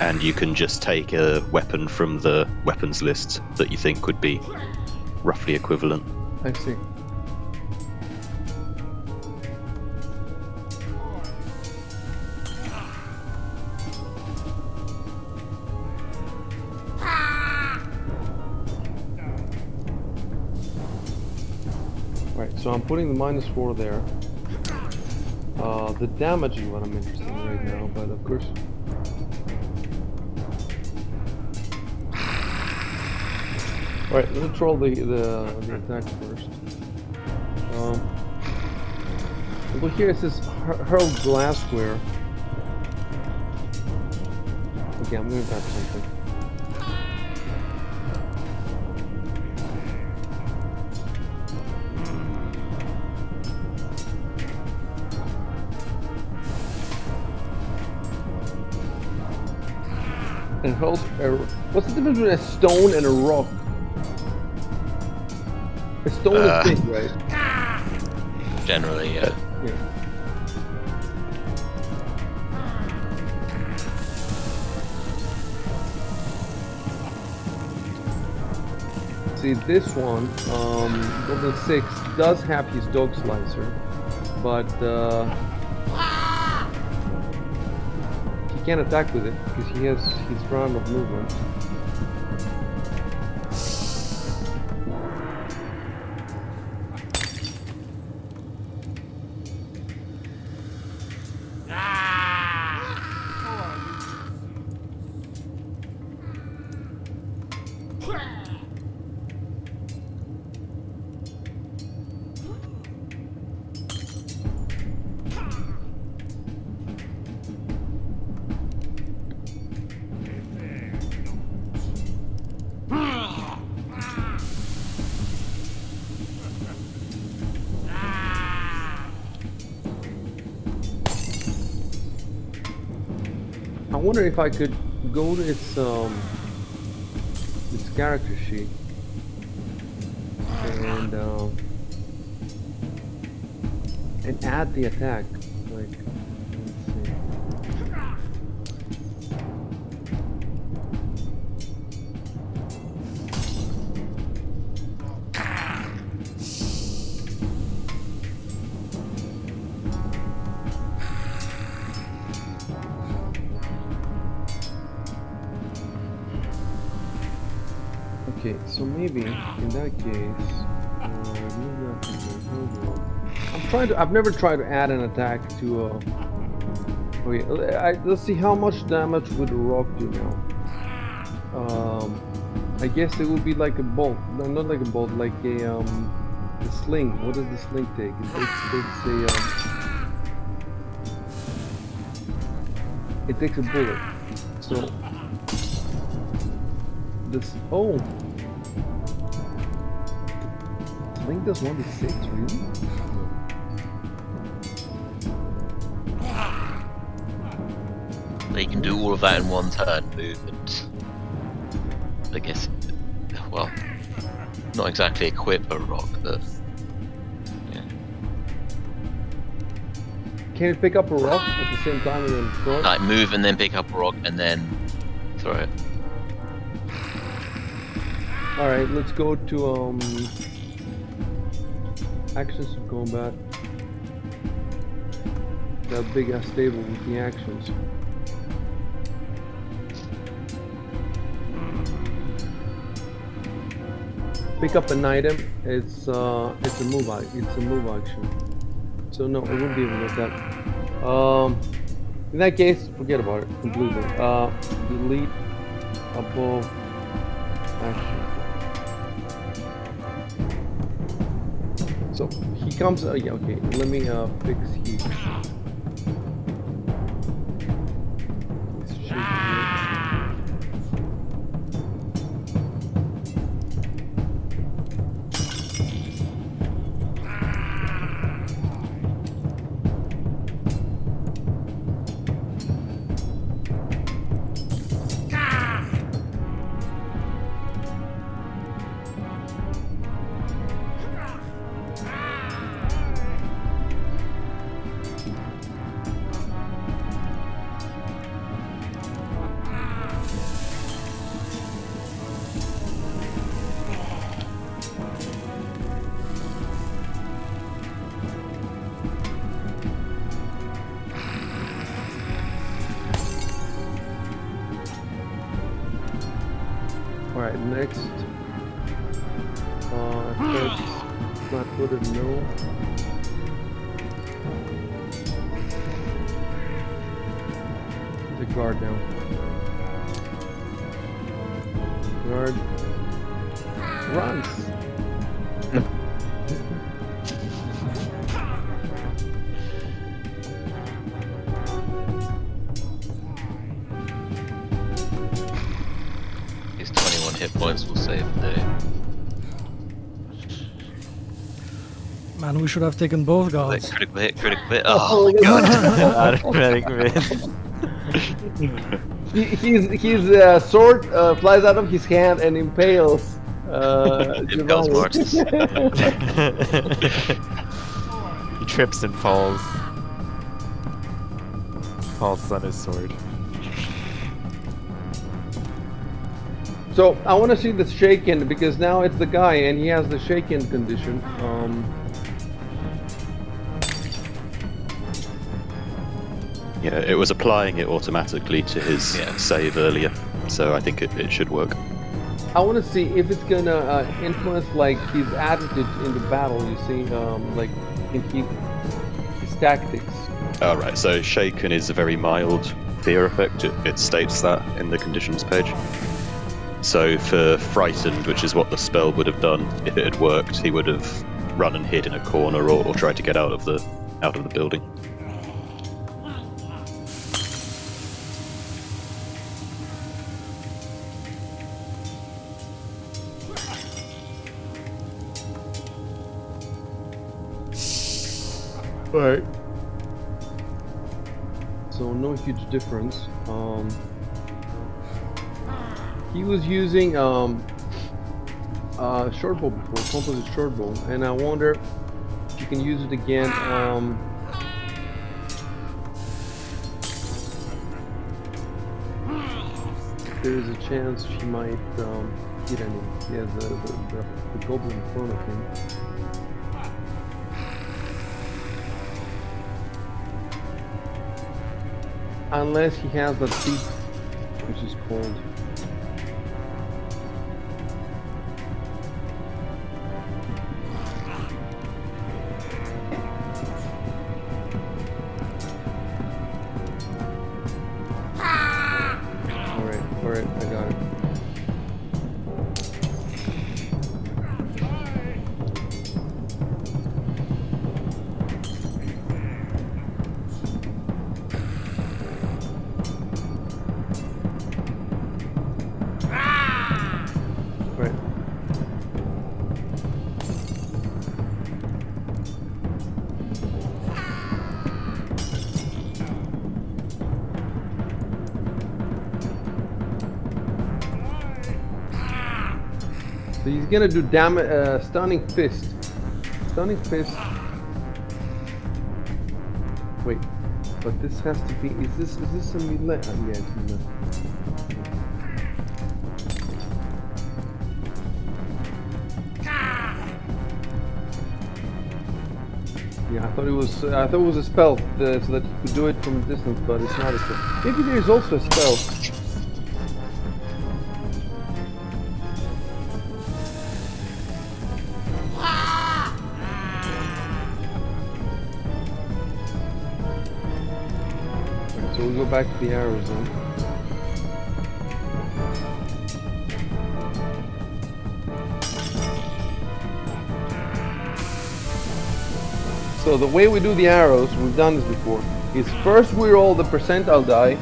and you can just take a weapon from the weapons list that you think would be roughly equivalent. I see. Right, so I'm putting the -4 there. The damage is what I'm interested in right now, but of course. Alright, let's roll the attack first. Well, here it says hurl glassware. Okay, I'm gonna grab something. And hurls what's the difference between a stone and a rock? A stone is big, right? Generally, yeah. Yeah. See, this one, Golden 6, does have his dog slicer, but he can't attack with it because he has his round of movement. I wonder if I could go to its character sheet and add the attack. Like, let's see. Okay, so maybe in that case, I've never tried to add an attack to a. Okay, let's see how much damage would a rock do now. I guess it would be like a bolt, no, not like a bolt, like a sling. What does the sling take? It takes a bullet. So this sling does 1d6, really? They can do all of that in one turn, move, and I guess, well, not exactly equip a rock, but yeah. Can it pick up a rock at the same time and then throw it? Like move and then pick up a rock and then throw it. Alright, let's go to actions of combat. that big ass table with the actions. Pick up an item. It's a move. It's a move action. So no, it wouldn't be able to look at. In that case, forget about it completely. Delete above action. So he comes. Yeah, okay. Let me fix here. Let's shake here. Alright, next. Effects, not footed, no. The guard now. Guard runs. His 21 hit points will save the day. Man, we should have taken both guards. Critical hit. Oh my god! Automatic miss. His sword flies out of his hand and impales. Impels Giovanni. Marcus. He trips and falls. Falls on his sword. So I want to see the shaken because now it's the guy and he has the shaken condition. Yeah, it was applying it automatically to his save earlier, so I think it should work. I want to see if it's gonna influence like his attitude in the battle. You see, like in his tactics. Alright, so shaken is a very mild fear effect. It states that in the conditions page. So for frightened, which is what the spell would have done if it had worked, he would have run and hid in a corner or tried to get out of the building. Alright. So no huge difference. He was using shortbow before, composite shortbow, and I wonder if you can use it again. There is a chance she might hit any. Yeah, the goblin in front of him. Unless he has that feat, which is called. Alright, I got it. Right. So he's gonna do damage, stunning fist. Stunning fist. Wait, but this has to be. Is this a melee? Yeah, it's melee. Yeah, I thought it was. I thought it was a spell so that you could do it from a distance, but it's not a spell. Maybe there is also a spell. Right, so we'll go back to the arrows then. So the way we do the arrows, we've done this before, is first we roll the percentile die,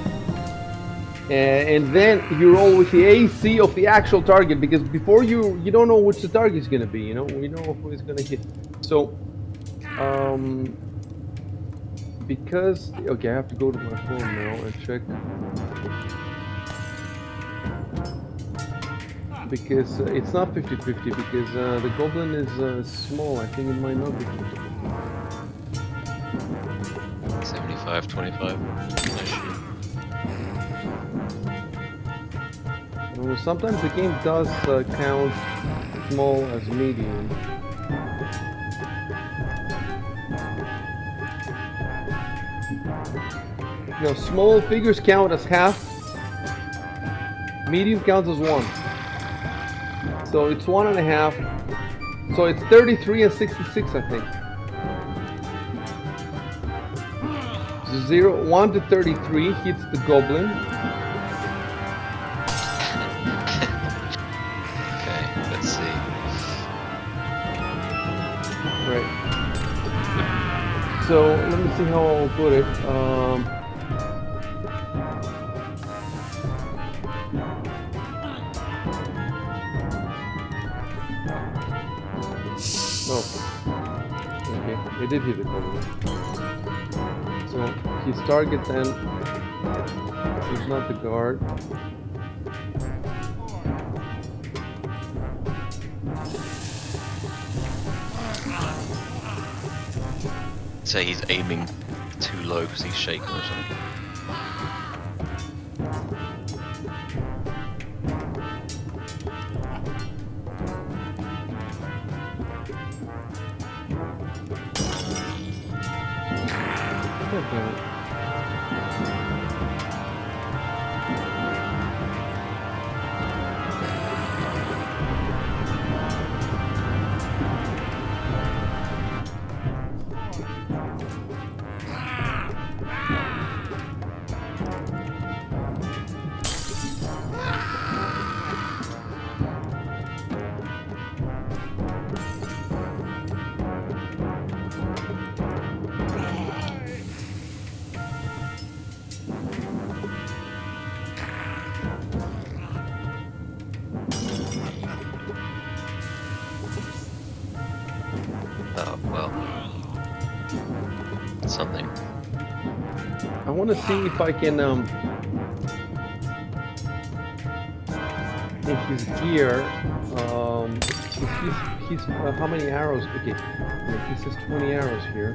and then you roll with the AC of the actual target, because before you don't know which the target is going to be, you know, we know who is going to hit. So, because, okay, I have to go to my phone now and check. Because it's not 50-50, because the goblin is small. I think it might not be 50-50. 75-25. Well, sometimes the game does count small as medium. No, small figures count as half. Medium counts as 1. So it's 1.5. So it's 33 and 66, I think. 1 to 33 hits the goblin. Okay, let's see. Right. So let me see how I'll put it. Oh. Okay, it did hit the goblin. So his target then is not the guard. Say he's aiming too low because he's shaking or something. Okay. Oh, well. Something. I want to see if I can in his gear he's how many arrows? Okay, yeah, he says 20 arrows here.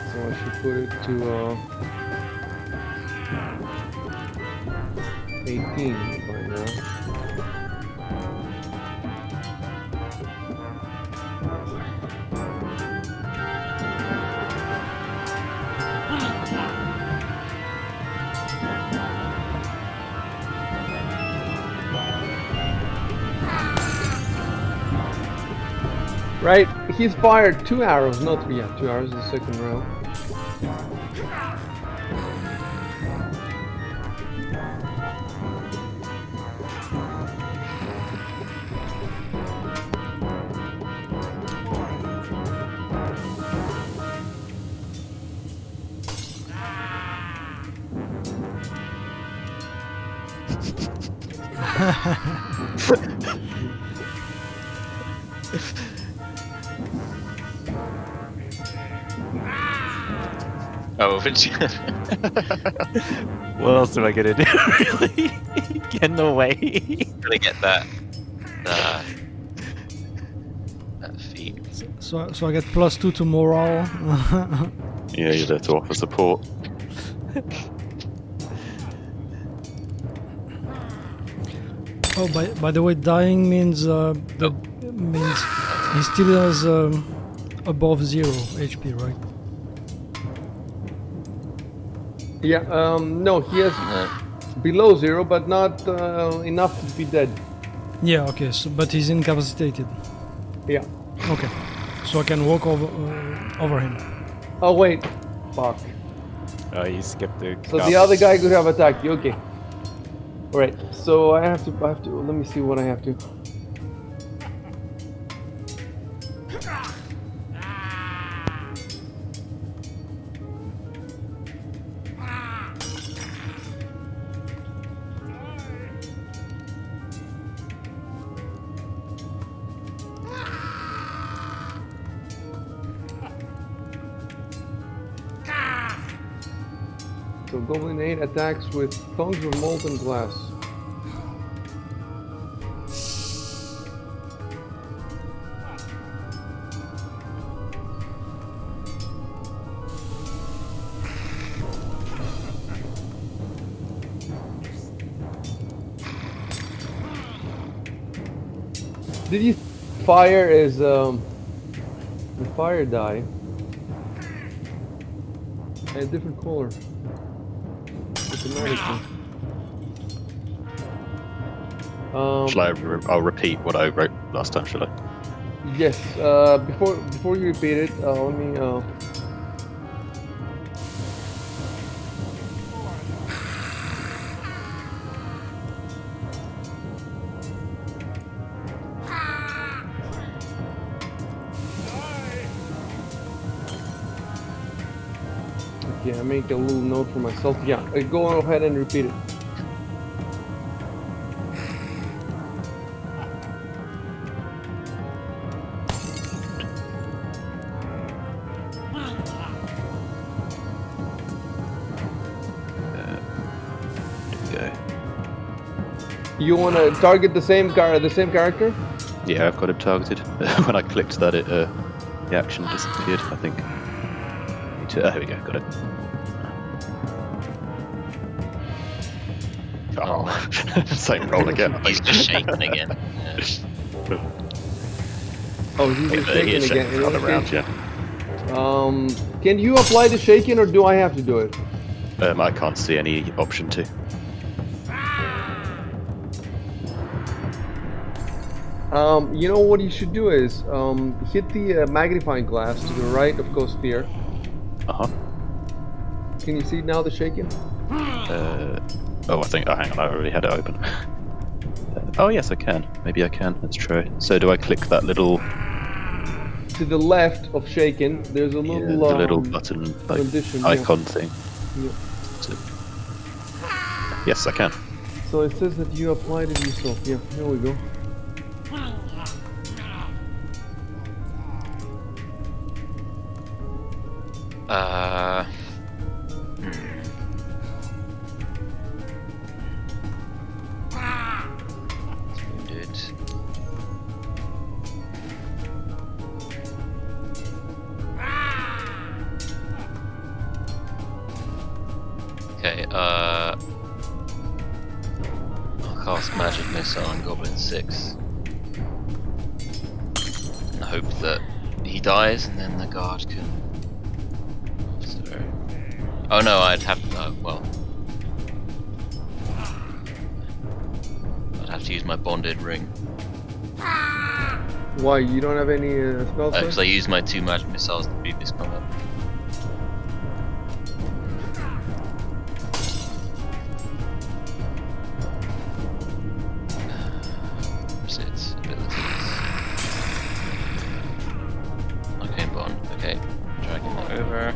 So I should put it to 18 by now. Right, he's fired 2 arrows, not 3. Yeah, 2 arrows in the second round. Oh, which What else am I gonna do? Really? Get in the way. gonna get that feat. So I get +2 to morale. Yeah, you're there to offer support. Oh, by the way, dying means the means he still has above 0 HP, right? Yeah, no, he has below 0, but not enough to be dead. Yeah, okay, so, but he's incapacitated. Yeah. Okay, so I can walk over him. Oh, wait. Fuck. Oh, you skipped the. So the other guy could have attacked you, okay. Alright, so I have to, let me see what I have to. So Goblin 8 attacks with tongues of molten glass. Did you fire is the fire die a different color automatically. Shall I? I'll repeat what I wrote last time. Shall I? Yes. Before you repeat it, let me. Okay, I make a little note for myself. Yeah, go ahead and repeat it. You want to target the same character? Yeah, I've got him targeted. When I clicked that, the action disappeared. I think. Here we go. Got it. Oh, same roll again. He's just shaking again. Yeah. Oh, he's just He is shaking again. shaking on the round, yeah. Can you apply the shaking, or do I have to do it? I can't see any option to. You know what you should do is hit the magnifying glass to the right of Ghost Fear. Uh huh. Can you see now the shaking? Oh, I think. Oh, hang on. I already had it open. Oh, yes, I can. Maybe I can. Let's try. So, do I click that little? To the left of shaken, there's a little the little button like, condition, icon thing. Yeah. So, yes, I can. So it says that you applied it yourself. Yeah, here we go. Wounded. Okay, I'll cast Magic Missile on Goblin 6. And hope that he dies and then the guard can... Oh no, I'd have to... well... I'd have to use my Bonded Ring. Why, you don't have any spells? Because I used my 2 Magic Missiles in the previous combat. Okay, dragging that over.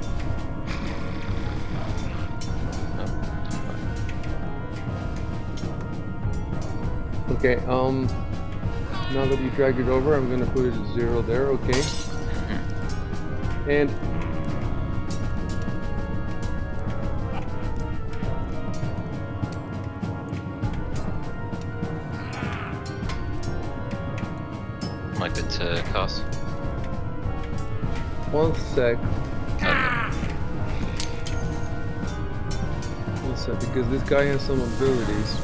Okay, now that you dragged it over, I'm gonna put it at 0 there, okay. And Am I good to cast? one sec. Okay. One sec, because this guy has some abilities.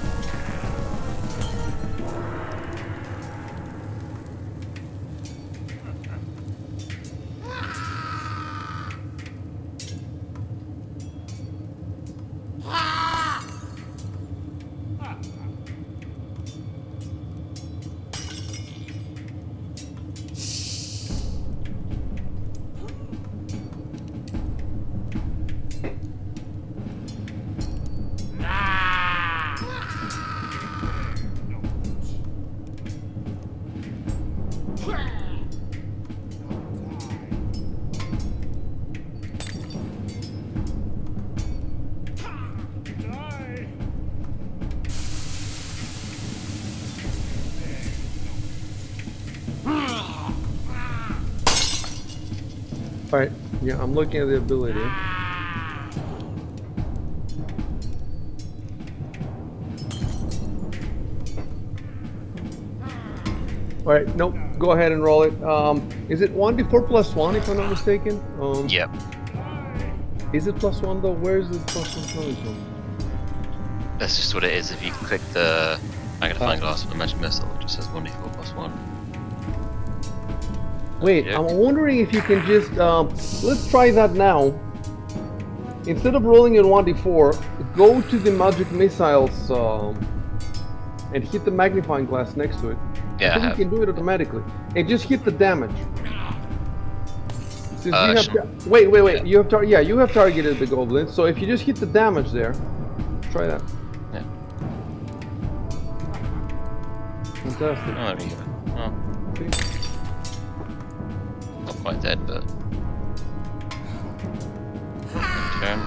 Alright, yeah, I'm looking at the ability. Alright, nope, go ahead and roll it. Is it 1d4 plus 1 if I'm not mistaken? Yep. Is it plus 1 though? Where is the plus 1 coming from? That's just what it is. If you click the magnifying glass on the magic missile, it just says 1d4 plus 1. Wait, Yeah. I'm wondering if you can just, let's try that now. Instead of rolling in 1d4, go to the magic missiles and hit the magnifying glass next to it. Yeah, I I think have. you can do it automatically. And just hit the damage. Since you have wait, yeah. you have targeted the goblin. So if you just hit the damage there, try that. Yeah. Fantastic. Oh, there you go. Well, Okay. not quite dead, but. Turn.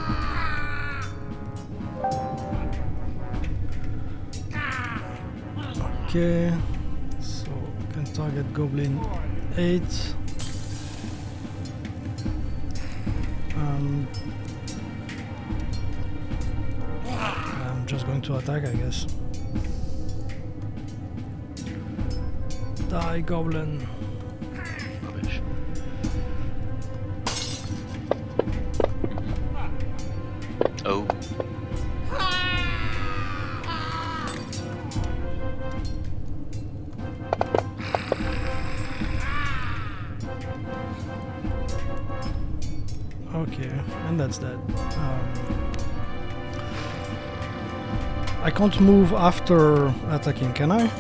Okay, so can target goblin 8. I'm just going to attack, I guess. Die, goblin. Rubbish. Oh. Okay, and that's that. I can't move after attacking, can I?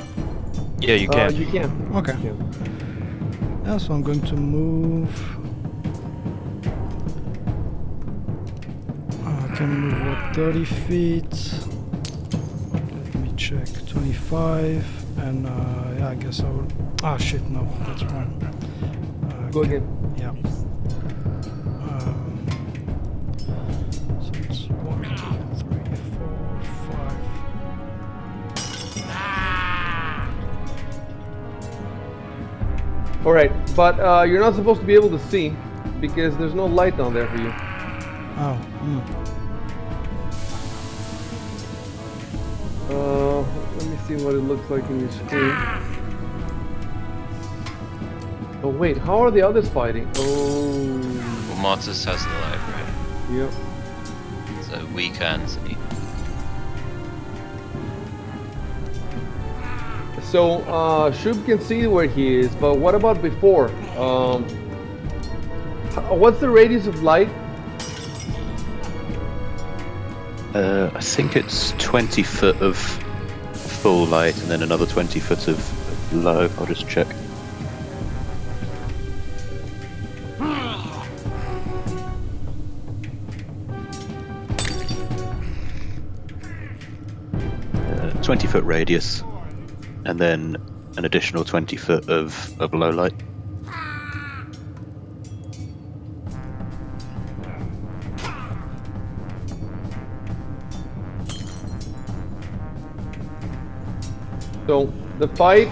Yeah, you can. You can. Okay. You can. Yeah, so I'm going to move. I can move what, 30 feet. Let me check. 25, and yeah, I guess I will. Ah, shit! No, that's wrong. Go again. Yeah. So it's 1, 2, 3, 4, 5. All right, but you're not supposed to be able to see because there's no light down there for you. Oh. Let me see what it looks like in your screen. Oh wait, how are the others fighting? Oh, Well, Martus has the light, right? yep. So we can see. So Shub can see where he is, but what about before? What's the radius of light? I think it's 20 foot of full light and then another 20 foot of low. I'll just check. Uh, 20-foot radius, and then an additional 20 foot of low light. So the fight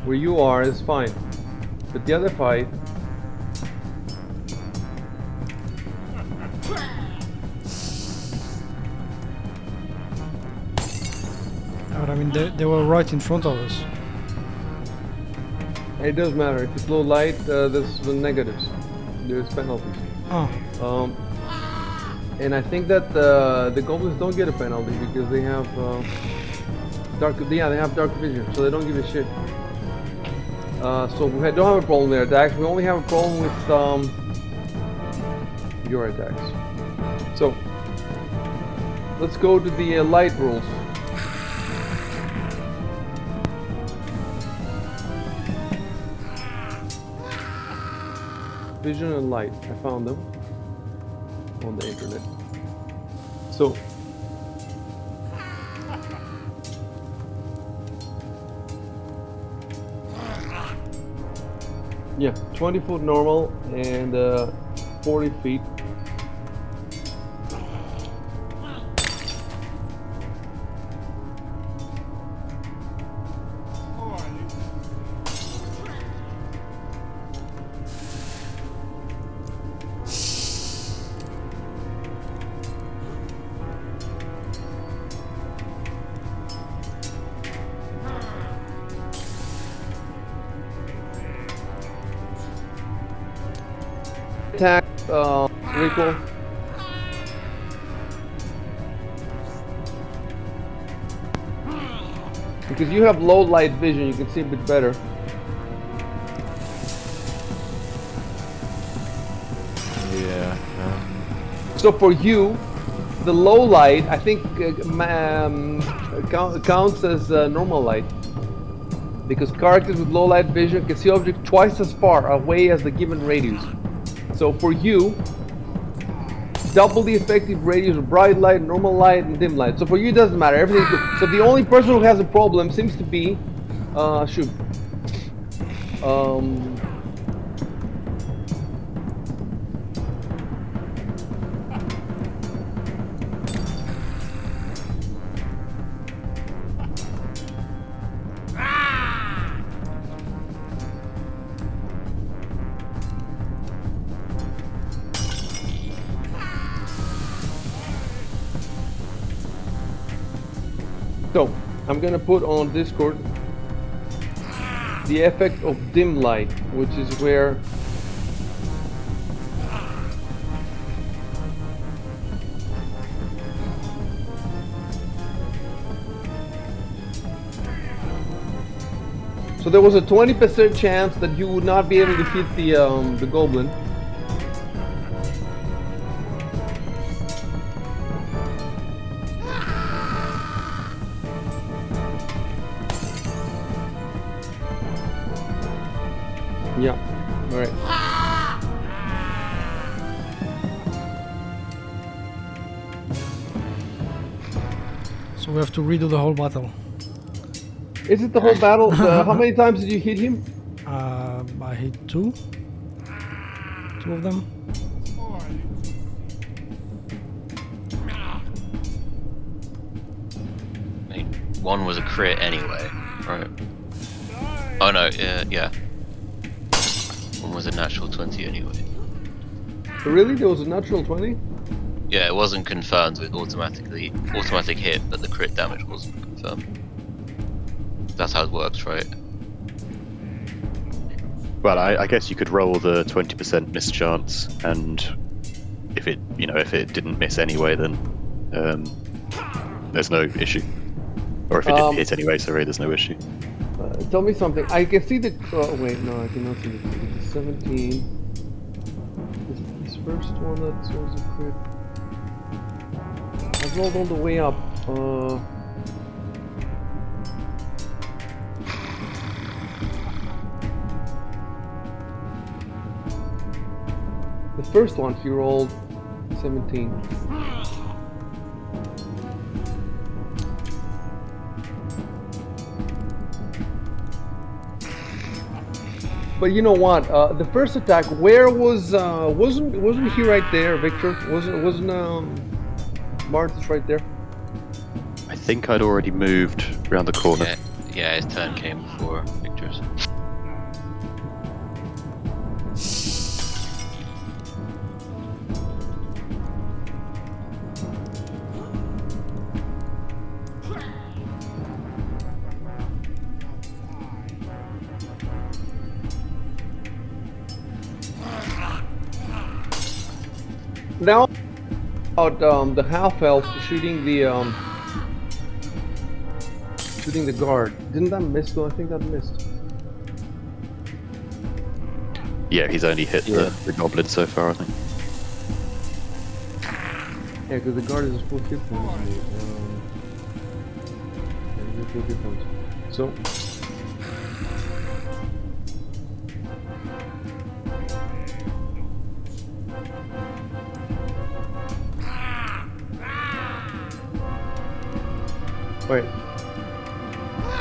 where you are is fine, but the other fight. But I mean, they were right in front of us. It doesn't matter. If it's low light, there's the negatives. There's penalties. Oh. And I think that the goblins don't get a penalty because they have dark. Yeah, they have dark vision, so they don't give a shit. So we don't have a problem with their attacks. We only have a problem with your attacks. So let's go to the light rules. Vision and light. I found them on the internet. So yeah, 20 foot normal and 40 feet. attack recall? Because you have low light vision, you can see a bit better. Yeah. So for you, the low light, I think, counts as normal light. Because characters with low light vision can see objects twice as far away as the given radius. So for you, double the effective radius of bright light, normal light, and dim light. So for you, it doesn't matter. Everything's good. So the only person who has a problem seems to be Shub. So I'm gonna put on Discord the effect of dim light, which is where so there was a 20% chance that you would not be able to hit the goblin. Yeah, all right. So we have to redo the whole battle. Is it the whole battle? How many times did you hit him? I hit two of them. I mean, one was a crit anyway, right? Oh no, yeah. One was a natural 20 anyway. Really? There was a natural 20? Yeah, it wasn't confirmed with automatic hit, but the crit damage wasn't confirmed. That's how it works, right? Well, I guess you could roll the 20% miss chance, and if it didn't miss anyway, then there's no issue. Or if it didn't hit anyway, sorry, there's no issue. Tell me something. I can see the. Oh wait, no, I cannot see the 17. This first one that shows a crit. I rolled all the way up. The first one he rolled 17. But you know what? The first attack, where wasn't he right there, Victor? Wasn't Martis right there? I think I'd already moved around the corner. Yeah, his turn came before Victor's. Now about the half elf shooting the guard. Didn't that miss though? I think that missed. Yeah, he's only hit the goblin so far, I think. Yeah, because the guard is full hit points. Full hit points. So. Wait.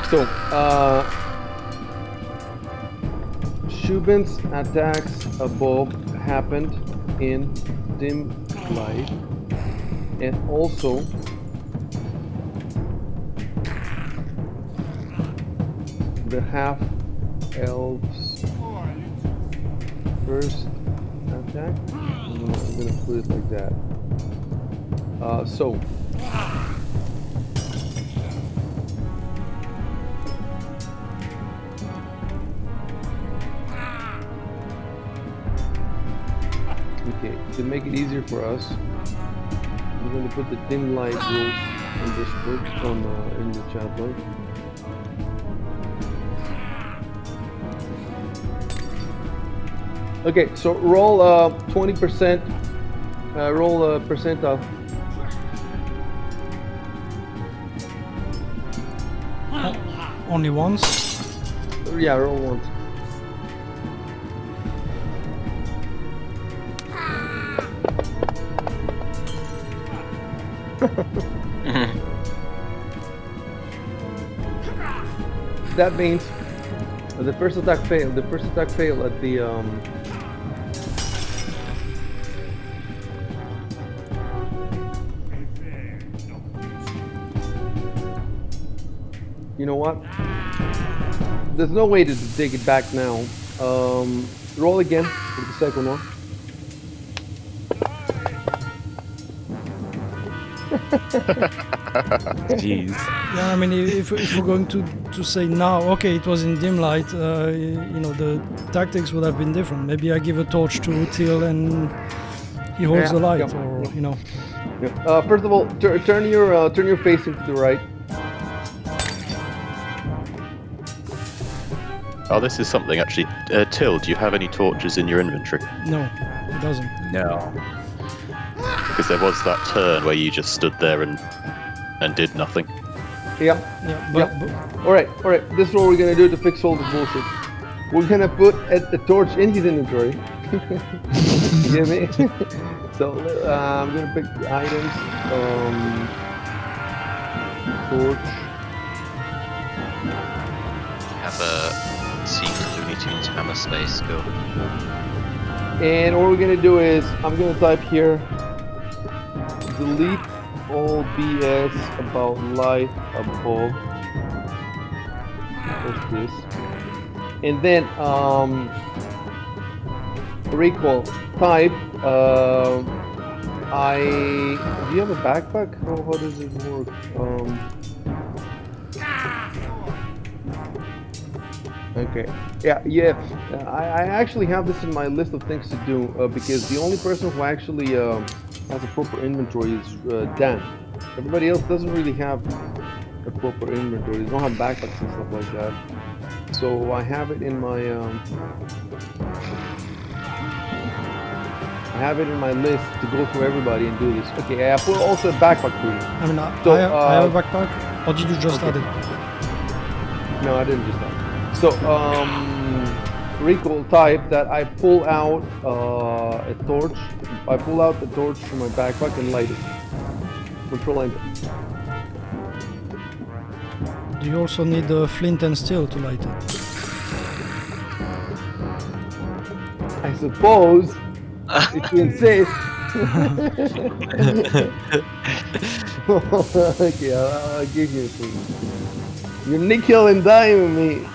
So, Shubin's attacks above happened in dim light, and also the half elves first attack. I'm gonna put it like that. So. to make it easier for us, I'm going to put the dim light rules on Discord in the chat box. Okay, so roll 20%. Roll a percentile. Only once. Yeah, roll once. That means the first attack failed. The first attack failed at the You know what? There's no way to take it back now. Roll again for the second one. Jeez. Yeah, I mean, if we're going to say now, okay, it was in dim light, you know, the tactics would have been different. Maybe I give a torch to Till and he holds the light, yeah, or you know. Yeah. First of all, turn your facing to the right. Oh, this is something actually. Till, do you have any torches in your inventory? No, it doesn't. No. Because there was that turn where you just stood there and did nothing. Yeah. Yeah, but All right. This is what we're gonna do to fix all this bullshit. We're gonna put a torch in his inventory. You get me? So I'm gonna pick the items. Torch. Have a secret Looney Tunes hammer space skill. And what we're gonna do is I'm gonna type here delete all BS about light above. What's this? And then recall type do you have a backpack? How does it work? Okay. Yeah. I actually have this in my list of things to do because the only person who actually has a proper inventory is Dan. Everybody else doesn't really have a proper inventory. They don't have backpacks and stuff like that. So I have it in my list to go through everybody and do this. Okay, I put also a backpack for you. I mean, So, I have a backpack, or did you just add it? No, I didn't just that. So, recall type that I pull out a torch. I pull out the torch from my backpack and light it. Control enter. Do you also need the flint and steel to light it? I suppose, if you insist. Okay, I'll give you some. You're nickel and diming me.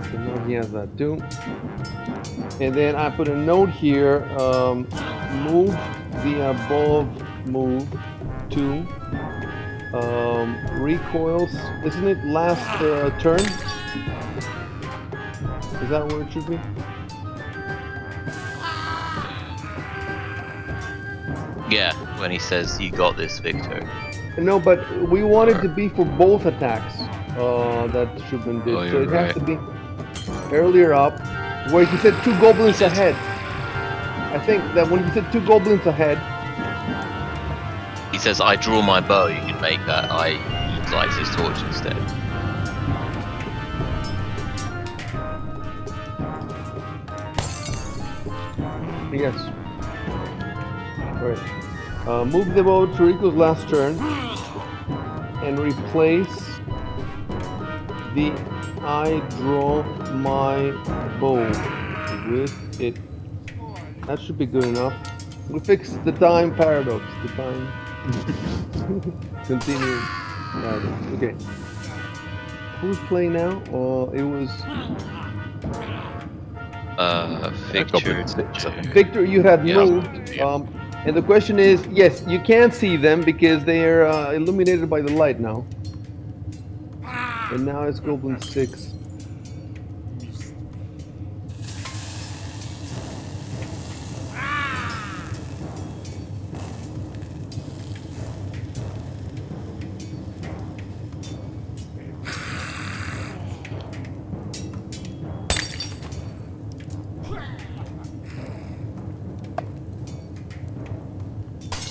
So now he has that too. And then I put a note here, move the above move to recoils. Isn't it last turn? Is that where it should be? Yeah, when he says you got this, Victor. No, but we want it to be for both attacks that shubn did. Oh, So it you're has to be earlier up, where he said 2 goblins ahead. I think that when he said 2 goblins ahead, He says, I draw my bow, you can make that. I utilize his torch instead. yes. Alright. Move the bow to Rico's last turn and replace the I draw my bow with it. That should be good enough. We fixed the time paradox. The time continuing paradox. Okay. Who's playing now? It was Victor. Victor. You had Yeah. moved. And the question is, yes, you can see them because they are illuminated by the light now. And now it's Goblin 6.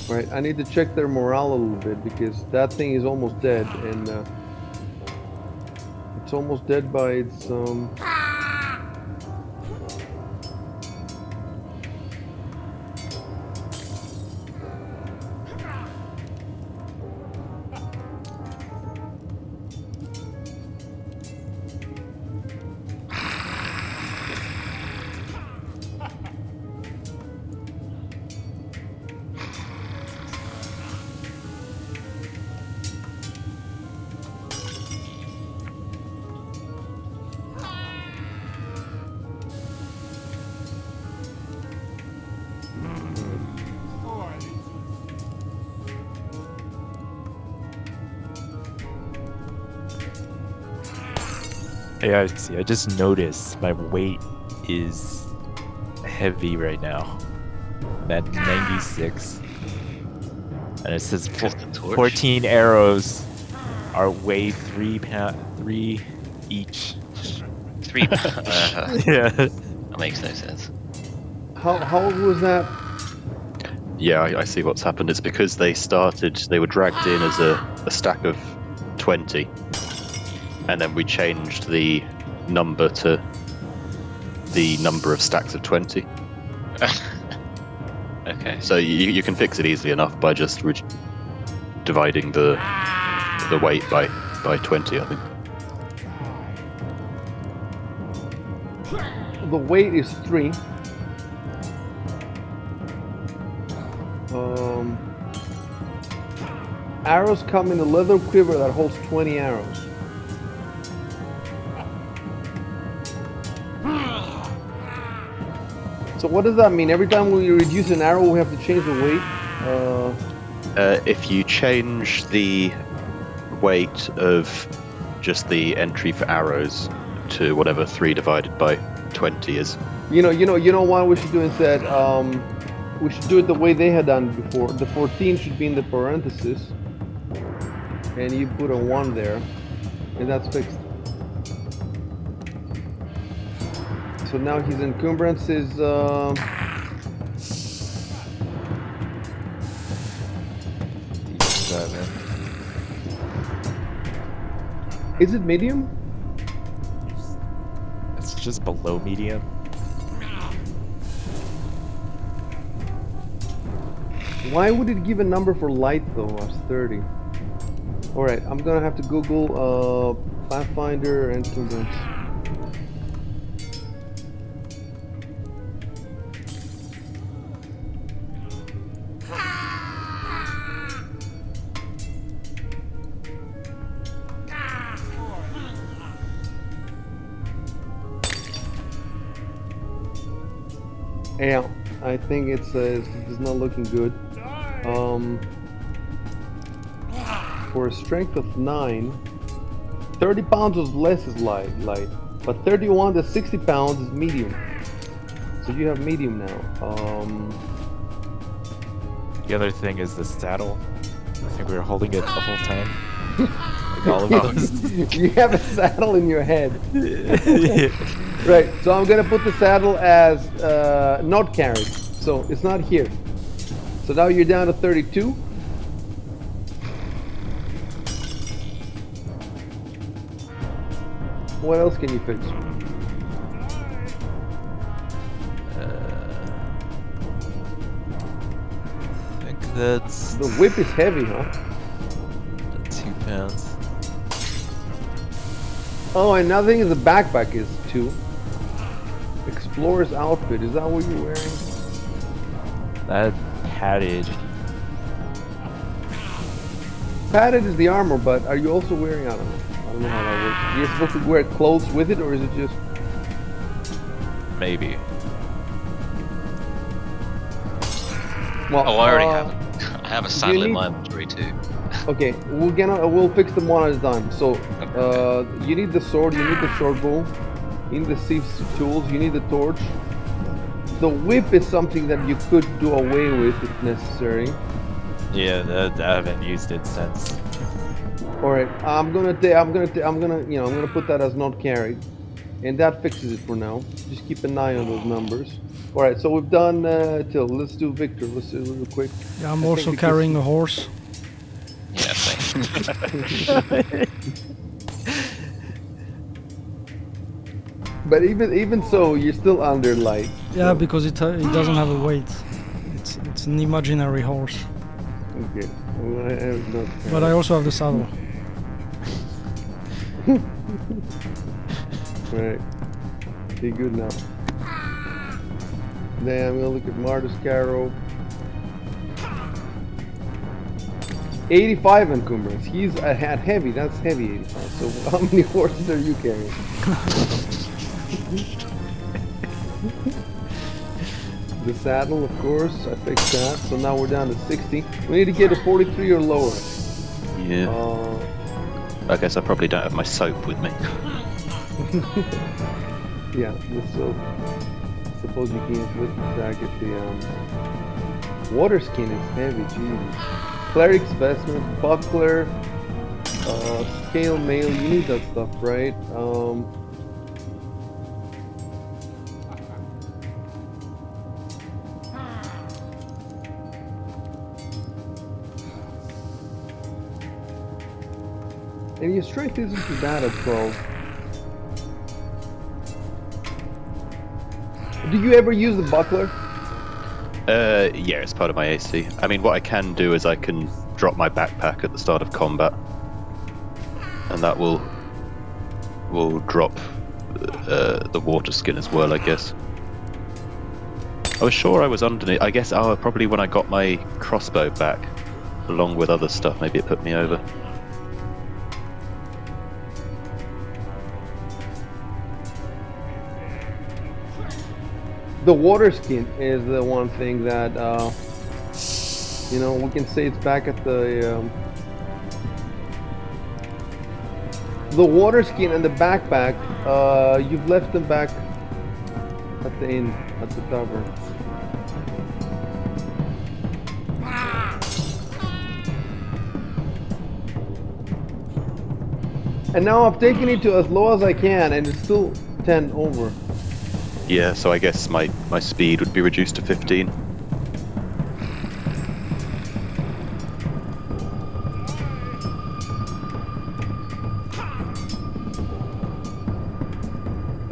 Right, I need to check their morale a little bit because that thing is almost dead, and it's almost dead by its Yeah, see, I just noticed my weight is heavy right now. I'm at 96. And it says Because the torch. 14 arrows are weigh 3 each. 3. Yeah. That makes no sense. how was that? Yeah, I see what's happened. It's because they were dragged in as a stack of 20, and then we changed the number to the number of stacks of 20. Okay. So you can fix it easily enough by just dividing the weight by 20, I think. The weight is 3. Arrows come in a leather quiver that holds 20 arrows. So what does that mean? Every time we reduce an arrow, we have to change the weight? If you change the weight of just the entry for arrows to whatever 3 divided by 20 is. You know what we should do instead? We should do it the way they had done before. The 14 should be in the parentheses, and you put a 1 there, and that's fixed. So now his encumbrance is 7. Is it medium? It's just below medium. Why would it give a number for light though as 30? Alright, I'm gonna have to Google Pathfinder encumbrance. Yeah, I think it's not looking good. For a strength of 9, 30 pounds of less is light, but 31 to 60 pounds is medium. So you have medium now. The other thing is the saddle. I think we were holding it the whole time. Like all of us. You have a saddle in your head. Right, so I'm gonna put the saddle as not carried. So it's not here. So now you're down to 32. What else can you fix? I think that's The whip is heavy, huh? 2 pounds. Oh, and another thing is the backpack is 2. Explorer's outfit, is that what you're wearing? That padded. Padded is the armor, but are you also wearing, I don't know how that works. You're supposed to wear clothes with it, or is it just... Maybe. Well, Oh, I already have it. I have a saddle in need- my inventory too. Okay, we'll fix them one at a time. So, you need the sword, you need the short bow, you need the thief's tools, you need the torch. The whip is something that you could do away with if necessary. Yeah, I haven't used it since. All right, I'm gonna put that as not carried, and that fixes it for now. Just keep an eye on those numbers. All right, so we've done Till. Let's do Victor. Let's do it real quick. Yeah, I'm I also think because- carrying a horse. Yeah, same. But even so, you're still under light. Yeah, so- because it doesn't have a weight. It's an imaginary horse. Okay. Well, I have not. But I also have the saddle. Right. Be good now. Then I'm gonna look at Martus Caro. 85 encumbrance. He's at heavy. That's heavy 85. So how many horses are you carrying? The saddle, of course. I fixed that. So now we're down to 60. We need to get a 43 or lower. Yeah. I guess I probably don't have my soap with me. Yeah, the soap. Suppose you can't lift back at the water skin is heavy, Jesus. Cleric's vestment, buckler, scale mail, you need that stuff, right? And your strength isn't too bad at 12. Do you ever use the buckler? Yeah, it's part of my AC. I mean, what I can do is I can drop my backpack at the start of combat, and that will drop the water skin as well, I guess. I was sure I was underneath. I guess probably when I got my crossbow back, along with other stuff, maybe it put me over. The water skin is the one thing that, you know, we can say it's back at the water skin and the backpack, you've left them back at the inn, at the tavern. And now I've taken it to as low as I can, and it's still 10 over. Yeah, so I guess my speed would be reduced to 15.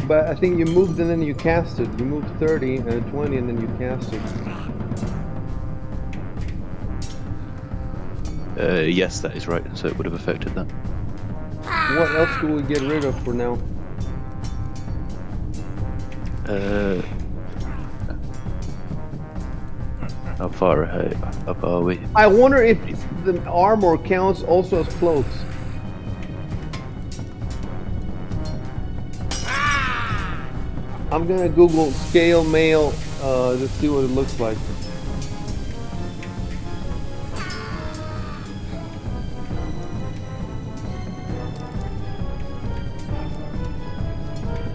But I think you moved and then you casted. You moved 30 and 20 and then you casted. Yes, that is right. So it would have affected that. What else do we get rid of for now? How far ahead up are we? I wonder if the armor counts also as clothes. I'm gonna Google scale mail to see what it looks like.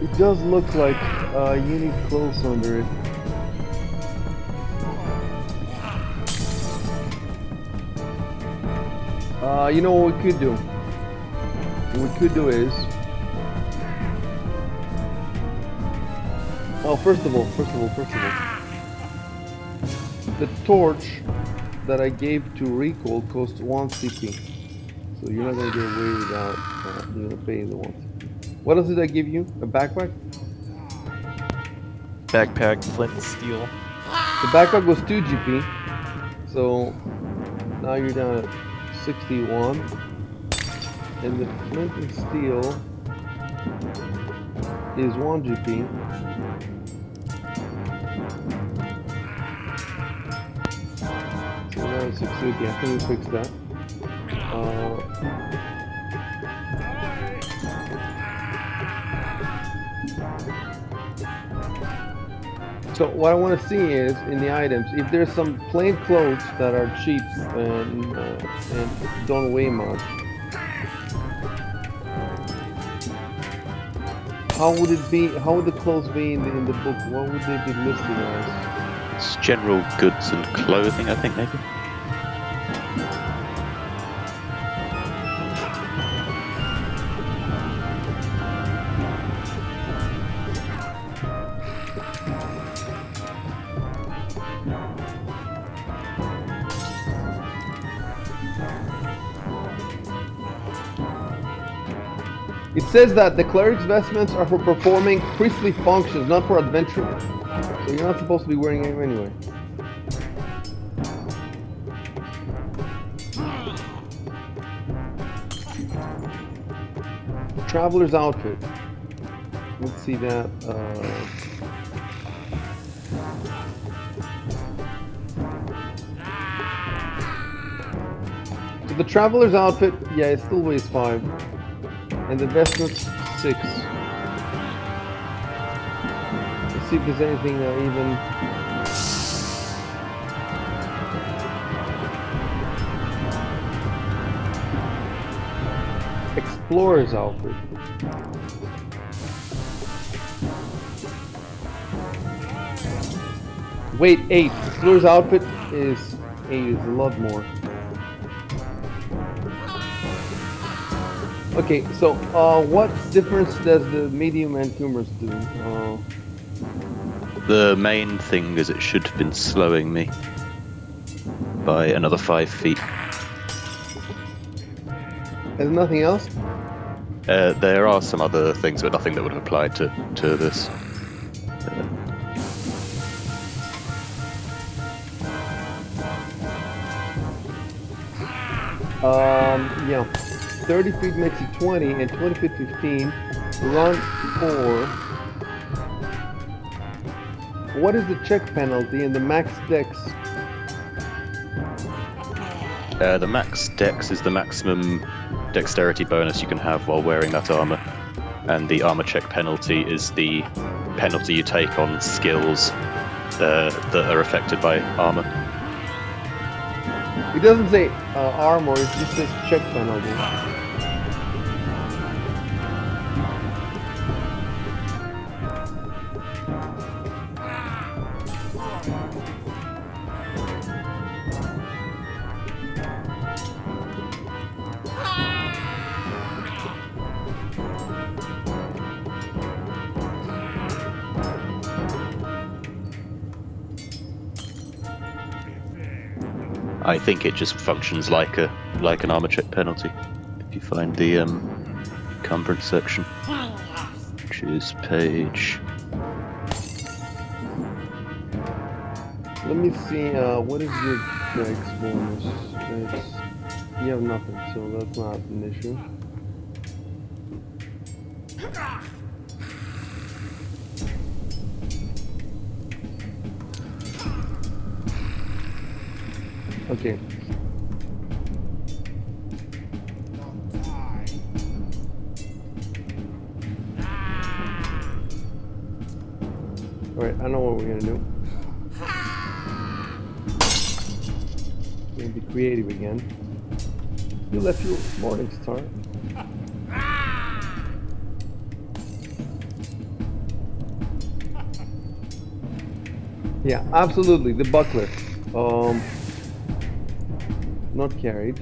It does look like you need clothes under it. You know what we could do? What we could do is... Oh, first of all. The torch that I gave to Recall costs 1 CP. So you're not gonna get away without, you're gonna pay the 1 CP. What else did I give you? A backpack? Backpack, flint and steel. The backpack was 2 GP. So now you're down at 61. And the flint and steel is 1 GP. So now it's 60 again. I think we fixed that. So what I want to see is in the items, if there's some plain clothes that are cheap and don't weigh much, how would it be? How would the clothes be in the book? What would they be listed as? It's general goods and clothing, I think, maybe. It says that the cleric's vestments are for performing priestly functions, not for adventuring. So you're not supposed to be wearing them anyway. Traveler's outfit. Let's see that. So the traveler's outfit, yeah, it still weighs 5. And the vestments, 6. Let's see if there's anything even. Explorer's outfit. Wait, 8. Explorer's outfit is 8, is a lot more. Okay, so what difference does the medium and humorous do? The main thing is it should have been slowing me by another 5 feet. There's nothing else? There are some other things, but nothing that would have applied to this. Yeah. 30 feet makes it 20, and 20 feet 15. Run 4. What is the check penalty and the max dex? The max dex is the maximum dexterity bonus you can have while wearing that armor, and the armor check penalty is the penalty you take on skills that are affected by armor. It doesn't say armor, it just says check penalty. I think it just functions like an armor check penalty. If you find the encumbrance section, which is page. Let me see, what is your dex bonus? You have nothing, so that's not an issue. Okay. Alright, I know what we're gonna do. We're gonna be creative again. You left your morning star. Yeah, absolutely, the buckler. Not carried.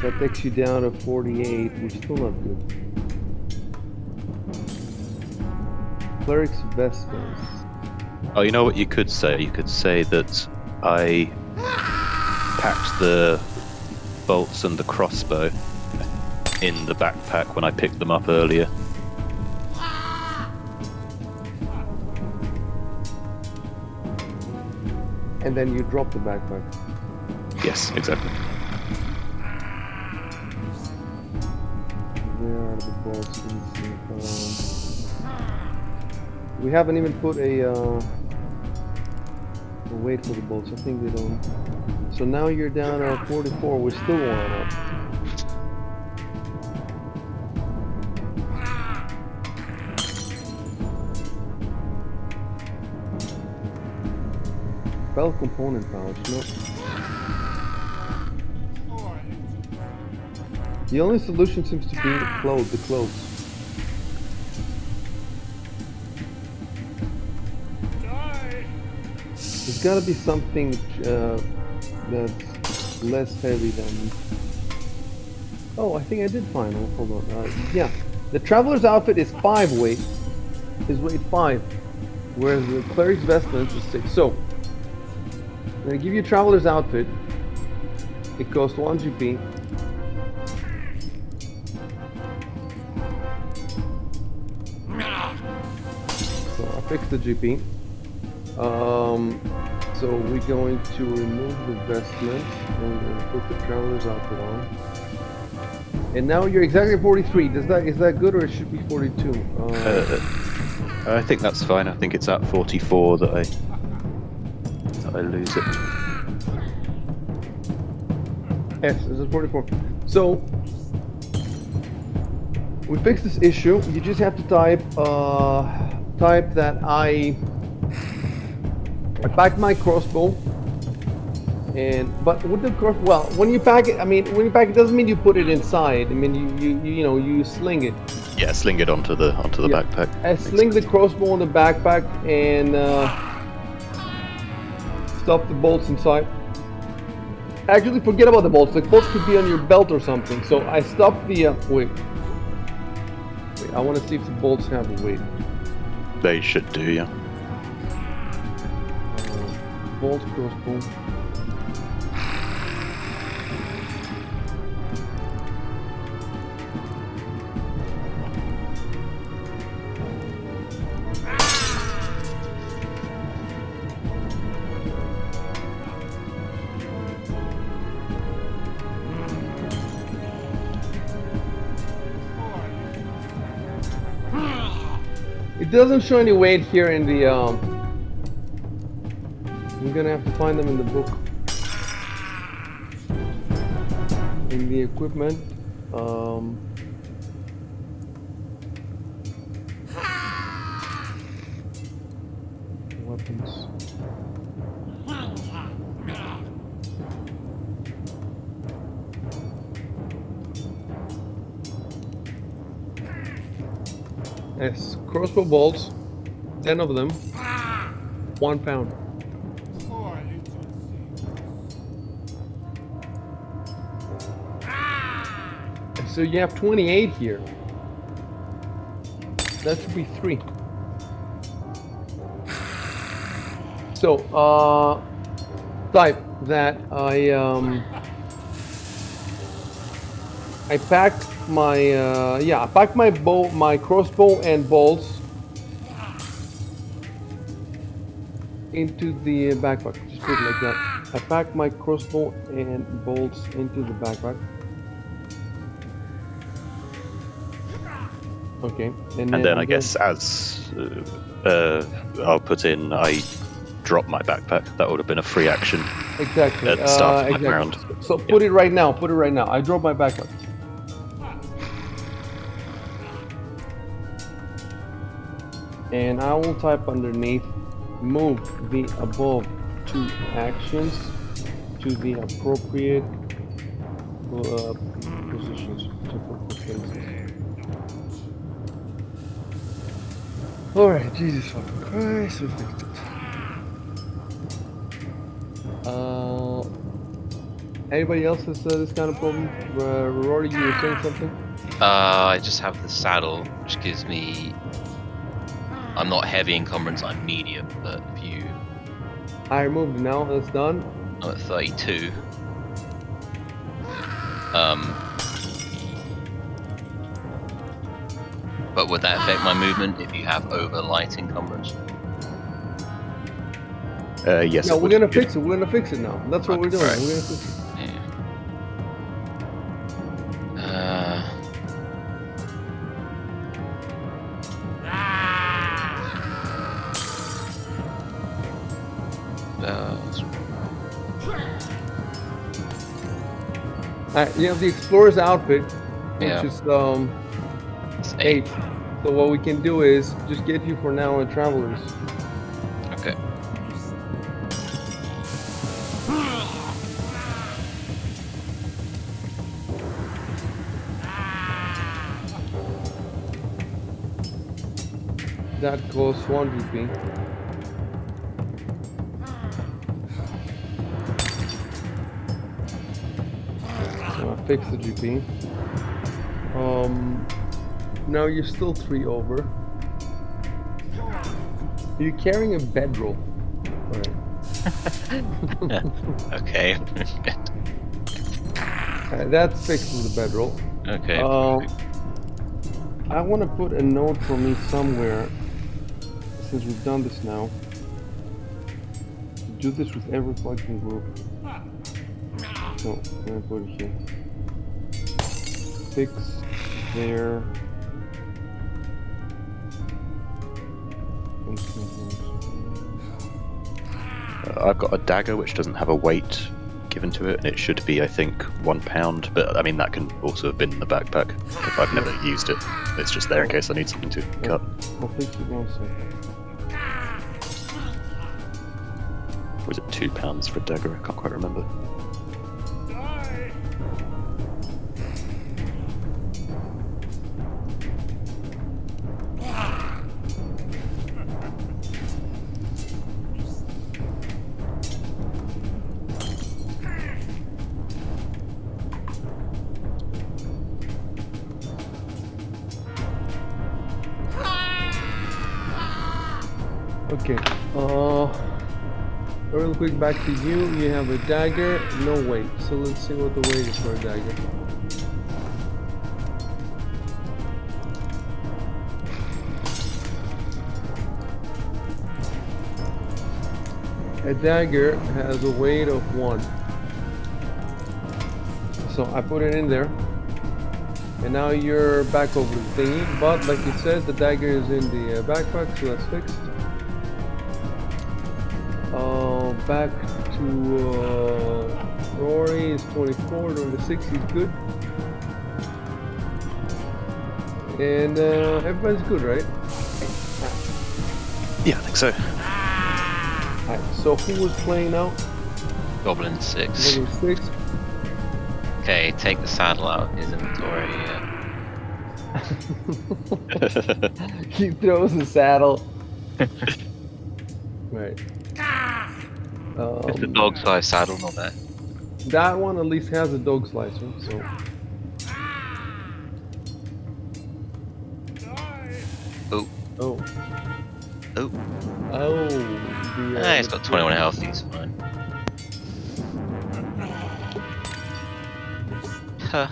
That takes you down to 48, which is still not good. Cleric's vestments. Oh, you know what you could say? You could say that I packed the bolts and the crossbow in the backpack when I picked them up earlier. And then you drop the backpack. Yes, exactly. Where are the bolts? We haven't even put a wait for the bolts. I think they don't. So now you're down at 44. We're still one up. Spell component pouch. No. The only solution seems to be the clothes. There's got to be something that's less heavy than. Oh, I think I did find one. Hold on. Yeah, the traveler's outfit is 5 weight. Is weight 5, whereas the cleric's vestments is 6. So I'm gonna give you a traveler's outfit. It costs 1 GP. fix the GP. So we're going to remove the vestments and we're going to put the traveler's outfit on. And now you're exactly 43. Is that good, or it should be 42? I think that's fine. I think it's at 44 that I lose it. Yes, this is 44. So we fixed this issue. You just have to type that I packed my crossbow. But with the crossbow, well, when you pack it, it doesn't mean you put it inside. I mean, you sling it. Yeah, sling it onto the backpack. I sling the crossbow on the backpack and stuff the bolts inside. Actually, forget about the bolts. The bolts could be on your belt or something. So I stuffed the wait. I want to see if the bolts have a weight. They should do, yeah. Bolt crossbow. It doesn't show any weight here in the I'm gonna have to find them in the book. In the equipment. Weapons. Yes, crossbow bolts, 10 of them, 1 pound. So you have 28 here. That should be 3. So, type that I packed my I packed my crossbow and bolts into the backpack. Just put it like that. I packed my crossbow and bolts into the backpack. Okay, and then I guess as I'll put in, I drop my backpack. That would have been a free action. Exactly. At the start of my round. So put it right now. Put it right now. I drop my backpack. And I will type underneath, move the above 2 actions to the appropriate positions. Alright, Jesus fucking Christ, we fixed it. Anybody else has this kind of problem? Rory, you were saying something? I just have the saddle, which gives me... I'm not heavy encumbrance, I'm medium, but if you... I removed it now, that's done. I'm at 32. But would that affect my movement if you have over light encumbrance? Yes. No, we're gonna fix it. We're gonna fix it now. That's what we're doing. Right. We're gonna fix it. You have the explorer's outfit, which is It's 8. So what we can do is just get you for now a traveler's. Okay. That costs 1 GP. So I fix the GP. Now you're still 3 over. You're carrying a bedroll. Alright. Okay. That's fixing the bedroll. Okay. I want to put a note for me somewhere since we've done this now, to do this with every fucking group. So I'm gonna put it here. Fix there. I've got a dagger which doesn't have a weight given to it, and it should be, I think, 1 pound. But I mean, that can also have been in the backpack if I've never used it. It's just there in case I need something to cut. I'll fix it 1 second. Was it 2 pounds for a dagger? I can't quite remember. Okay. Real quick, back to you. You have a dagger, no weight. So let's see what the weight is for a dagger. A dagger has a weight of 1. So I put it in there. And now you're back over the thingy. But like you said, the dagger is in the backpack, so that's fixed. Back to Rory is 24, 26, he's good. And everybody's good, right? Yeah, I think so. Alright, so who was playing now? Goblin 6. Level 6. Okay, take the saddle out of his inventory. He throws the saddle. Right. It's a dog size saddle, not that. That one at least has a dog slicer, so. Oh. Oh. Oh. Oh. It's got 21 health, he's fine. Huh.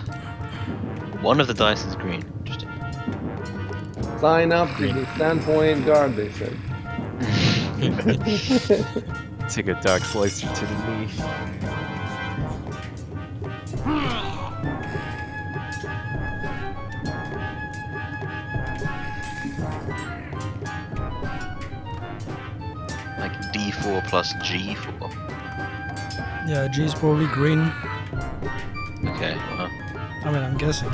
One of the dice is green. Interesting. Sign up to the standpoint guard, they said. Take a dog slicer to the knee. Like D4 plus G4. Yeah, G is probably green. Okay, well. I mean, I'm guessing.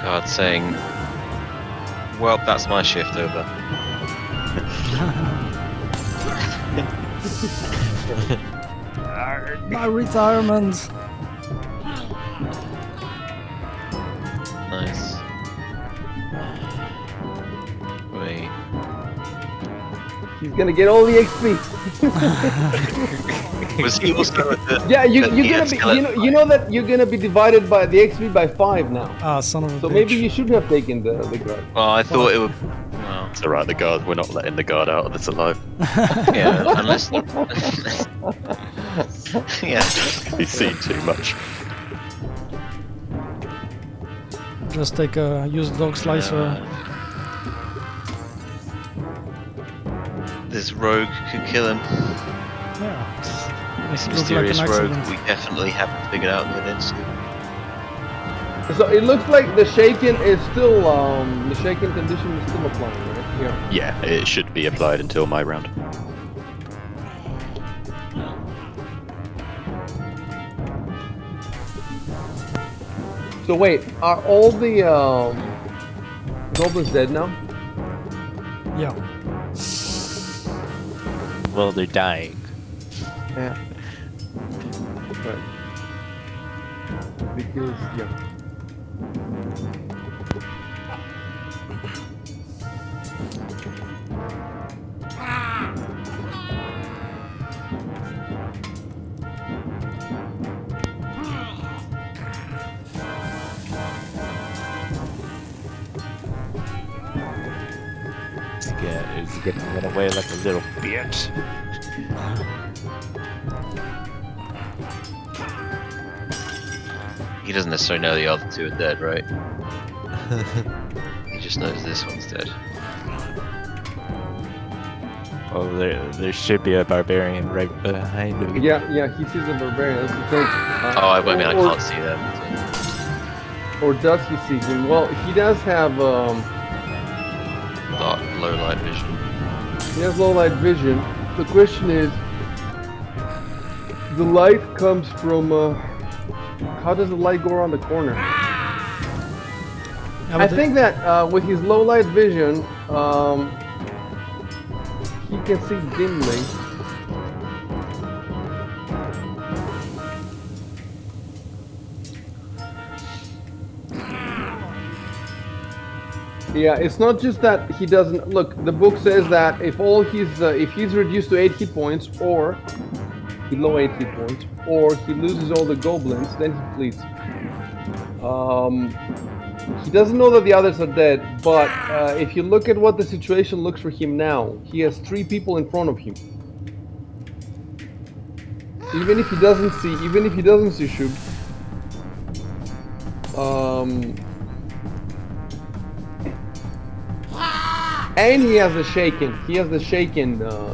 God saying, well, that's my shift over. My retirement! Nice. Wait. He's gonna get all the XP. Was he also at the, Yeah, you're at gonna the be. skeleton You know that you're gonna be divided by the XP by 5 now. Ah, son of a So bitch. maybe you should have taken the guard. Well, I thought it would. Well, It's alright, the guard. We're not letting the guard out of this alive. yeah, unless. Yeah. He's seen too much. Just take a used dog slicer. This rogue could kill him. Yeah. This It looked mysterious like an rogue accident. we definitely haven't figured out the events. So it looks like the shaken is still the shaken condition is still applying, right? Yeah. Yeah, it should be applied until my round. So wait, are all the goblins dead now? Yeah. Well, they're dying. Yeah. Right. Because yeah. Is he getting run away like a little bitch? He doesn't necessarily know the other two are dead, right? He just knows this one's dead. Oh, there should be a barbarian right behind him. Yeah, he sees a barbarian. That's the thing. Oh, I mean, I can't see them. Or does he see him? Well, he does have Dark, low light vision. he has low light vision. The question is, the light comes from how does the light go around the corner? Yeah, I think that with his low light vision, he can see dimly. Yeah, it's not just that he doesn't look. The book says that if he's reduced to 8 hit points, or below 8 hit points, or he loses all the goblins, then he flees. He doesn't know that the others are dead, but if you look at what the situation looks for him now, he has 3 people in front of him. Even if he doesn't see Shub, and he has the shaken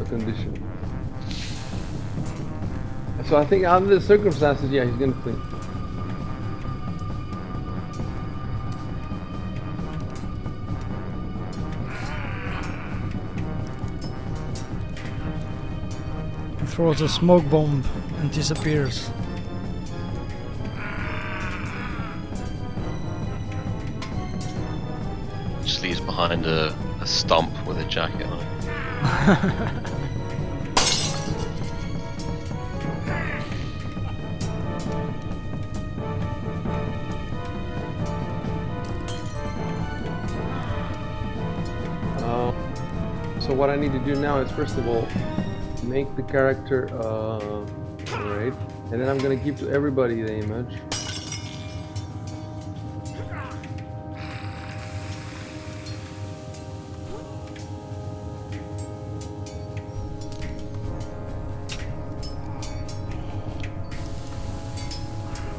condition. So I think under the circumstances, yeah, he's gonna flee. He throws a smoke bomb and disappears. Just leaves behind a stump with a jacket on it. So what I need to do now is, first of all, make the character alright, and then I'm gonna give to everybody the image.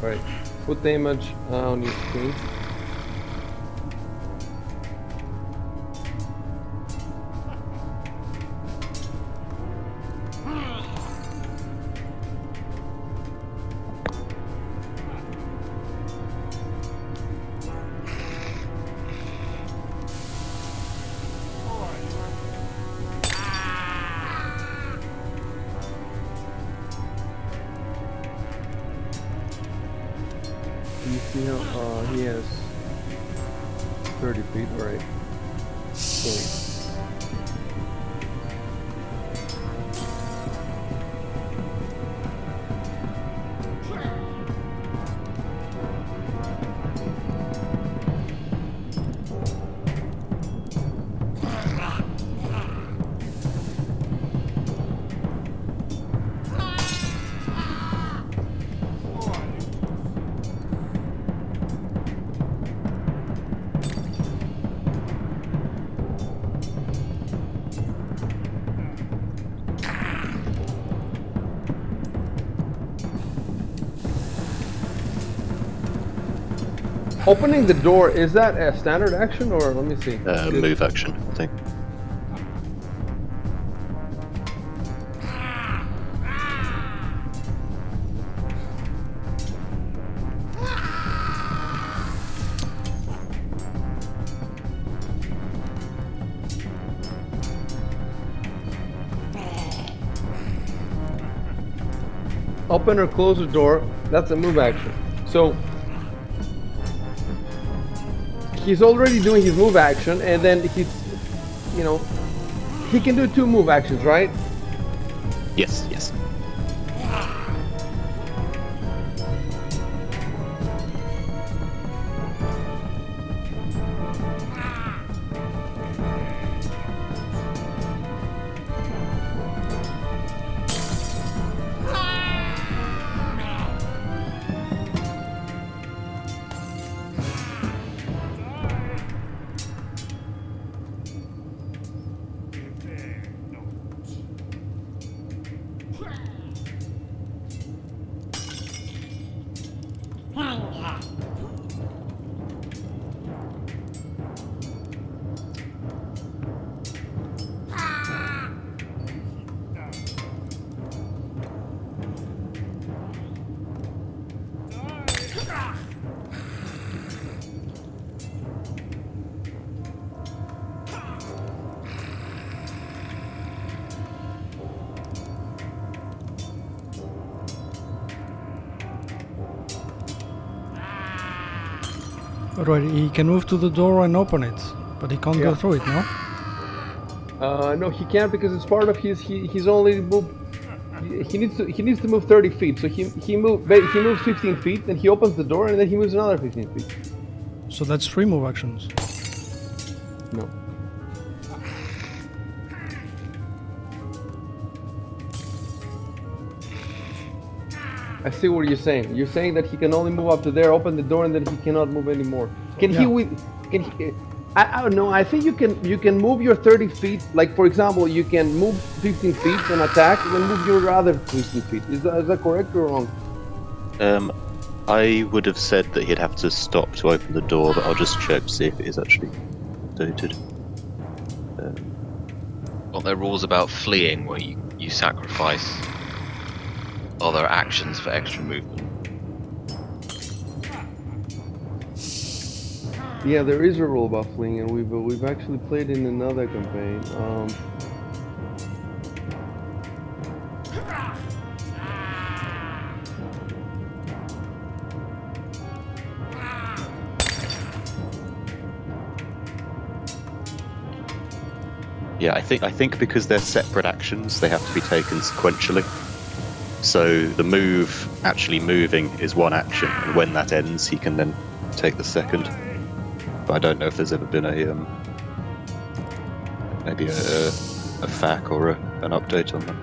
Alright, put the image on your screen. You see how he has 30 feet, right? So opening the door, is that a standard action, or let me see? Move action, I think. Open or close the door, that's a move action. So he's already doing his move action, and then he's, you know, he can do 2 move actions, right? Yes, yes. Right, he can move to the door and open it, but he can't go Yeah. through it, no? No, he can't because it's part of his. He's only moved. He needs to move 30 feet. So he moves 15 feet, then he opens the door, and then he moves another 15 feet. So that's 3 move actions. No. I see what you're saying. You're saying that he can only move up to there, open the door, and then he cannot move anymore. Can Yeah. he? Can he? I don't know. I think you can move your 30 feet. Like for example, you can move 15 feet and attack, and then move your other 15 feet. Is that correct or wrong? I would have said that he'd have to stop to open the door, but I'll just check to see if it is actually updated. Aren't there rules about fleeing where you sacrifice other actions for extra movement? Yeah, there is a rule about fleeing, and we've actually played in another campaign. Yeah, I think because they're separate actions, they have to be taken sequentially. So the move, actually moving, is one action, and when that ends, he can then take the second. But I don't know if there's ever been a maybe a FAQ or an update on that.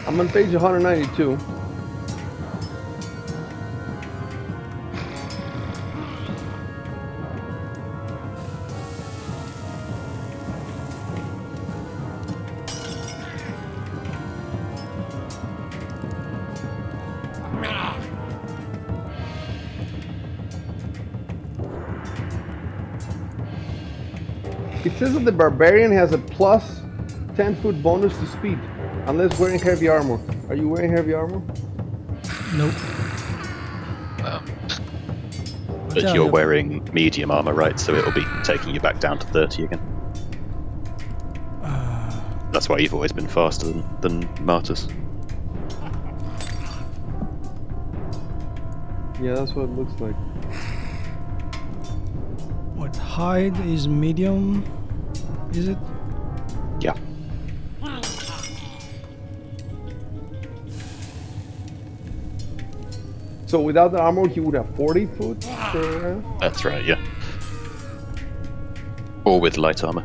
I'm on page 192. It says that the barbarian has a plus 10-foot bonus to speed, unless wearing heavy armor. Are you wearing heavy armor? Nope. But yeah, you're yeah. wearing medium armor, right? So it'll be taking you back down to 30 again. That's why you've always been faster than Martus. Yeah, that's what it looks like. What, hide is medium? Is it? Yeah. So without the armor, he would have 40 foot per round? That's right, yeah. Or with light armor.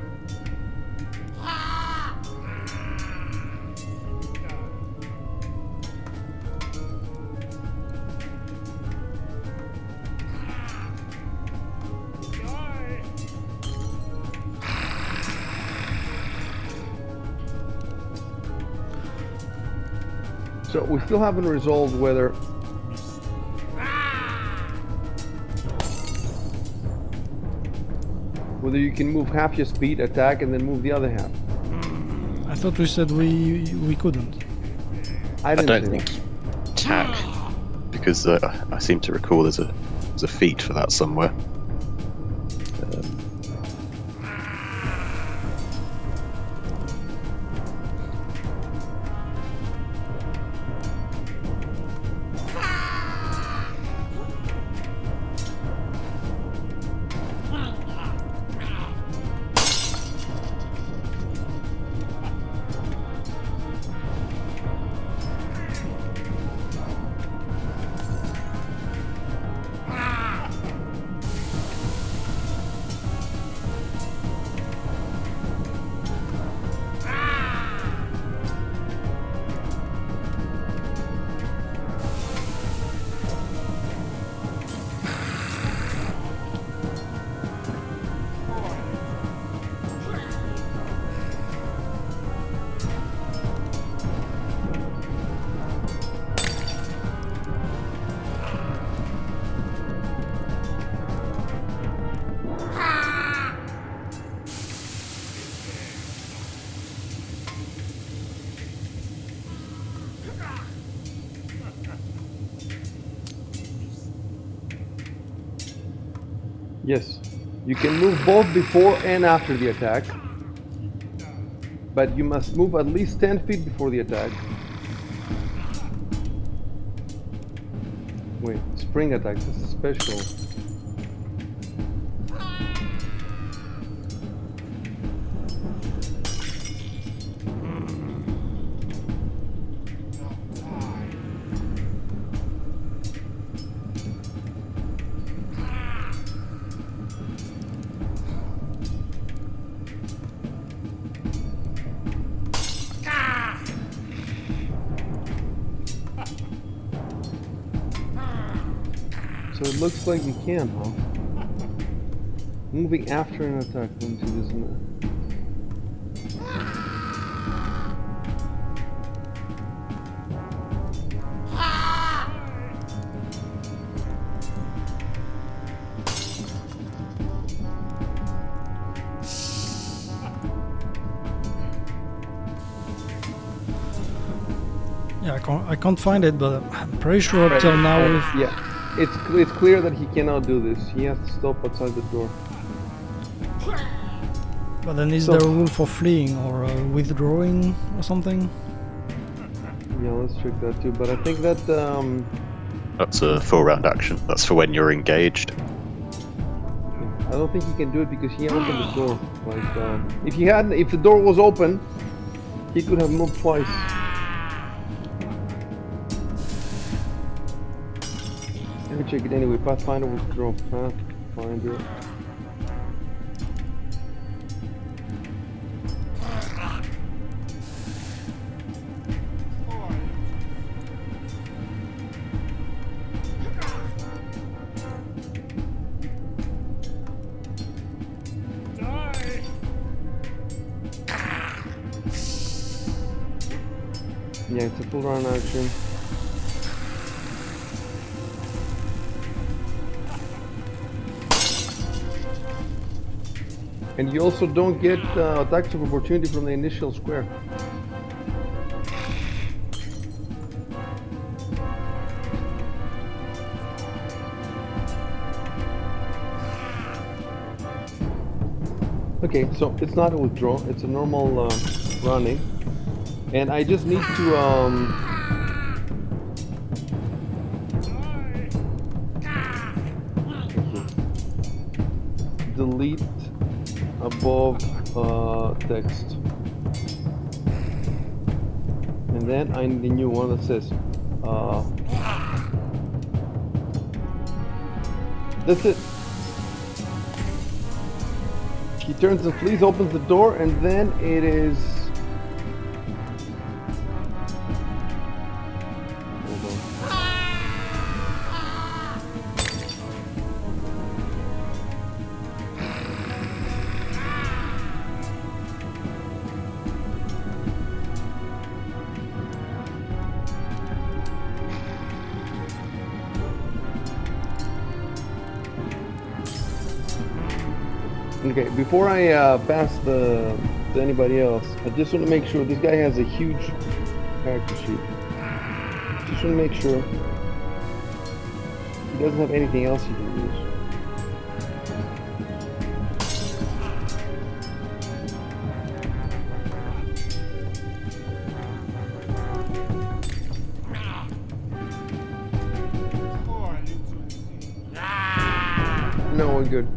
So we still haven't resolved whether you can move half your speed, attack, and then move the other half. I thought we said we couldn't. I I didn't don't say think attack, because I seem to recall there's a feat for that somewhere. Yes. You can move both before and after the attack. But you must move at least 10 feet before the attack. Wait, spring attack. This is special. So it looks like you can, huh? Moving after an attack. Let me see this in there. Yeah, I can't find it, but I'm pretty sure up till now we've... Yeah, it's clear that he cannot do this. He has to stop outside the door. But then is So- there a rule for fleeing or withdrawing or something? Yeah, let's check that too. But I think that That's a full round action. That's for when you're engaged. I don't think he can do it because he opened the door. Like if the door was open, he could have moved twice. Let me check it anyway. Pathfinder withdraw. Pathfinder. Yeah, it's a full round action. And you also don't get attacks of opportunity from the initial square. Okay, so it's not a withdraw, it's a normal running. And I just need to delete above text. And then I need a new one that says that's it. He turns and flees, opens the door, and then it is okay, before I pass to anybody else, I just want to make sure this guy has a huge character sheet. Just want to make sure he doesn't have anything else he can use. No, we're good.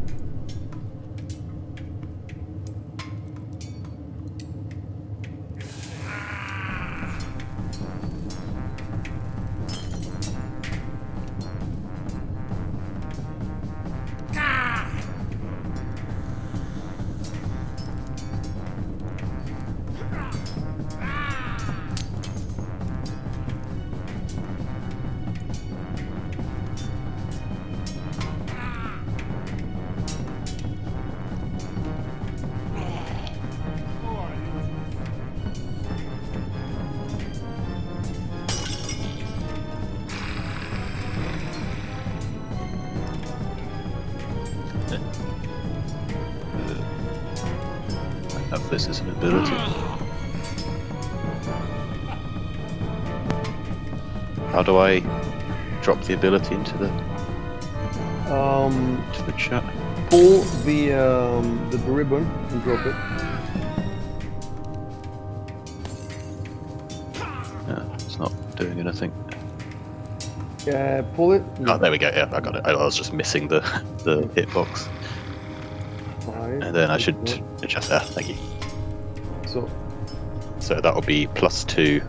Have this as an ability. How do I drop the ability into the chat? pull the ribbon and drop it. It's not doing anything. Pull it. Oh, there we go. Yeah, I got it. I was just missing the hitbox. 5. And then I should adjust that. Thank you. So that will be +2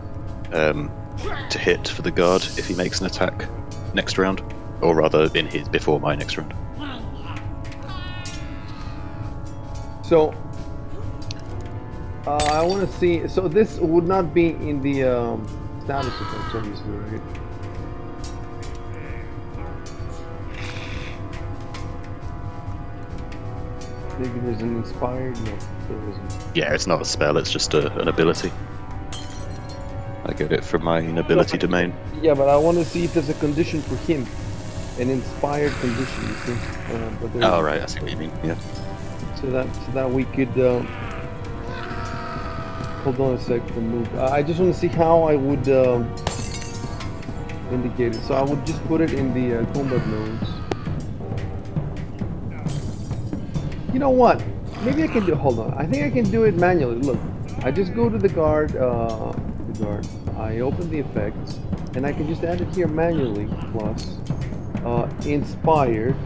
to hit for the guard if he makes an attack next round, or rather in his before my next round. So I want to see. So this would not be in the status effects, obviously, right? Maybe there's an inspired. No, there isn't. Yeah, it's not a spell. It's just an ability. I get it from my ability domain. Yeah, but I want to see if there's a condition for him, an inspired condition. You see? But there Oh isn't. right, I see what you mean. Yeah. So that we could. Hold on a sec to move. I just want to see how I would indicate it. So I would just put it in the combat nodes. You know what? Maybe I can do. Hold on. I think I can do it manually. Look, I just go to the guard. I open the effects, and I can just add it here manually. Plus, inspired,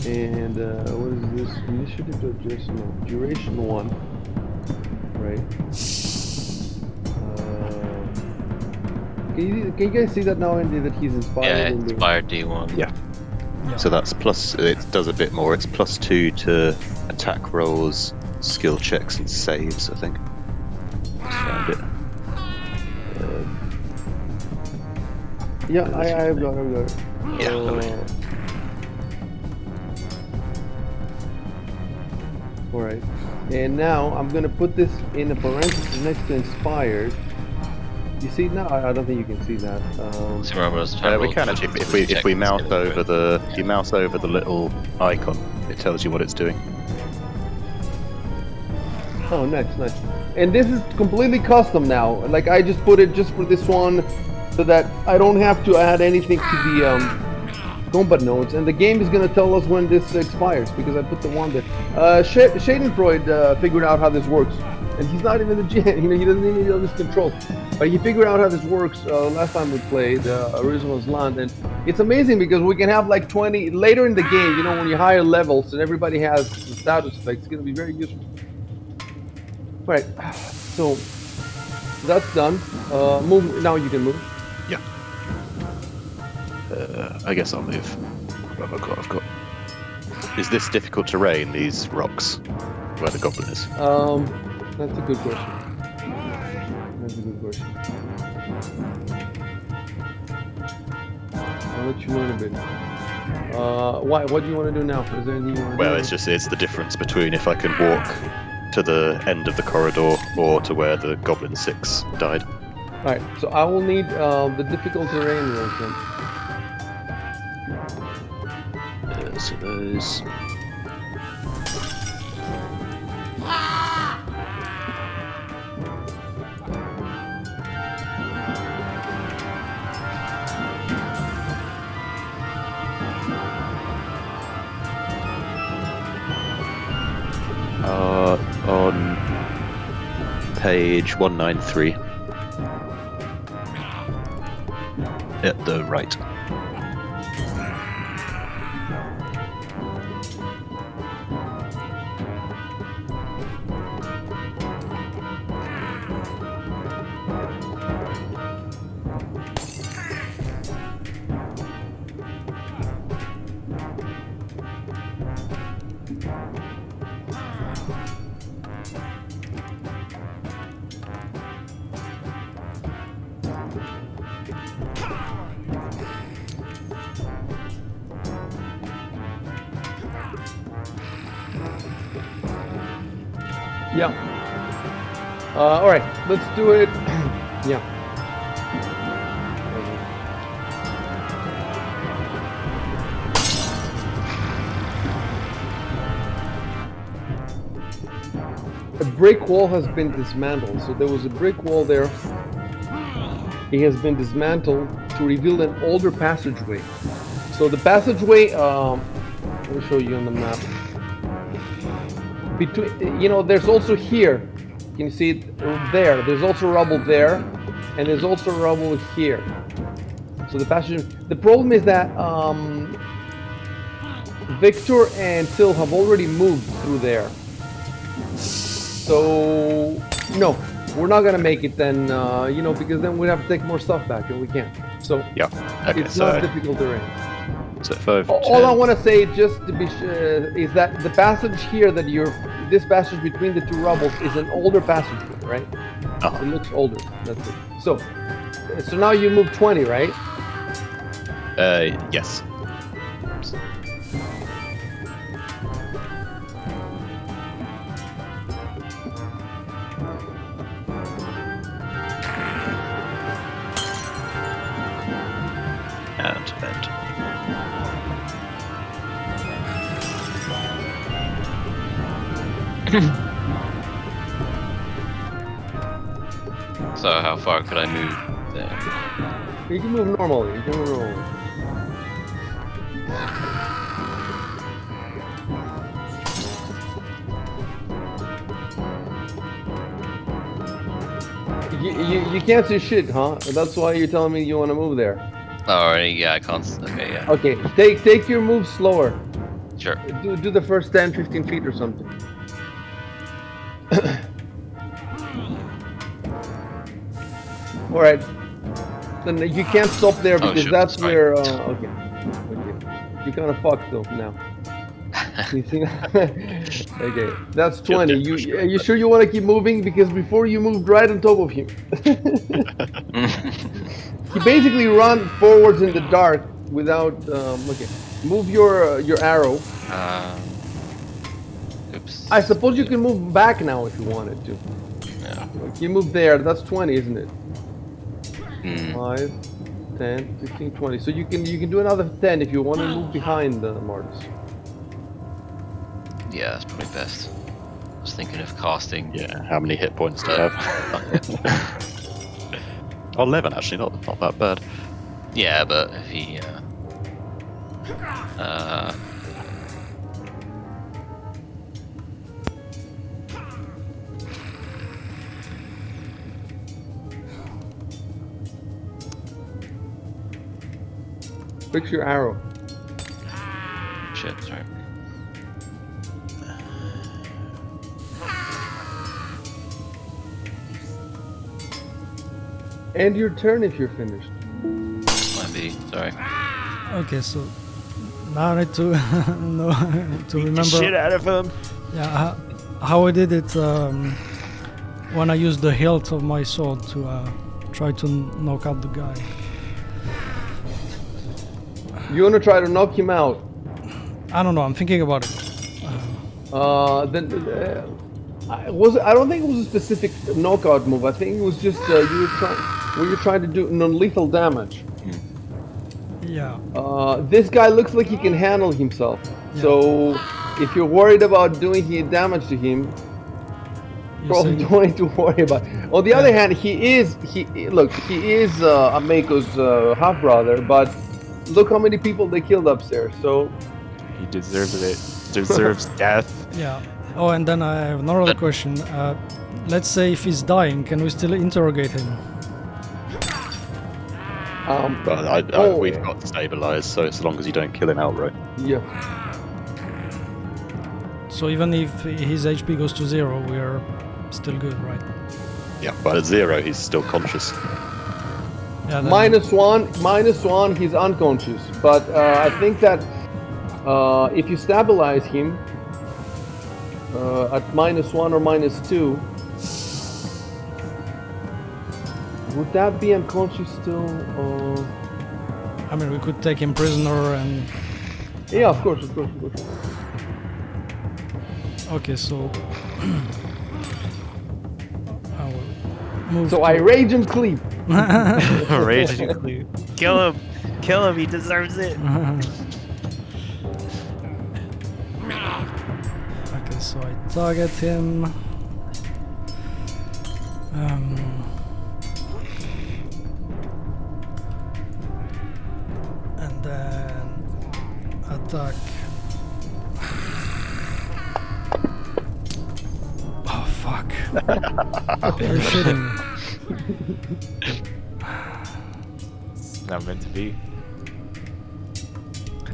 and what is this? Initiative to adjust. No, duration 1. Right. Can you guys see that now, Andy? That he's inspired. Yeah, inspired D1. Yeah. So that's plus. It does a bit more. It's +2 to attack rolls, skill checks, and saves. I think. Let's find it. Yeah, I've got it. Yeah, lovely. Alright. And now I'm gonna put this in a parenthesis next to inspired. You see now? I don't think you can see that. So remember, I was trying to We roll can the actually. skill If we check mouse skill, over but- if you mouse over the little icon, it tells you what it's doing. Oh, nice. And this is completely custom now. Like I just put it just for this one, so that I don't have to add anything to the combat nodes. And the game is gonna tell us when this expires because I put the one there. Schadenfreude figured out how this works, and he's not even the GM. You know, he doesn't even know this control. But he figured out how this works last time we played original Land, and it's amazing because we can have like 20 later in the game. You know, when you higher levels and everybody has the status effects, it's gonna be very useful. Right, so that's done. Move now. You can move. Yeah. I guess I'll move. What have I got? Is this difficult terrain? These rocks, where the goblin is. That's a good question. I'll let you learn a bit. Why? What do you want to do now? Is there anything you want to do? Well, it's the difference between if I can walk to the end of the corridor or to where the goblin 6 died. Alright, so I will need the difficult terrain rolls then. So those. On page 193 at the right. Yeah. Alright, let's do it. Yeah. A brick wall has been dismantled. So there was a brick wall there. It has been dismantled to reveal an older passageway. So the passageway, let me show you on the map. Between, you know, there's also here. Can you see it there? There's also rubble there, and there's also rubble here. So the passage. The problem is that Victor and Till have already moved through there. So no, we're not gonna make it then. You know, because then we'd have to take more stuff back, and we can't. So Yeah. Okay. it's So not difficult terrain. so 5. All I 10. want to say, just to be is that the passage here that this passage between the two rubbles is an older passageway, right? Uh-huh. It looks older. That's it. So now you move 20, right? Yes. And end. So how far could I move there? You can move normally. You can move normally. You can't see shit, huh? That's why you're telling me you want to move there. Alright, yeah, I can't. Okay, yeah. Okay, take your move slower. Sure. Do the first 10, 15 feet or something. All right. Then you can't stop there because shoot, that's sorry. where. Okay. You kind of fucked though now. You see? Okay, that's 20. Are you sure you want to keep moving? Because before you moved right on top of him. He basically ran forwards in the dark without. Okay, move your arrow. Oops. I suppose you can move back now if you wanted to. Yeah. You move there. That's 20, isn't it? Hmm. 5, 10, 15, 20. So you can do another 10 if you want to move behind Martis. Yeah, that's probably best. I was thinking of casting. Yeah. How many hit points do you have? 11 actually, not that bad. Yeah, but if he Fix your arrow. shit, sorry. End your turn if you're finished. Might be, sorry. Okay, so now I need to know to remember. Shit out of him. Yeah, how I did it when I used the hilt of my sword to try to knock out the guy. You want to try to knock him out. I don't know. I'm thinking about it. I don't think it was a specific knockout move. I think it was just you're trying to do non-lethal damage. Yeah. This guy looks like he can handle himself. Yeah. So if you're worried about doing damage to him, probably don't need to worry about it. On the other hand, he is Ameko's half brother, but look how many people they killed upstairs. So He deserves it. Deserves death. Yeah. Oh, and then I have another question. Let's say if he's dying, can we still interrogate him? But we've got stabilized, so as long as you don't kill him outright. yeah. So even if his HP goes to 0, we're still good, right? Yeah, but at 0, he's still conscious. Yeah. Then, -1, he's unconscious. But I think that if you stabilize him at -1 or -2, would that be unconscious still? I mean, we could take him prisoner and. Yeah, of course. Okay, so. I will move. So I rage and cleave. Rage and cleave. Kill him. Kill him. He deserves it. Okay, so I target him. And then You're shitting. It's not meant to be.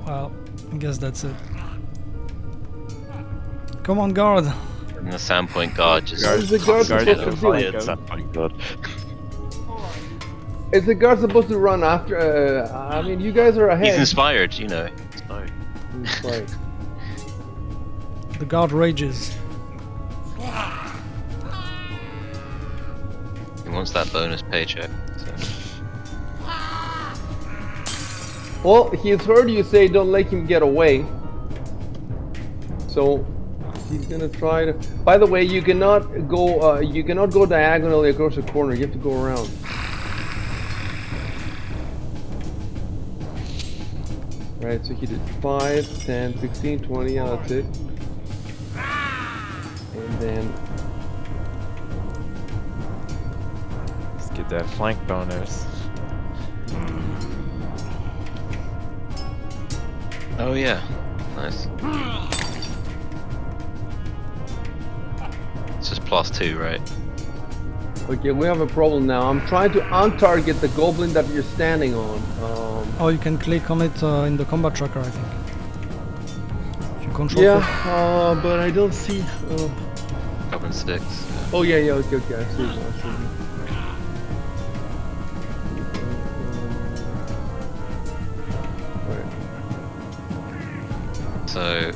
Well, I guess that's it. Come on, guard. And the Sandpoint guard just What is the guard Guard supposed to is do? like- At some point, God. Is the guard supposed to run after? I mean, you guys are ahead. he's inspired, you know. Inspired. He's like, The guard rages. He wants that bonus paycheck. So. well, he's heard you say don't let him get away. So he's gonna try to. By the way, you cannot go. You cannot go diagonally across the corner. You have to go around. Right. So he did 5, 10, 15, 20. Yeah, that's it. And then Let's get that flank bonus. Oh yeah, nice. It's just +2, right? okay, we have a problem now. I'm trying to untarget the goblin that you're standing on. Oh, you can click on it in the combat tracker, I think. If you control Yeah, it. but I don't see. Goblin 6. Oh yeah, yeah, okay, okay, I see it, I see it. Right. So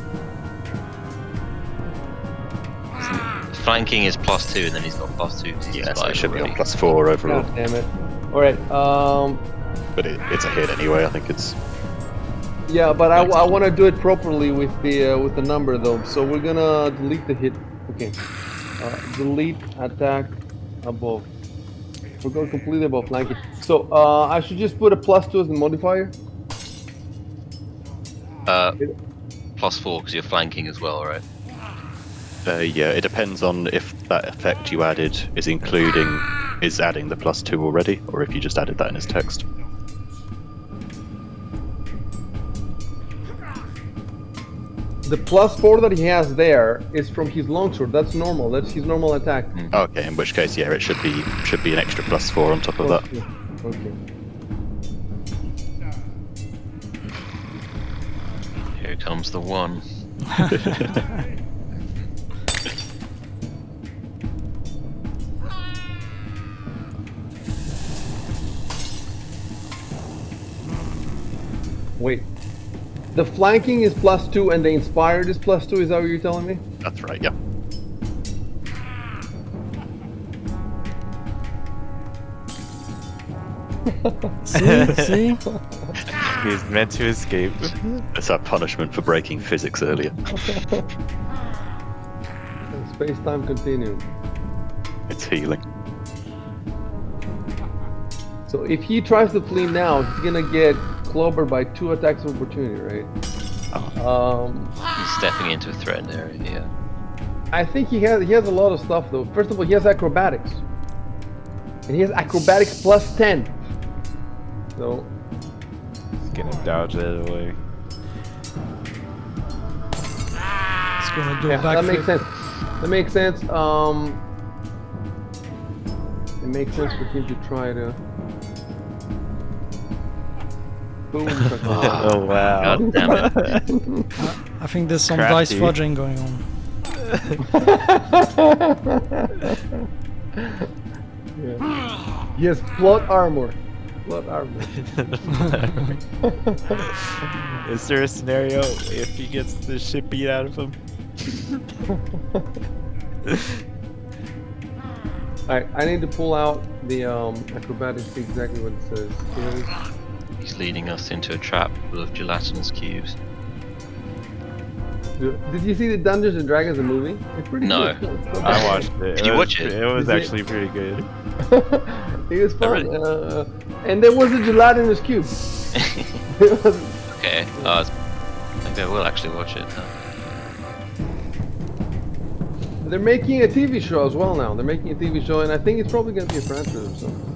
flanking is +2, and then he's got +2. 'cause he's Yeah, so it inspired should be on already. +4 overall. God damn it. Alright, But it's a hit anyway. I think it's. yeah, but I want to do it properly with the number though. So we're gonna delete the hit. Okay. Delete attack above. We're going completely above flanking. So I should just put a +2 as the modifier. +4 because you're flanking as well, right? Yeah, it depends on if that effect you added is adding the +2 already, or if you just added that in his text. The +4 that he has there is from his longsword. That's normal. That's his normal attack. Okay, in which case, yeah, it should be an extra +4 on top of that. Okay. Here comes the 1. Wait. The flanking is +2 and the inspired is +2. Is that what you're telling me? That's right. Yeah. See? He's meant to escape. It's that punishment for breaking physics earlier. Space-time continuum. It's healing. So if he tries to flee now, he's gonna get clobbered by 2 attacks of opportunity, right? He's stepping into a threatened area. Yeah. I think he has a lot of stuff though. First of all, he has acrobatics, and he has acrobatics +10. So He's gonna dodge that away. It's gonna do a yeah, that backflip. makes sense. That makes sense. It makes sense for him to try to. Boom. Oh wow. God damn it. I think there's some Crafty. dice fudging going on. Yeah. He has plot armor. Plot armor. Is there a scenario if he gets the shit beat out of him? Alright, I need to pull out the acrobatics, see exactly what it says. Skills. He's leading us into a trap full of gelatinous cubes. Did you see the Dungeons and Dragons the movie? It's pretty No. good. It's not I bad. watched it. Did you watch it? It was Is it- actually pretty good. It was fun. really? And there was a gelatinous cube. It was, Okay. Maybe I will actually watch it. they're making a TV show as well now. They're making a TV show, and I think it's probably going to be a franchise or something.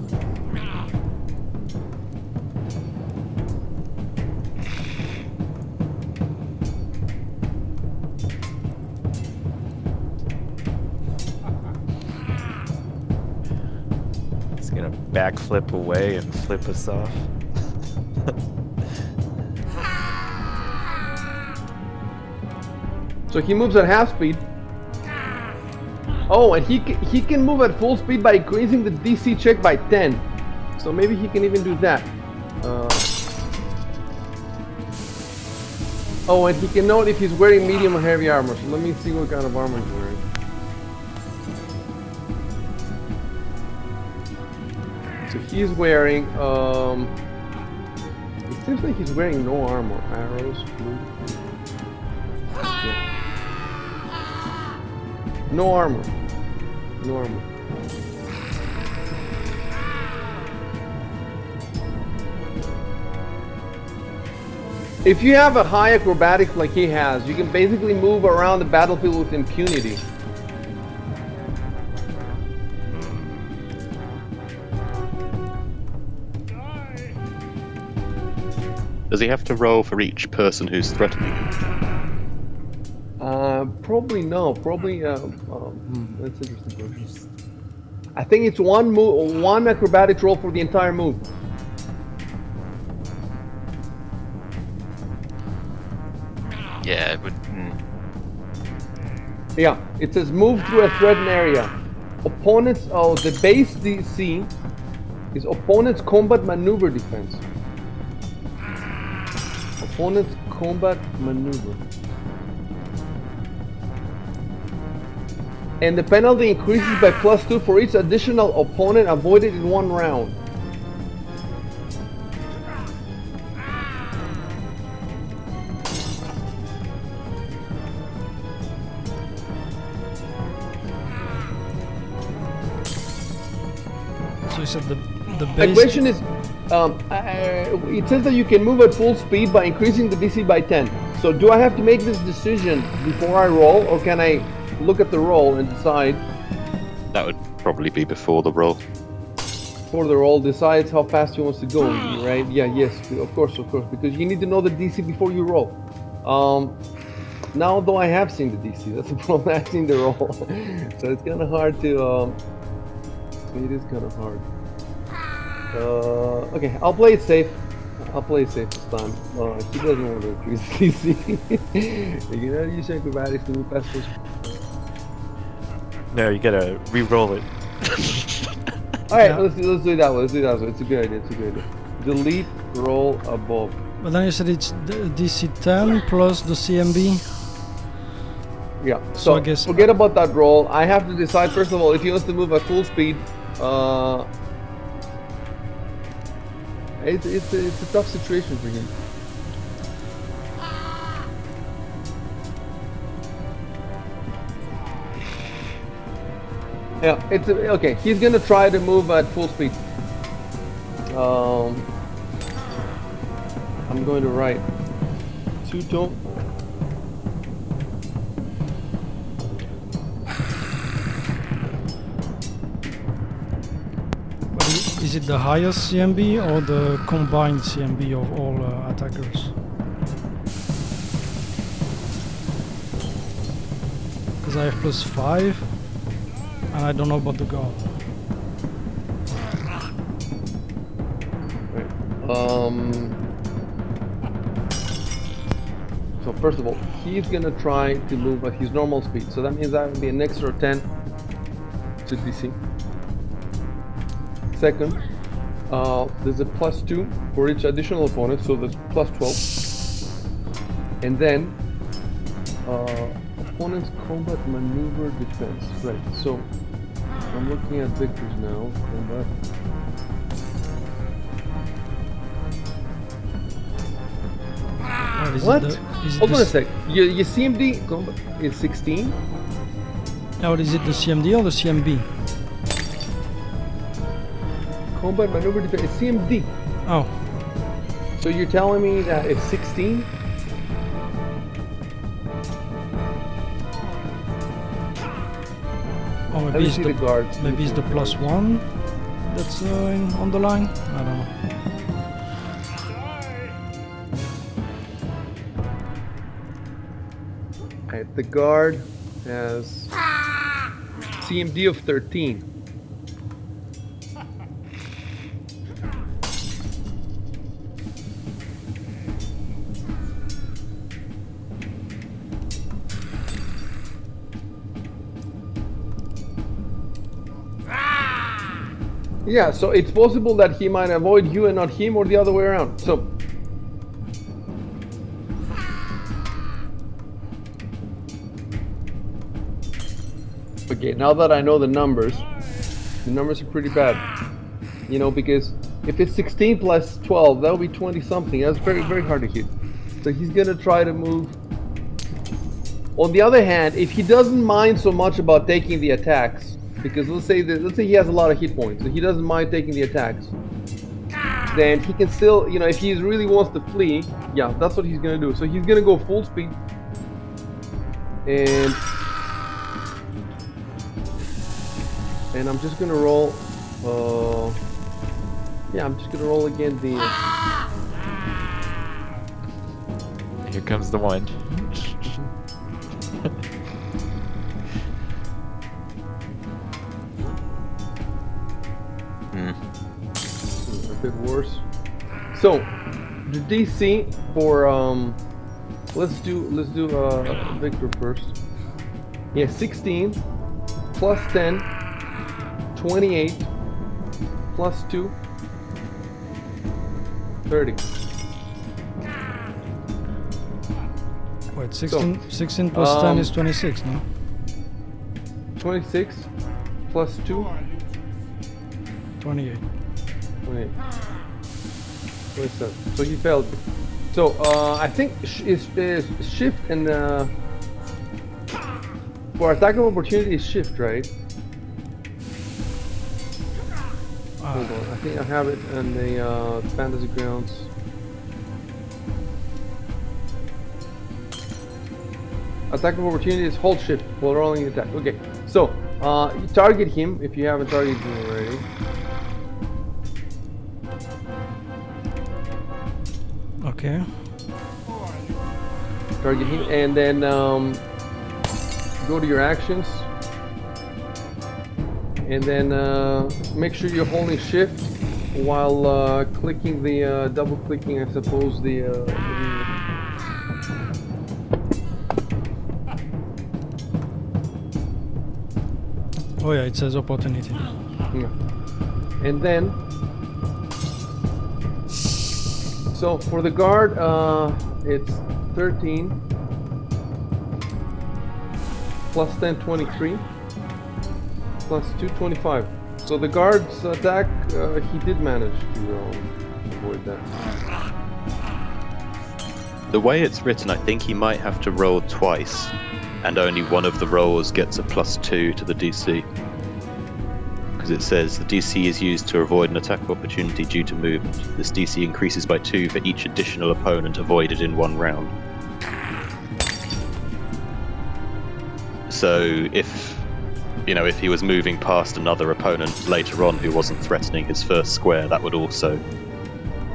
He's gonna backflip away and flip us off. So he moves at half speed. Oh, and he can move at full speed by increasing the DC check by 10. So maybe he can even do that. Oh, and he can note if he's wearing medium or heavy armor. So let me see what kind of armor he's wearing. So he's wearing, it seems like he's wearing no armor. Arrows, blue. Yeah. No armor. No armor. If you have a high acrobatics like he has, you can basically move around the battlefield with impunity. Does he have to roll for each person who's threatening him? Probably no. Probably, that's an interesting question. I think it's one acrobatics roll for the entire move. Yeah, it would. Yeah, it says move through a threatened area. Opponents, the base DC is opponent's combat maneuver defense. Opponent's combat maneuver. And the penalty increases by +2 for each additional opponent avoided in one round. So you said the The base. question is, it says that you can move at full speed by increasing the DC by 10. So do I have to make this decision before I roll, or can I look at the roll and decide? That would probably be before the roll. For the roll decides how fast he wants to go, right? Yeah, yes, of course, because you need to know the DC before you roll. Now though I have seen the DC, that's the problem. I've seen the roll, so it's kind of hard to. It is kind of hard. Okay, I'll play it safe. I'll play it safe this time. He doesn't want to increase DC. You know, use acrobatics to move past those. No, you gotta re-roll it. All right, Yeah. let's do that one. Let's do that one. It's a good idea. Delete roll above. But then you said it's DC 10 plus the CMB. Yeah. So I guess forget about that roll. I have to decide first of all if he wants to move at full speed. It's a tough situation for him. Yeah, it's okay. He's gonna try to move at full speed. I'm going to write two-tone. is it the highest CMB or the combined CMB of all attackers? Because I have +5 and I don't know about the guard. Right. So first of all, he's gonna try to move at his normal speed. So that means that would be an extra 10 to DC. Second, there's a +2 for each additional opponent, so that's +12. And then, opponent's combat maneuver defense. Right, so I'm looking at Victor's now. Combat. Or is What? It is it Hold the on a s- sec. Your CMD combat is 16? Or is it the CMD or the CMB? Combat maneuver defense is CMD. Oh, So you're telling me that it's 16? or Let maybe me it's see the the guards. maybe it's the +1 that's on the line. I don't know. Alright, the guard has CMD of 13. Yeah, so it's possible that he might avoid you and not him, or the other way around. So. Okay, now that I know the numbers are pretty bad. You know, because if it's 16 plus 12, that would be 20 something. That's very, very hard to hit. So he's gonna try to move. On the other hand, if he doesn't mind so much about taking the attacks, because let's say he has a lot of hit points, so he doesn't mind taking the attacks, then he can still, you know, if he really wants to flee, yeah, that's what he's gonna do. So he's gonna go full speed, and I'm just gonna roll. Yeah, I'm just gonna roll again the. Here comes the one. A bit worse. So the DC for let's do Victor first. Yeah, 16 plus 10, 28 plus 2, 30. Wait, 16 plus 10 is 26, no? 26 plus 2, 28. 28. 27. So he failed. So I think is shift and for attack of opportunity is shift, right? Hold on, I think I have it in the fantasy grounds. Attack of opportunity is hold shift while rolling the attack. Okay, so you target him if you haven't targeted him already. Okay. Target him, and then go to your actions, and then make sure you're holding shift while clicking the double clicking, I suppose, the Oh yeah, it says opportunity. yeah. And then so for the guard, it's 13 plus 10, 23 plus 2, 25. So the guard's attack, he did manage to avoid that. The way it's written, I think he might have to roll twice, and only one of the rolls gets a +2 to the DC. Because it says the DC is used to avoid an attack of opportunity due to movement. This DC increases by 2 for each additional opponent avoided in one round. So if he was moving past another opponent later on who wasn't threatening his first square, that would also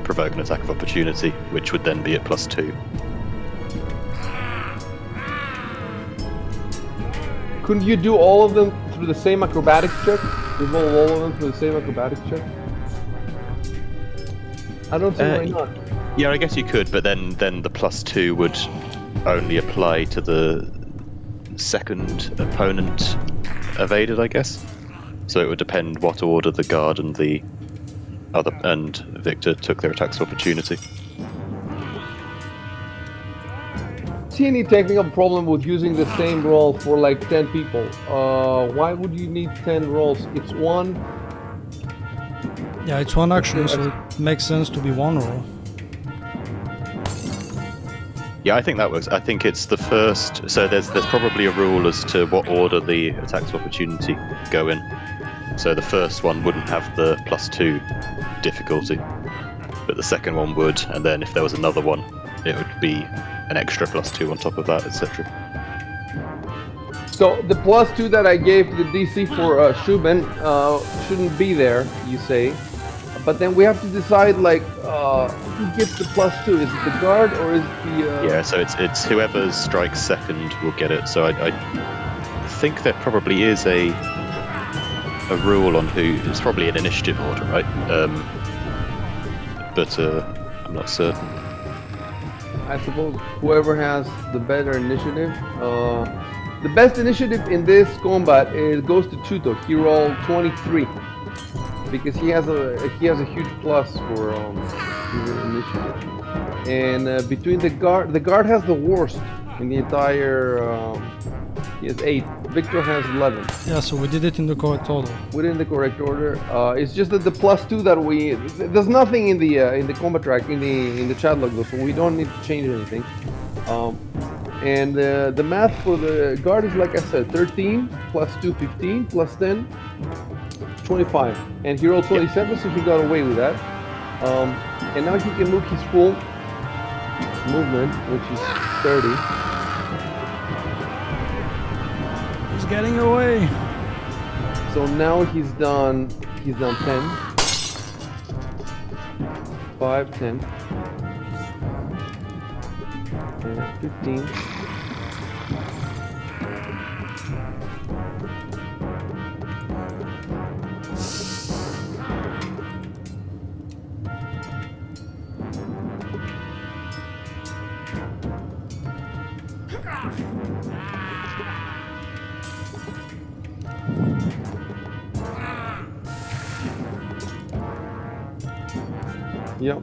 provoke an attack of opportunity, which would then be at +2. Couldn't you do all of them through the same acrobatics check? Roll all of them through the same acrobatics check? I don't see why not. Yeah, I guess you could, but then the +2 would only apply to the second opponent evaded, I guess. So it would depend what order the guard and the other and Victor took their attacks of opportunity. See any technical problem with using the same roll for like 10 people? Why would you need 10 rolls? It's one. Yeah, it's one action, so it makes sense to be one roll. Yeah, I think that works. I think it's the first. So there's probably a rule as to what order the attacks of opportunity go in. So the first one wouldn't have the +2 difficulty, but the second one would, and then if there was another one, it would be an extra +2 on top of that, etc. So the +2 that I gave to the DC for shubn shouldn't be there, you say. But then we have to decide, like, who gets the +2? Is it the guard or is it the... Yeah, so it's whoever strikes second will get it. So I think there probably is a rule on who... It's probably an initiative order, right? But I'm not certain. I suppose whoever has the better initiative. The best initiative in this combat goes to Chuto. He rolled 23. because he has a huge plus for his initiative. And between the guard has the worst in the entire. He has 8. Victor has 11. Yeah, so we did it in the correct order. Within the correct order. It's just that the +2 that there's nothing in the combat track in the chat log though, so we don't need to change anything. And the math for the guard is like I said, 13 plus 2, 15 plus 10, 25, and he rolled 27, so he got away with that. And now he can move his full movement, which is 30. He's getting away. So now he's done 10, 5, 10, and 15. Yep.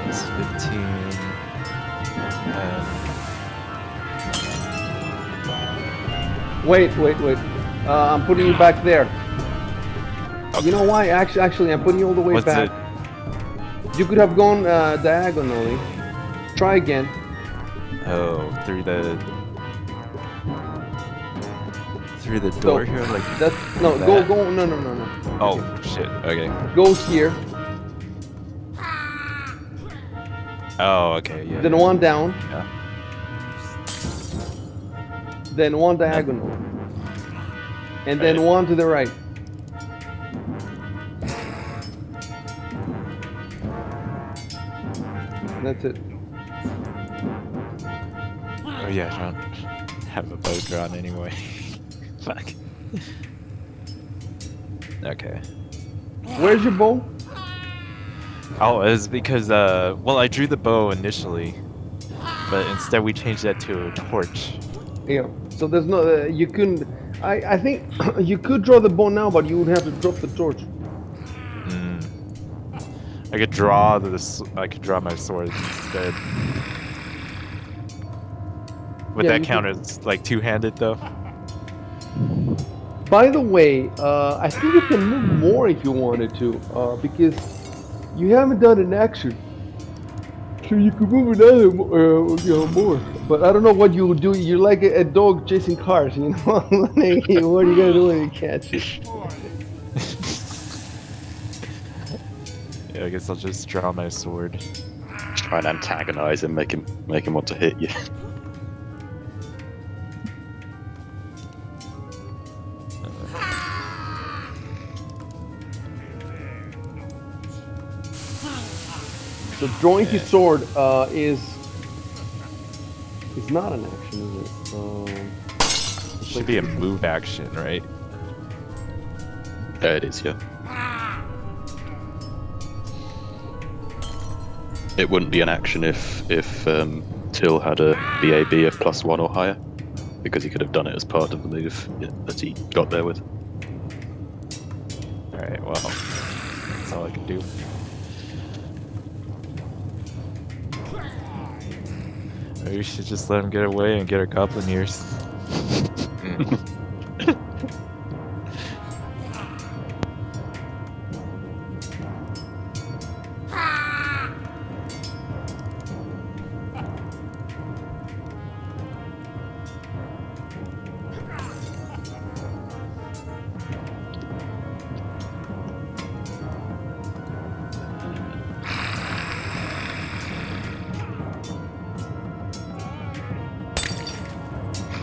It's 15. Wait. I'm putting you back there. You know why? Actually, I'm putting you all the way What's back. You could have gone diagonally. Try again. Oh, through the door here, like that's no. that? Go. No. Oh shit. Okay. Go here. Oh, okay. Yeah. Then one down. Yeah. Then one diagonal. And then one to the right. And that's it. Oh yeah, I don't have a bow drawn anyway. Fuck. Okay. Where's your bow? Oh, it's because well, I drew the bow initially, but instead we changed that to a torch. Yeah. So there's no. You couldn't. I think you could draw the bow now, but you would have to drop the torch. I could draw I could draw my sword instead. Would Yeah, that you count could- as like two-handed though? By the way, I think you can move more if you wanted to, because you haven't done an action. So you could move another, more. But I don't know what you would do. You're like a dog chasing cars, you know? Like, what are you gonna do when you catch it? Yeah, I guess I'll just draw my sword. Try and antagonize him, make him want to hit you. So drawing his sword is not an action, is it? It should be a move action, right? Yeah, it is, yeah. It wouldn't be an action if Till had a BAB of +1 or higher, because he could have done it as part of the move that he got there with. Alright, well, that's all I can do. Maybe we should just let him get away and get our goblin ears.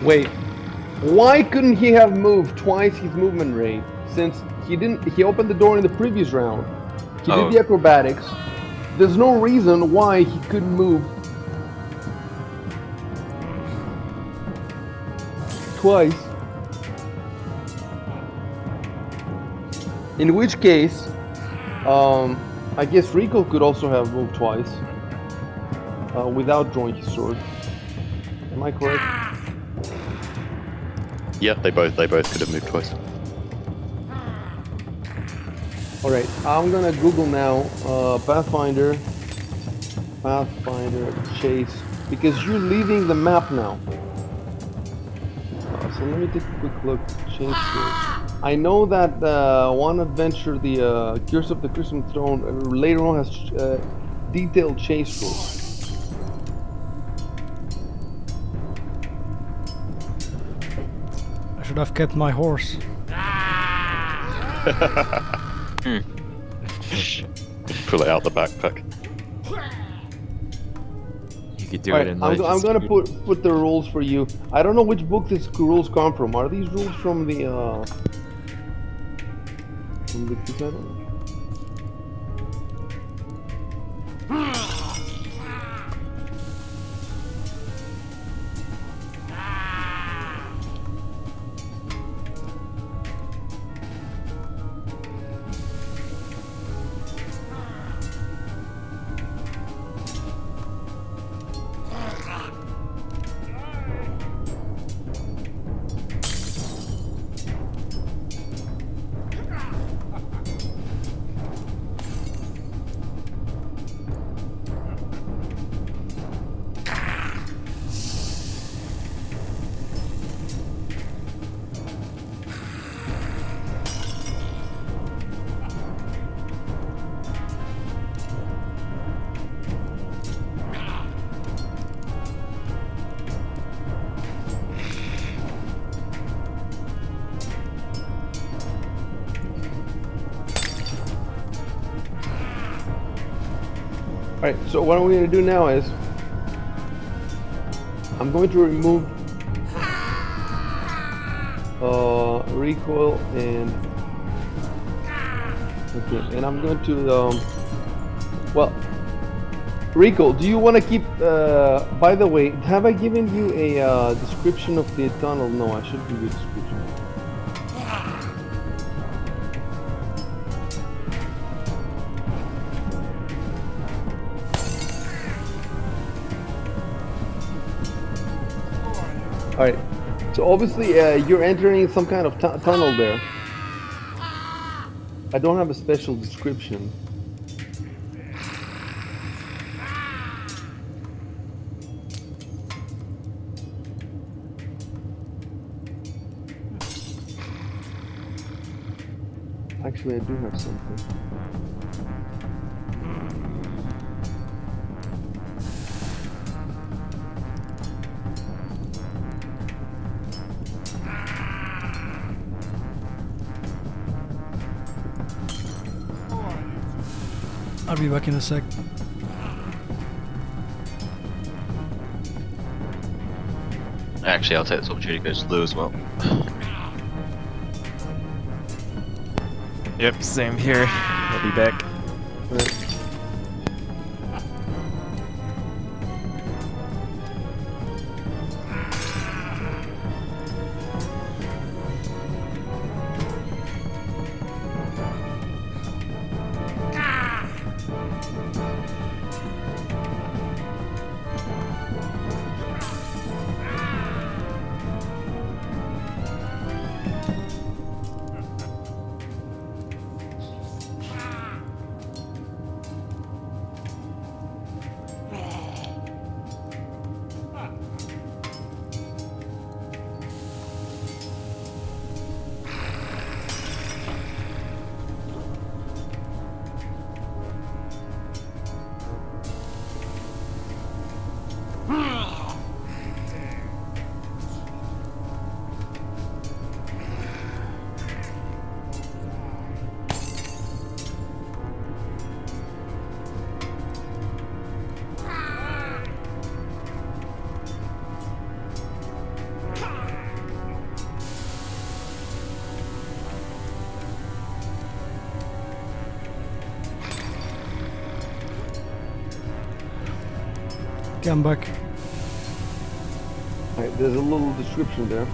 Wait. Why couldn't he have moved twice his movement rate? Since he opened the door in the previous round. He did the acrobatics. There's no reason why he couldn't move twice. In which case, I guess Rico could also have moved twice without drawing his sword. Am I correct? Yeah, they both could have moved twice. All right, I'm gonna Google now Pathfinder chase because you're leaving the map now. So let me take a quick look. Chase rules. I know that one adventure, the Curse of the Crimson Throne, later on has detailed chase rules. I should have kept my horse. Pull it out the backpack. You could do All it right, in I'm gonna Legends. put the rules for you. I don't know which book these rules come from. Are these rules from the title? Alright, so what I'm going to do now is I'm going to remove recoil and okay, and I'm going to well, recoil, do you want to keep by the way, have I given you a description of the tunnel? No, I should give you a description. Alright, so obviously you're entering some kind of tunnel there. I don't have a special description. Actually, I do have something. I'll be back in a sec. Actually, I'll take this opportunity to go to Lou as well. Yep, same here. I'll be back. Okay, I'm back. Right, there's a little description there.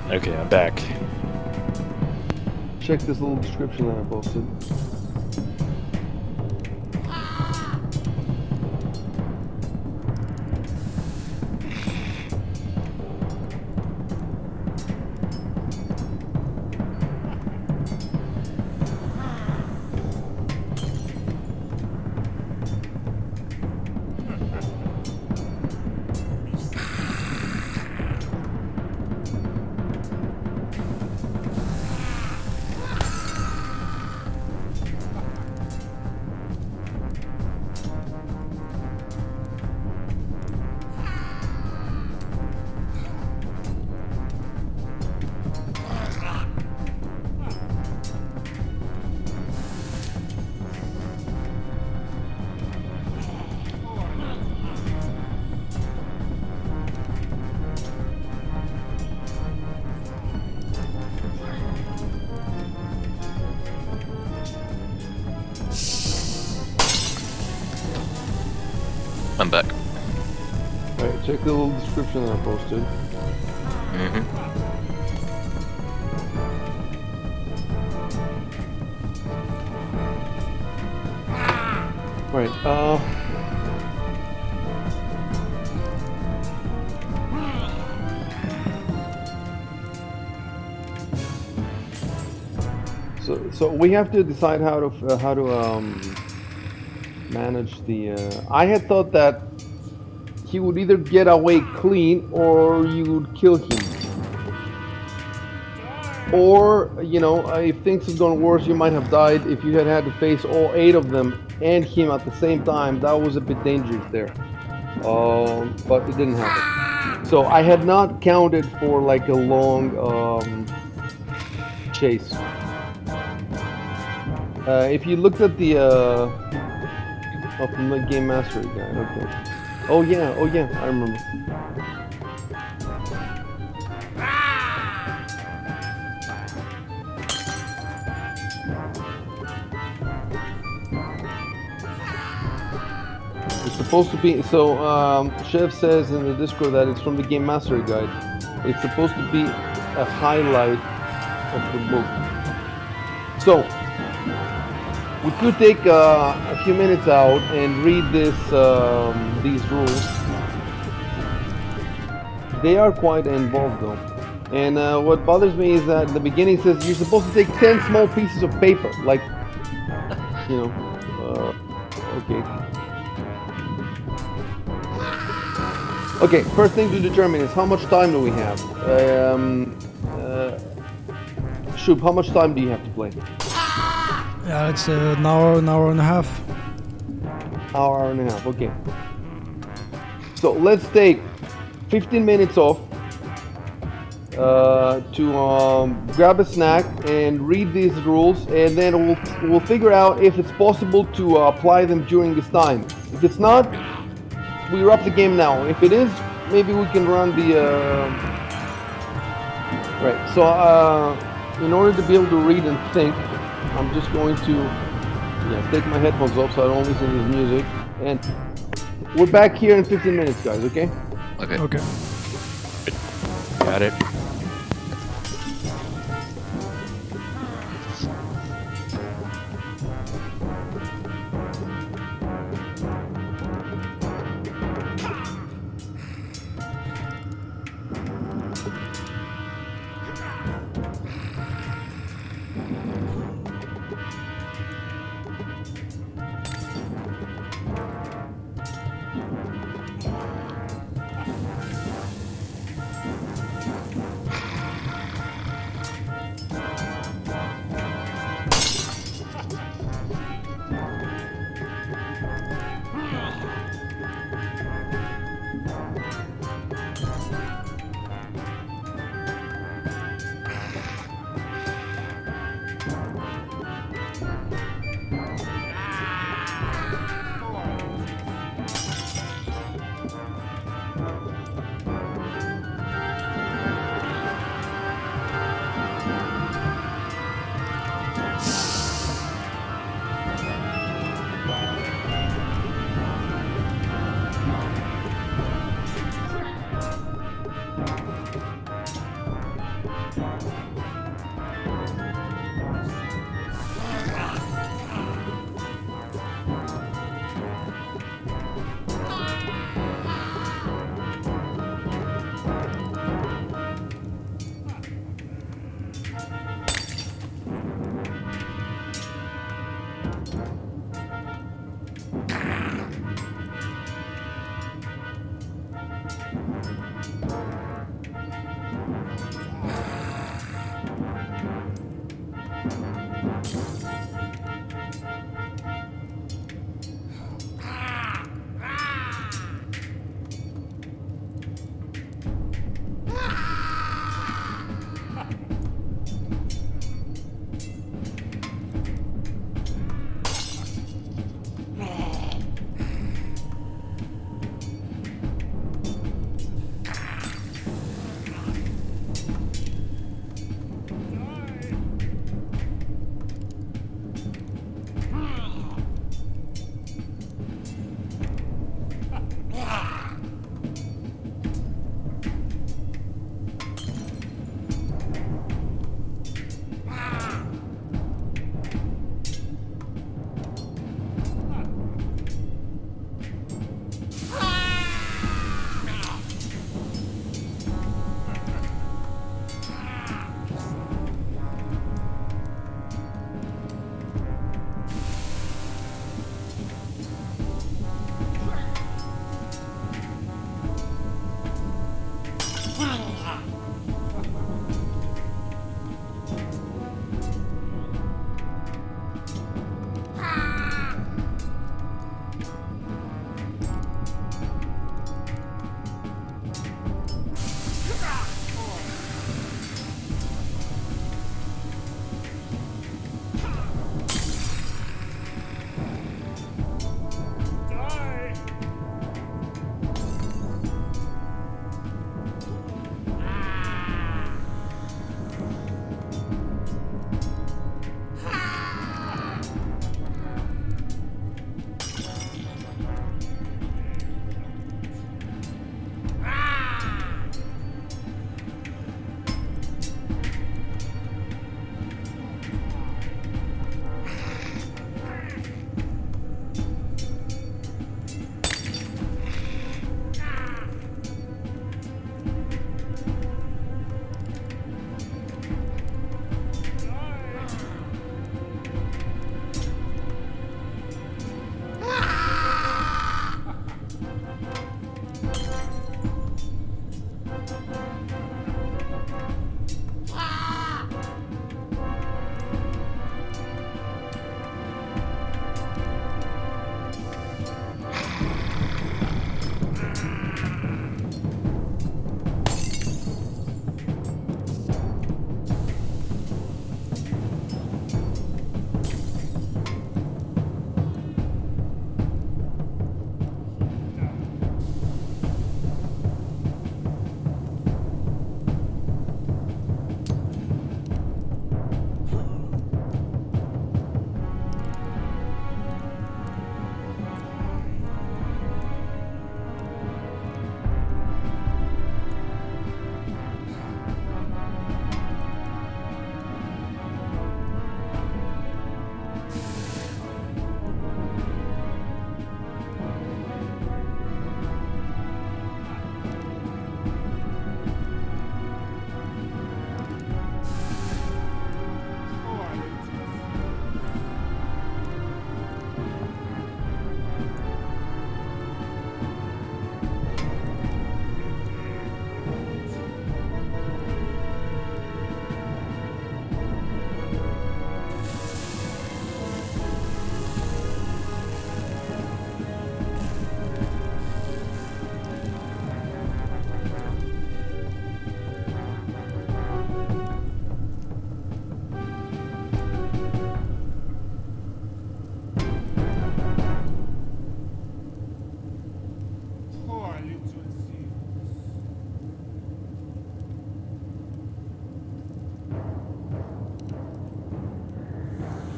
Okay, I'm back. Check this little description that I posted. I'm back. Right, check the little description that I posted. Right, so we have to decide how to manage the. I had thought that he would either get away clean or you would kill him. Or, you know, if things had gone worse, you might have died if you had to face all 8 of them and him at the same time. That was a bit dangerous there. But it didn't happen. So I had not counted for like a long chase. If you looked at the from the Game Mastery guide, okay. Oh yeah, I remember. It's supposed to be, so Chef says in the Discord that it's from the Game Mastery guide. It's supposed to be a highlight of the book. So, we could take a few minutes out and read these rules. They are quite involved though. And what bothers me is that the beginning says you're supposed to take 10 small pieces of paper. Like, you know, okay. Okay, first thing to determine is how much time do we have? Shub, how much time do you have to play? Yeah, it's an hour and a half. Hour and a half, okay. So let's take 15 minutes off to grab a snack and read these rules, and then we'll figure out if it's possible to apply them during this time. If it's not, we wrap the game now. If it is, maybe we can run the right. So in order to be able to read and think, I'm just going to take my headphones off so I don't listen to the music. And we're back here in 15 minutes, guys, okay? Okay. Okay. Got it.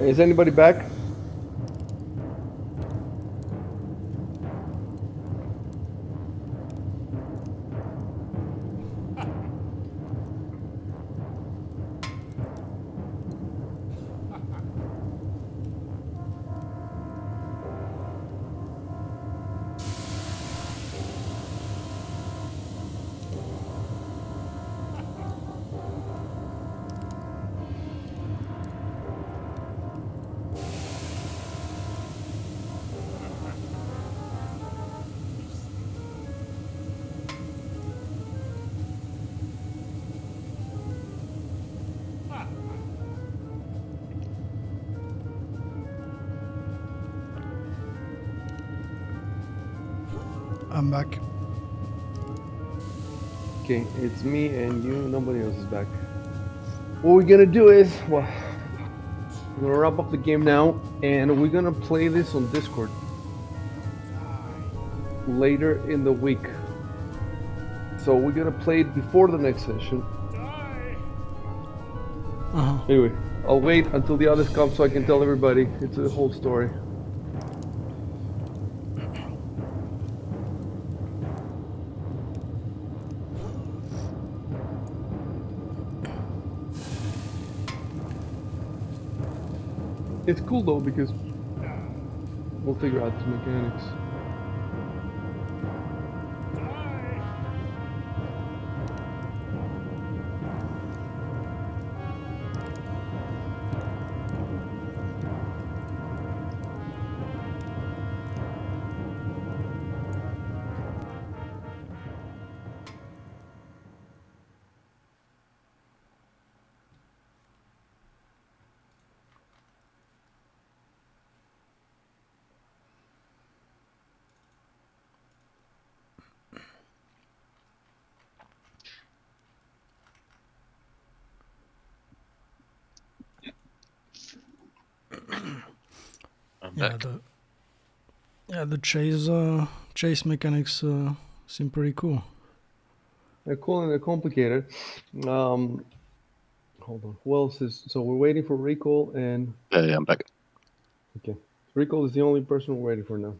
Is anybody back? I'm back. Okay, it's me and you. Nobody else is back. What we're gonna do is, well, we're gonna wrap up the game now, and we're gonna play this on Discord later in the week. So we're gonna play it before the next session. Anyway, I'll wait until the others come so I can tell everybody. It's a whole story. It's cool though because we'll figure out the mechanics. I'm Yeah, back. the chase mechanics seem pretty cool. They're cool and they're complicated. Hold on. Who else is? So we're waiting for Recall and Yeah, I'm back. okay. Recall is the only person we're waiting for now.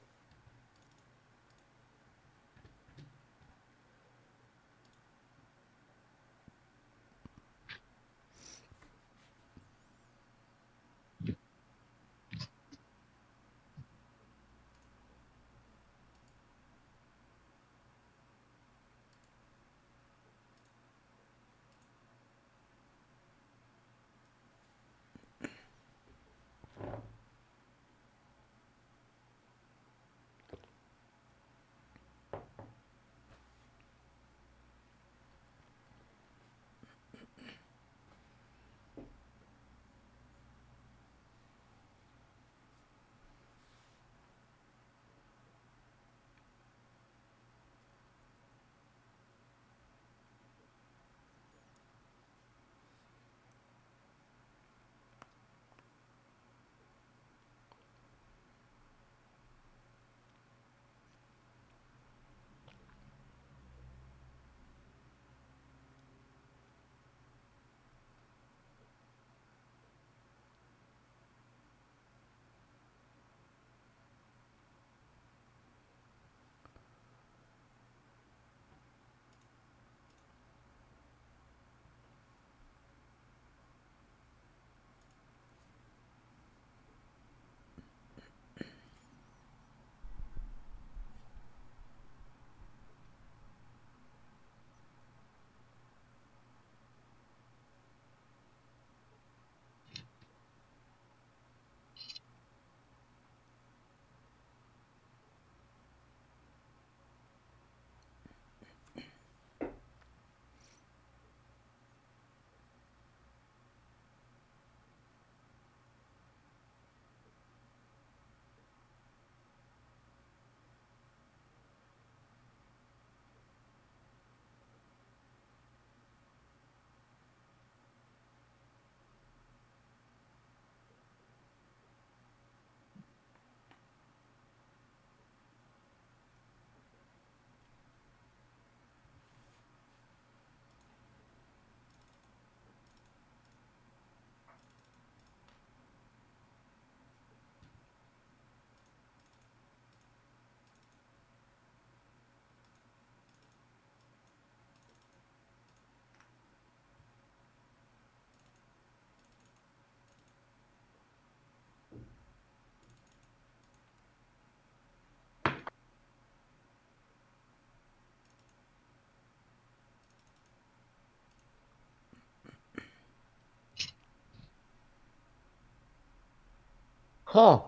Huh.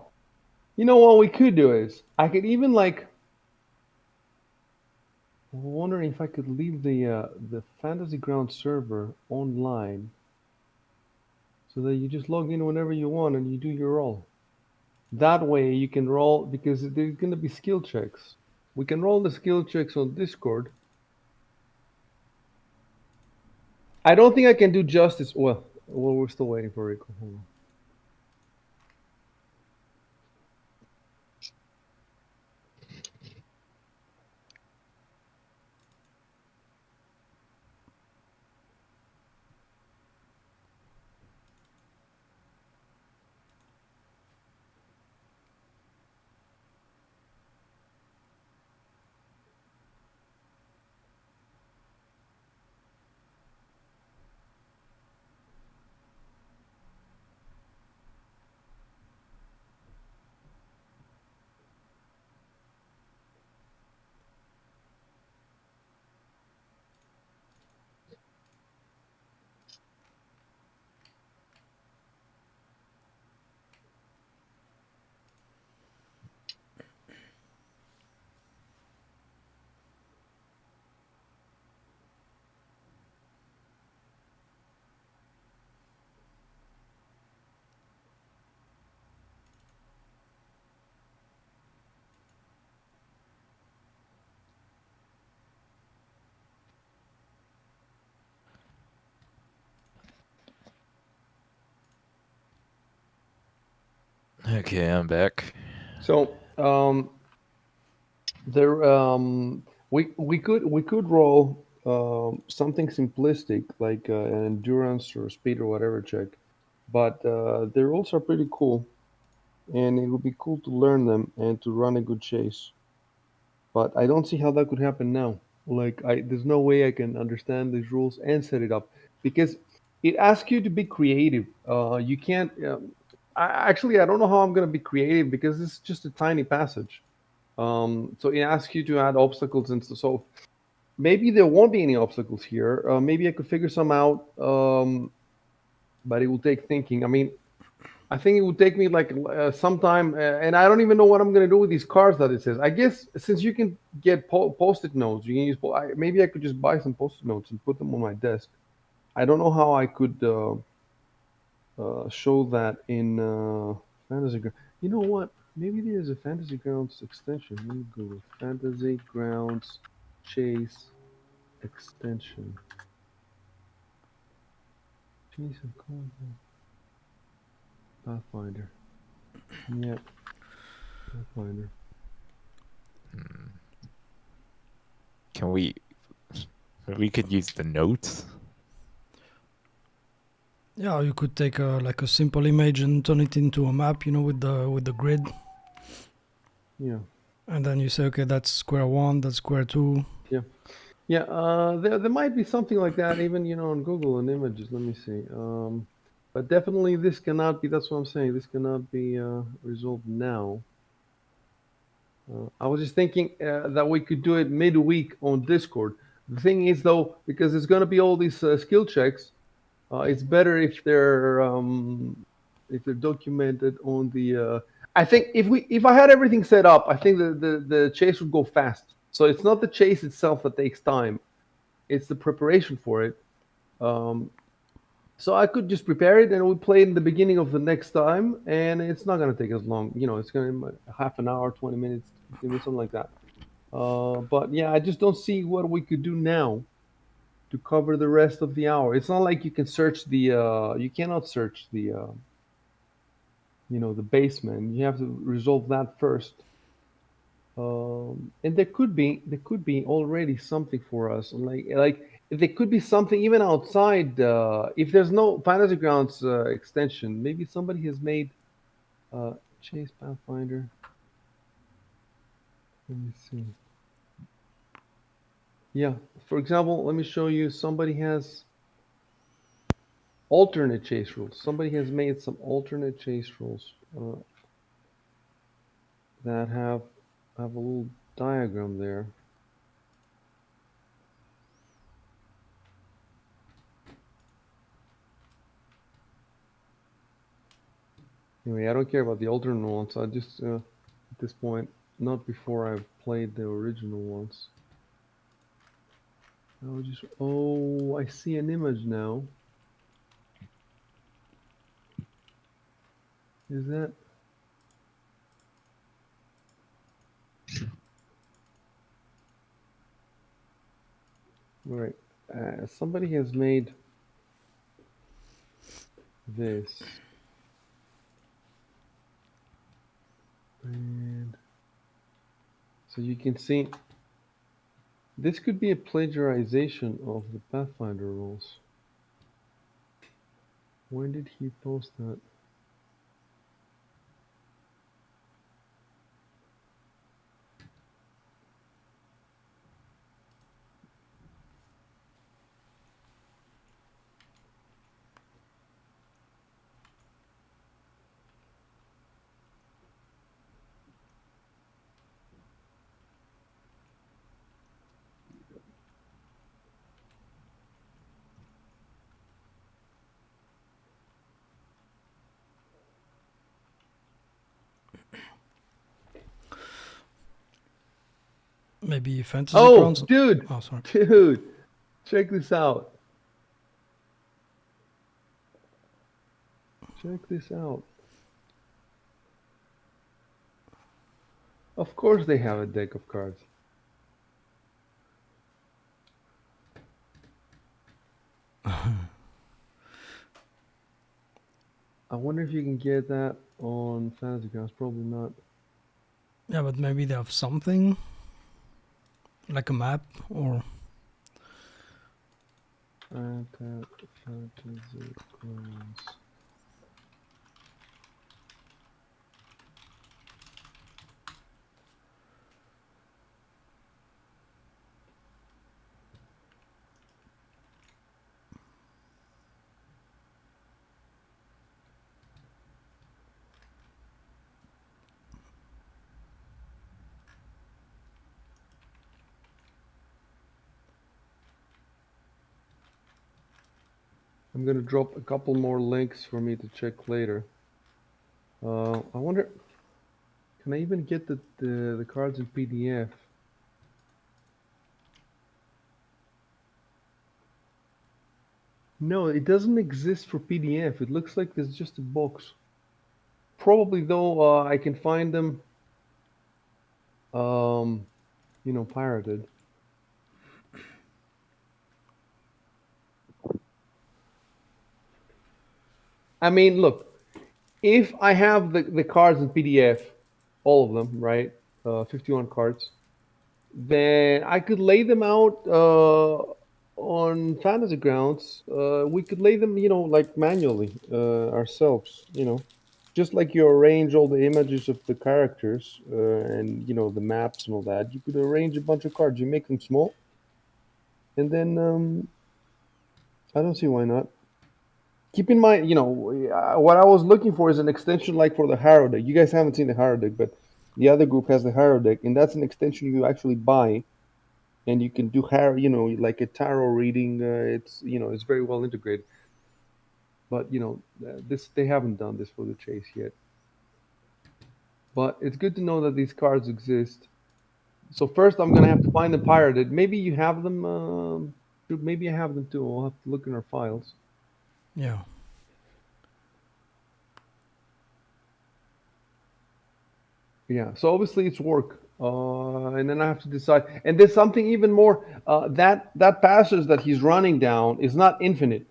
You know what we could do is I could even like. I'm wondering if I could leave the Fantasy Ground server online so that you just log in whenever you want and you do your roll. That way you can roll because there's going to be skill checks. We can roll the skill checks on Discord. I don't think I can do justice. Well, we're still waiting for Rico. Hold on. Okay, I'm back. So, there we could roll something simplistic like an endurance or speed or whatever check, but the rules are pretty cool, and it would be cool to learn them and to run a good chase. But I don't see how that could happen now. Like, there's no way I can understand these rules and set it up because it asks you to be creative. You can't. I don't know how I'm gonna be creative because it's just a tiny passage. So it asks you to add obstacles and so maybe there won't be any obstacles here. Maybe I could figure some out, but it will take thinking. I mean, I think it would take me like some time, and I don't even know what I'm gonna do with these cards that it says. I guess since you can get post-it notes, you can use. Maybe I could just buy some post-it notes and put them on my desk. I don't know how I could show that in Fantasy Grounds. You know what? Maybe there's a Fantasy Grounds extension. Let me Google Fantasy Grounds Chase extension. Chase and combat. Pathfinder. Yep, Pathfinder. Can we? We could use the notes. Yeah, you could take like a simple image and turn it into a map, with the grid, Yeah, and then you say, okay, that's square one, that's square two. yeah, yeah. There might be something like that even on Google and images. Let me see. But definitely this cannot be. That's what I'm saying. This cannot be resolved now. I was just thinking that we could do it midweek on Discord. The thing is, though, because there's going to be all these skill checks, it's better if they're documented on the. I think if I had everything set up, I think the chase would go fast. So it's not the chase itself that takes time; it's the preparation for it. Um, so I could just prepare it and we play in the beginning of the next time, and it's not going to take as long. It's going to half an hour, 20 minutes, 15 minutes, something like that. But yeah, I just don't see what we could do now to cover the rest of the hour. It's not like you can search you cannot search the basement. You have to resolve that first. And there could be already something for us. Like there could be something even outside. If there's no Fantasy Grounds extension, maybe somebody has made Chase Pathfinder. Let me see. Yeah, for example, let me show you. Somebody has alternate chase rules. Somebody has made some alternate chase rules that have a little diagram there. Anyway, I don't care about the alternate ones. I just at this point, not before I've played the original ones. I would just. Oh, I see an image now. Is that? Right. Somebody has made this. And so you can see this could be a plagiarization of the Pathfinder rules. When did he post that? Maybe Fantasy Oh, Grounds. dude! Oh, sorry. Dude! Check this out. Check this out. Of course they have a deck of cards. I wonder if you can get that on Fantasy Grounds. Probably not. Yeah, but maybe they have something like a map or. Fantasy Grounds. I'm gonna drop a couple more links for me to check later. I wonder, can I even get the cards in PDF? No, it doesn't exist for PDF. It looks like there's just a box. Probably though, I can find them, um, pirated. I mean, look, if I have the cards in PDF, all of them, right? 51 cards, then I could lay them out on Fantasy Grounds. We could lay them, like manually ourselves, just like you arrange all the images of the characters and the maps and all that. You could arrange a bunch of cards. You make them small, and then I don't see why not. Keep in mind, what I was looking for is an extension like for the Harrow deck. You guys haven't seen the Harrow deck, but the other group has the Harrow deck, and that's an extension you actually buy, and you can do Harrow, like a tarot reading. It's very well integrated. But this they haven't done this for the chase yet. But it's good to know that these cards exist. So first, I'm gonna have to find them pirated. Maybe you have them. Maybe I have them too. I'll have to look in our files. Yeah. Yeah, so obviously it's work, and then I have to decide. And there's something even more. That passage that he's running down is not infinite,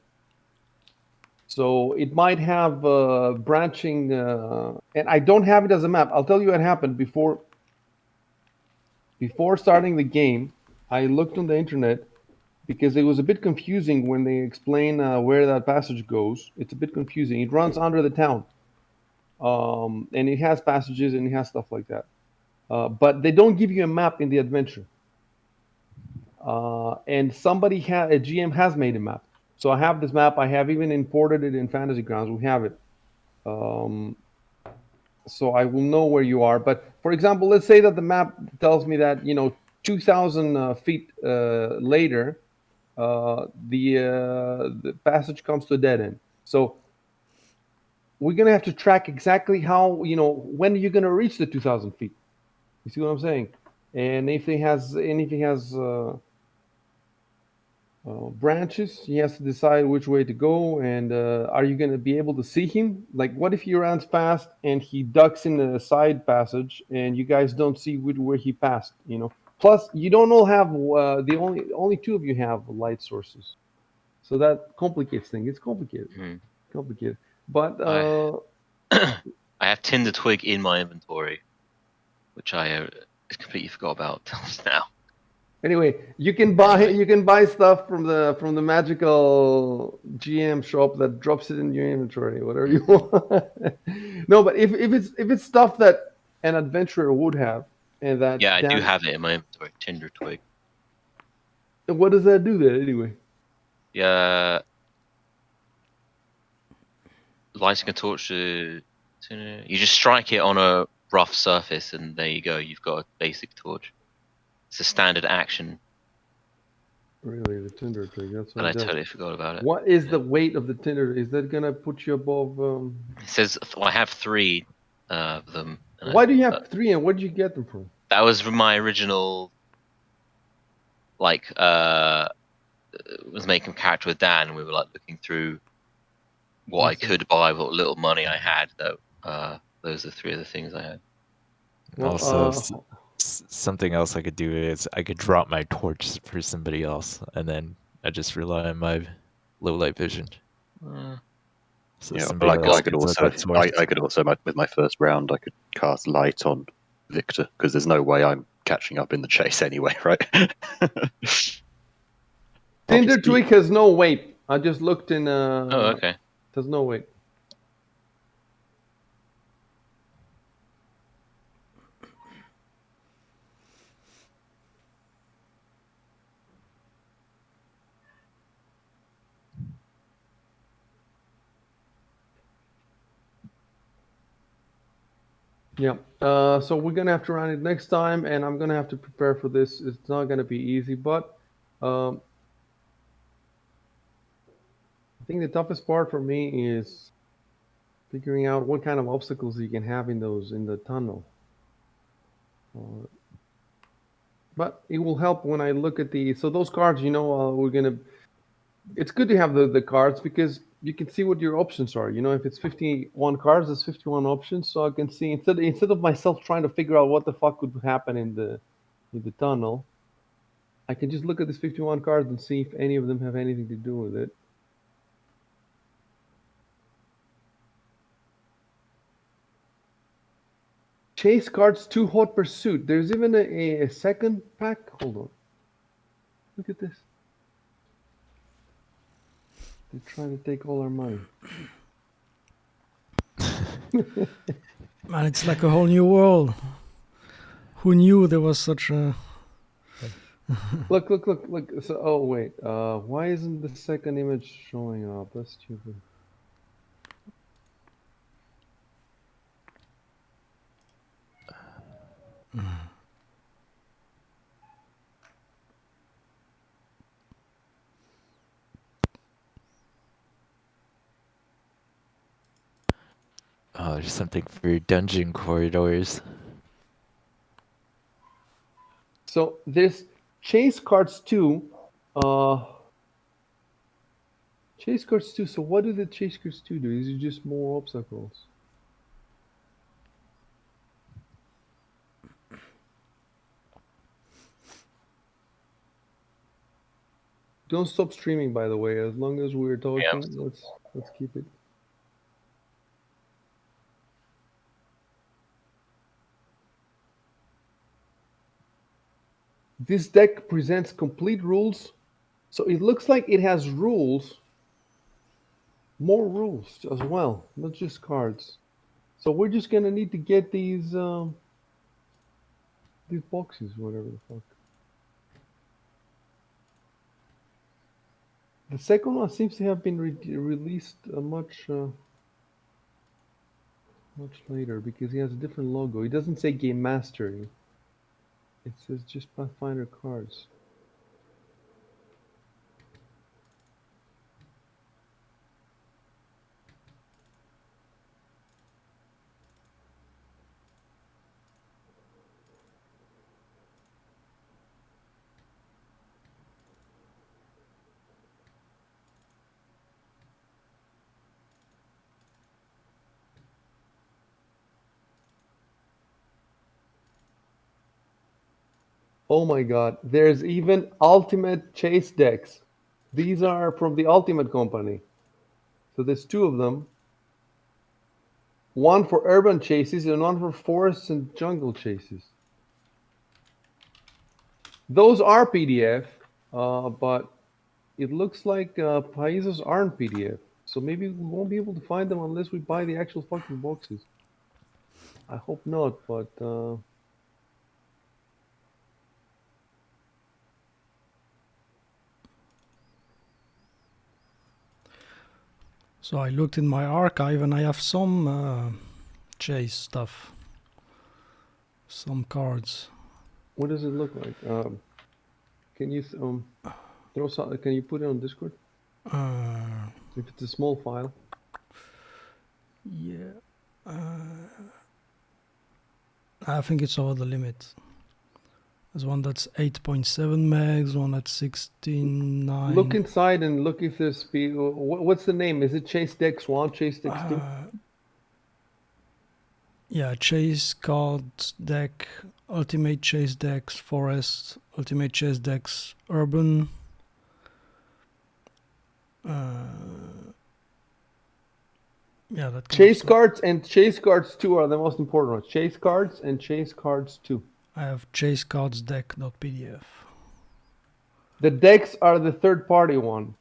so it might have branching. And I don't have it as a map. I'll tell you what happened before starting the game. I looked on the internet because it was a bit confusing when they explain where that passage goes. It's a bit confusing. It runs under the town, and it has passages and it has stuff like that. But they don't give you a map in the adventure. And a GM has made a map. So I have this map. I have even imported it in Fantasy Grounds. We have it. Um, so I will know where you are. But for example, let's say that the map tells me that 2,000 feet later, the passage comes to a dead end. So we're gonna have to track exactly how, when are you gonna reach the 2,000 feet. You see what I'm saying? And if he has branches, he has to decide which way to go. And are you going to be able to see him? Like, what if he runs past and he ducks in a side passage, and you guys don't see where he passed? Plus, you don't all have the only two of you have light sources, so that complicates things. It's complicated, complicated. But I have Tinder Twig in my inventory, which I completely forgot about now. anyway, you can buy stuff from the magical GM shop that drops it in your inventory, whatever you want. No, but if it's stuff that an adventurer would have, and that Yeah, I do have it in my inventory. Tinder Twig. what does that do then anyway? Yeah, lighting a torch to you just strike it on a rough surface, and there you go. You've got a basic torch. It's a standard action. Really, the tinder twig? That's what But it I does. totally forgot about it. What is the weight of the tinder? Is that gonna put you above? It says I have 3 of them. Why do you have 3, and where did you get them from? That was from my original, like, was making a character with Dan, and we were like looking through what I could buy, what little money I had. Though, those are 3 of the things I had. Well, Also, something else I could do is I could drop my torch for somebody else, and then I just rely on my low light vision. So Yeah, somebody but else I could gets also, that torch. I could also, with my first round, I could cast light on Victor because there's no way I'm catching up in the chase anyway, right? Tinder twig has no weight. I just looked in. Oh, okay. There's no weight. Yeah. So we're gonna have to run it next time, and I'm gonna have to prepare for this. It's not gonna be easy, but I think the toughest part for me is figuring out what kind of obstacles you can have in the tunnel. But it will help when I look at so those cards. We're gonna. It's good to have the cards because you can see what your options are. If it's 51 cards, there's 51 options, so I can see instead of myself trying to figure out what the fuck would happen in the tunnel, I can just look at these 51 cards and see if any of them have anything to do with it. Chase cards 2 hot pursuit. There's even a second pack. Hold on. Look at this. They're trying to take all our money. Man, it's like a whole new world. Who knew there was such a... Look. So, oh, wait. Why isn't the second image showing up? That's stupid. Oh, there's something for dungeon corridors. So there's chase cards 2. Chase cards 2. So what do the chase cards 2 do? Is it just more obstacles? Don't stop streaming, by the way. As long as we're talking, let's keep it. This deck presents complete rules. So it looks like it has rules, more rules as well, not just cards. So we're just gonna need to get these boxes, whatever the fuck. The second one seems to have been released much later because he has a different logo. It doesn't say Game Mastery. It says just Pathfinder cards. Oh my god. There's even ultimate chase decks. These are from the Ultimate Company. So there's two of them. One for urban chases and one for forest and jungle chases. Those are PDF, but it looks like Países aren't PDF. So maybe we won't be able to find them unless we buy the actual fucking boxes. I hope not, but So I looked in my archive and I have some chase stuff, some cards. what does it look like? Can you throw some? Can you put it on Discord? Uh, If it's a small file. yeah, I think it's over the limit. There's one that's 8.7 megs, one that's 16.9. Look inside and look if there's speed. What's the name? Is it Chase Dex 1, Chase Dex 2? Yeah, chase cards deck, ultimate chase decks, forest, ultimate chase decks, urban. Yeah, that kind Chase of stuff. cards and Chase cards 2 are the most important ones. Chase cards and Chase cards 2. I have chase cards deck.pdf. The decks are the third party one.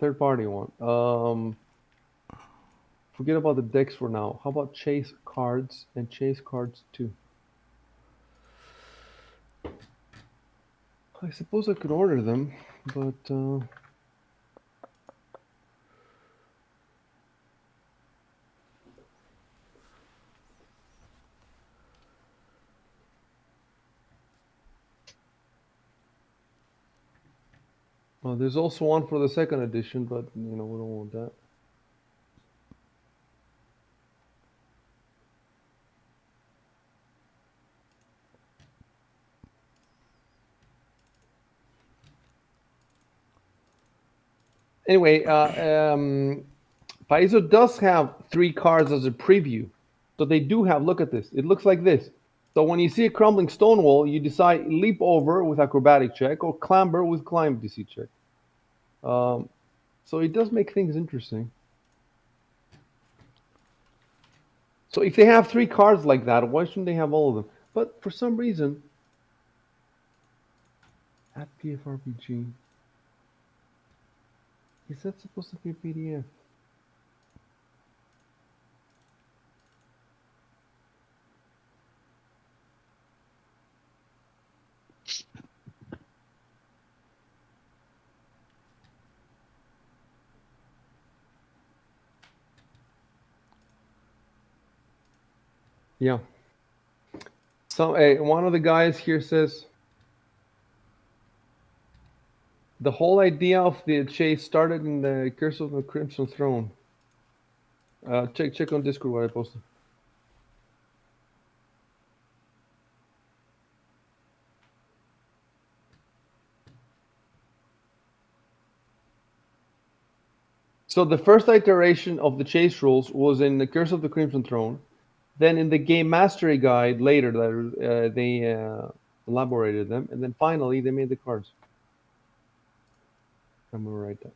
Forget about the decks for now. How about Chase cards and Chase cards 2? I suppose I could order them, but well, there's also one for the second edition, but we don't want that. Anyway, Paizo does have 3 cards as a preview. So they do have, look at this. It looks like this. So when you see a crumbling stone wall, you decide leap over with acrobatic check or clamber with climb DC check. So it does make things interesting. So if they have 3 cards like that, why shouldn't they have all of them? But for some reason, at PFRPG, is that supposed to be a PDF? Yeah. So one of the guys here says the whole idea of the chase started in the Curse of the Crimson Throne. Check on Discord what I posted. So the first iteration of the chase rules was in the Curse of the Crimson Throne. Then in the Game Mastery Guide later, they elaborated them, and then finally they made the cards. I'm gonna write that.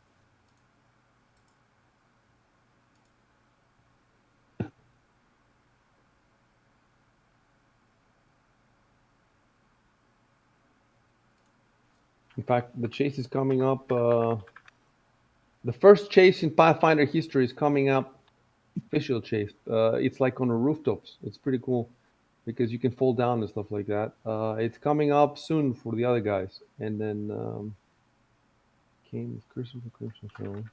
In fact, the chase is coming up. The first chase in Pathfinder history is coming up. Official chase. It's like on the rooftops. It's pretty cool because you can fall down and stuff like that. It's coming up soon for the other guys, and then came with Curse of the Crimson Throne.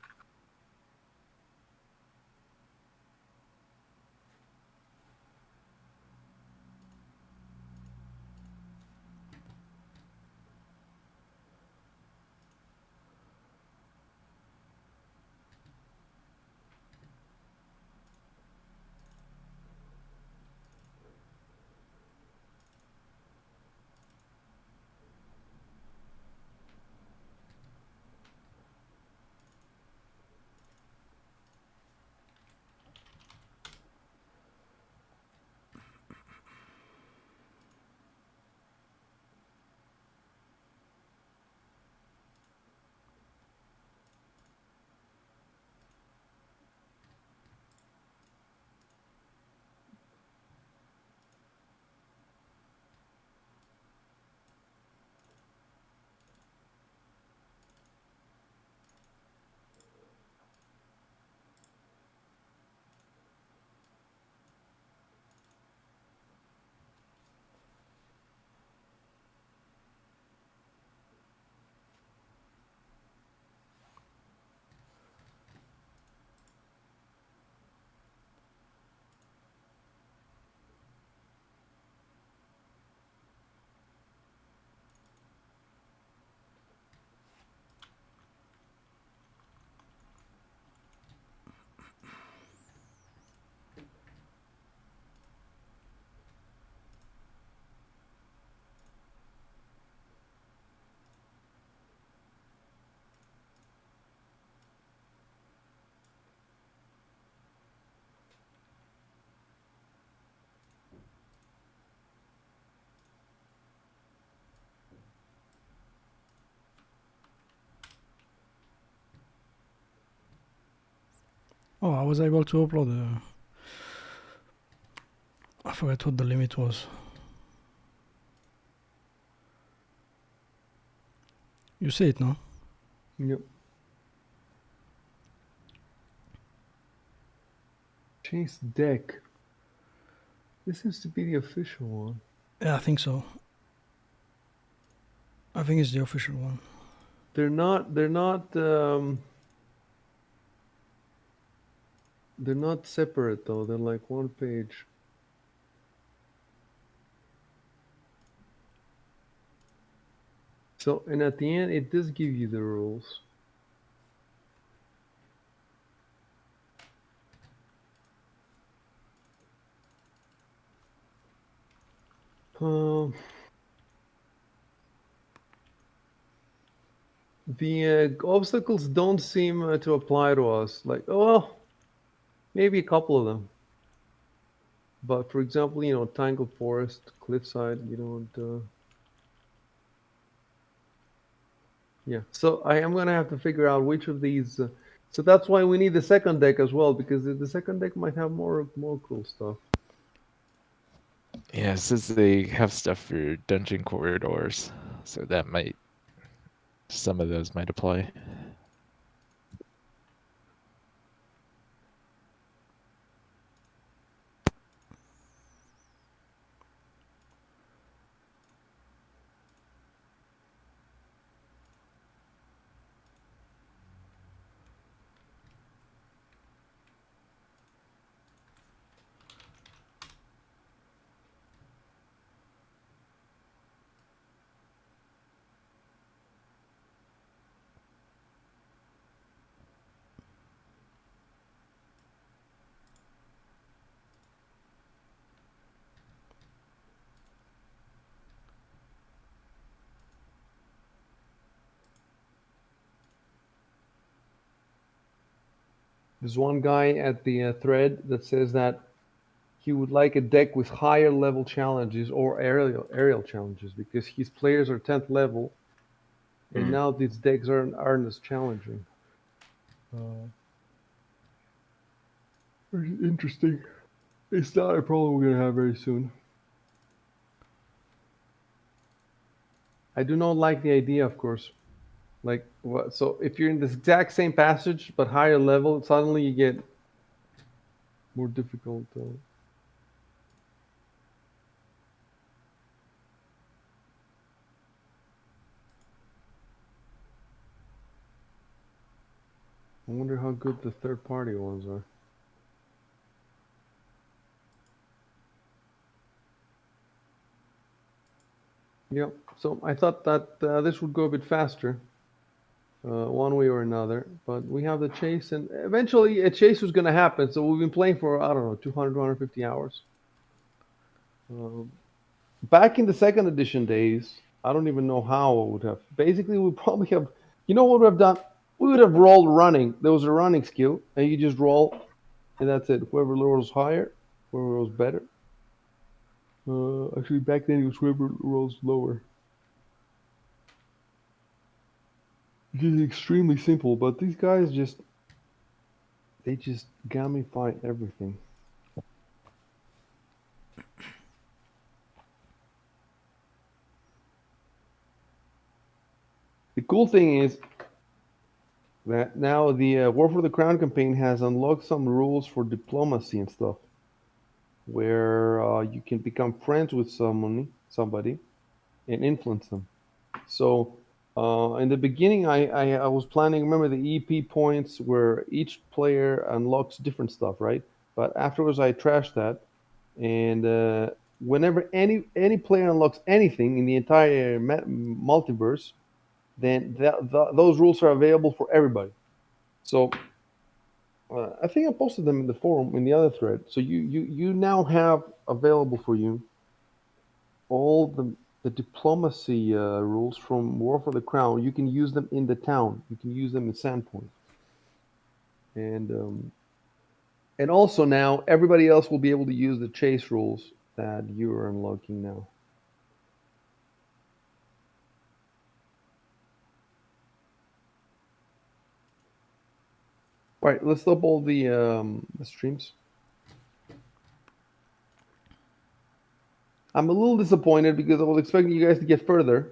Oh, I was able to upload. I forgot what the limit was. You see it now? Yep. Chase deck. This seems to be the official one. Yeah, I think so. I think it's the official one. They're not. They're not separate though. They're like one page. So, and at the end, it does give you the rules. Um, the obstacles don't seem to apply to us. Like, oh, well, maybe a couple of them. But for example, Tangled Forest, Cliffside, you don't. Yeah. So I am gonna have to figure out which of these. So that's why we need the second deck as well, because the second deck might have more cool stuff. Yeah, it says they have stuff for dungeon corridors, so that might some of those might apply. There's one guy at the thread that says that he would like a deck with higher level challenges or aerial challenges because his players are 10th level, and now these decks aren't as challenging. Very interesting. It's not a problem we're gonna have very soon. I do not like the idea, of course. Like what? So if you're in this exact same passage but higher level, suddenly you get more difficult. I wonder how good the third-party ones are. Yep. So I thought that this would go a bit faster, one way or another. But we have the chase, and eventually a chase was going to happen. So we've been playing for, I don't know, 200, 250 hours. Um, Back in the second edition days, I don't even know how I would have. Basically, we probably have. You know what we've done? We would have rolled running. There was a running skill, and you just roll, and that's it. Whoever rolls higher, whoever rolls better. Actually, back then it was whoever rolls lower. It is extremely simple, but these guys they just gamify everything. The cool thing is that now the War for the Crown campaign has unlocked some rules for diplomacy and stuff, where you can become friends with somebody, and influence them. So in the beginning, I was planning. Remember the EP points where each player unlocks different stuff, right? But afterwards, I trashed that, and whenever any player unlocks anything in the entire multiverse, then those rules are available for everybody. So I think I posted them in the forum in the other thread. So you now have available for you all the diplomacy rules from War for the Crown. You can use them in the town. You can use them in Sandpoint, and also now everybody else will be able to use the chase rules that you are unlocking now. All right, let's double the streams. I'm a little disappointed because I was expecting you guys to get further.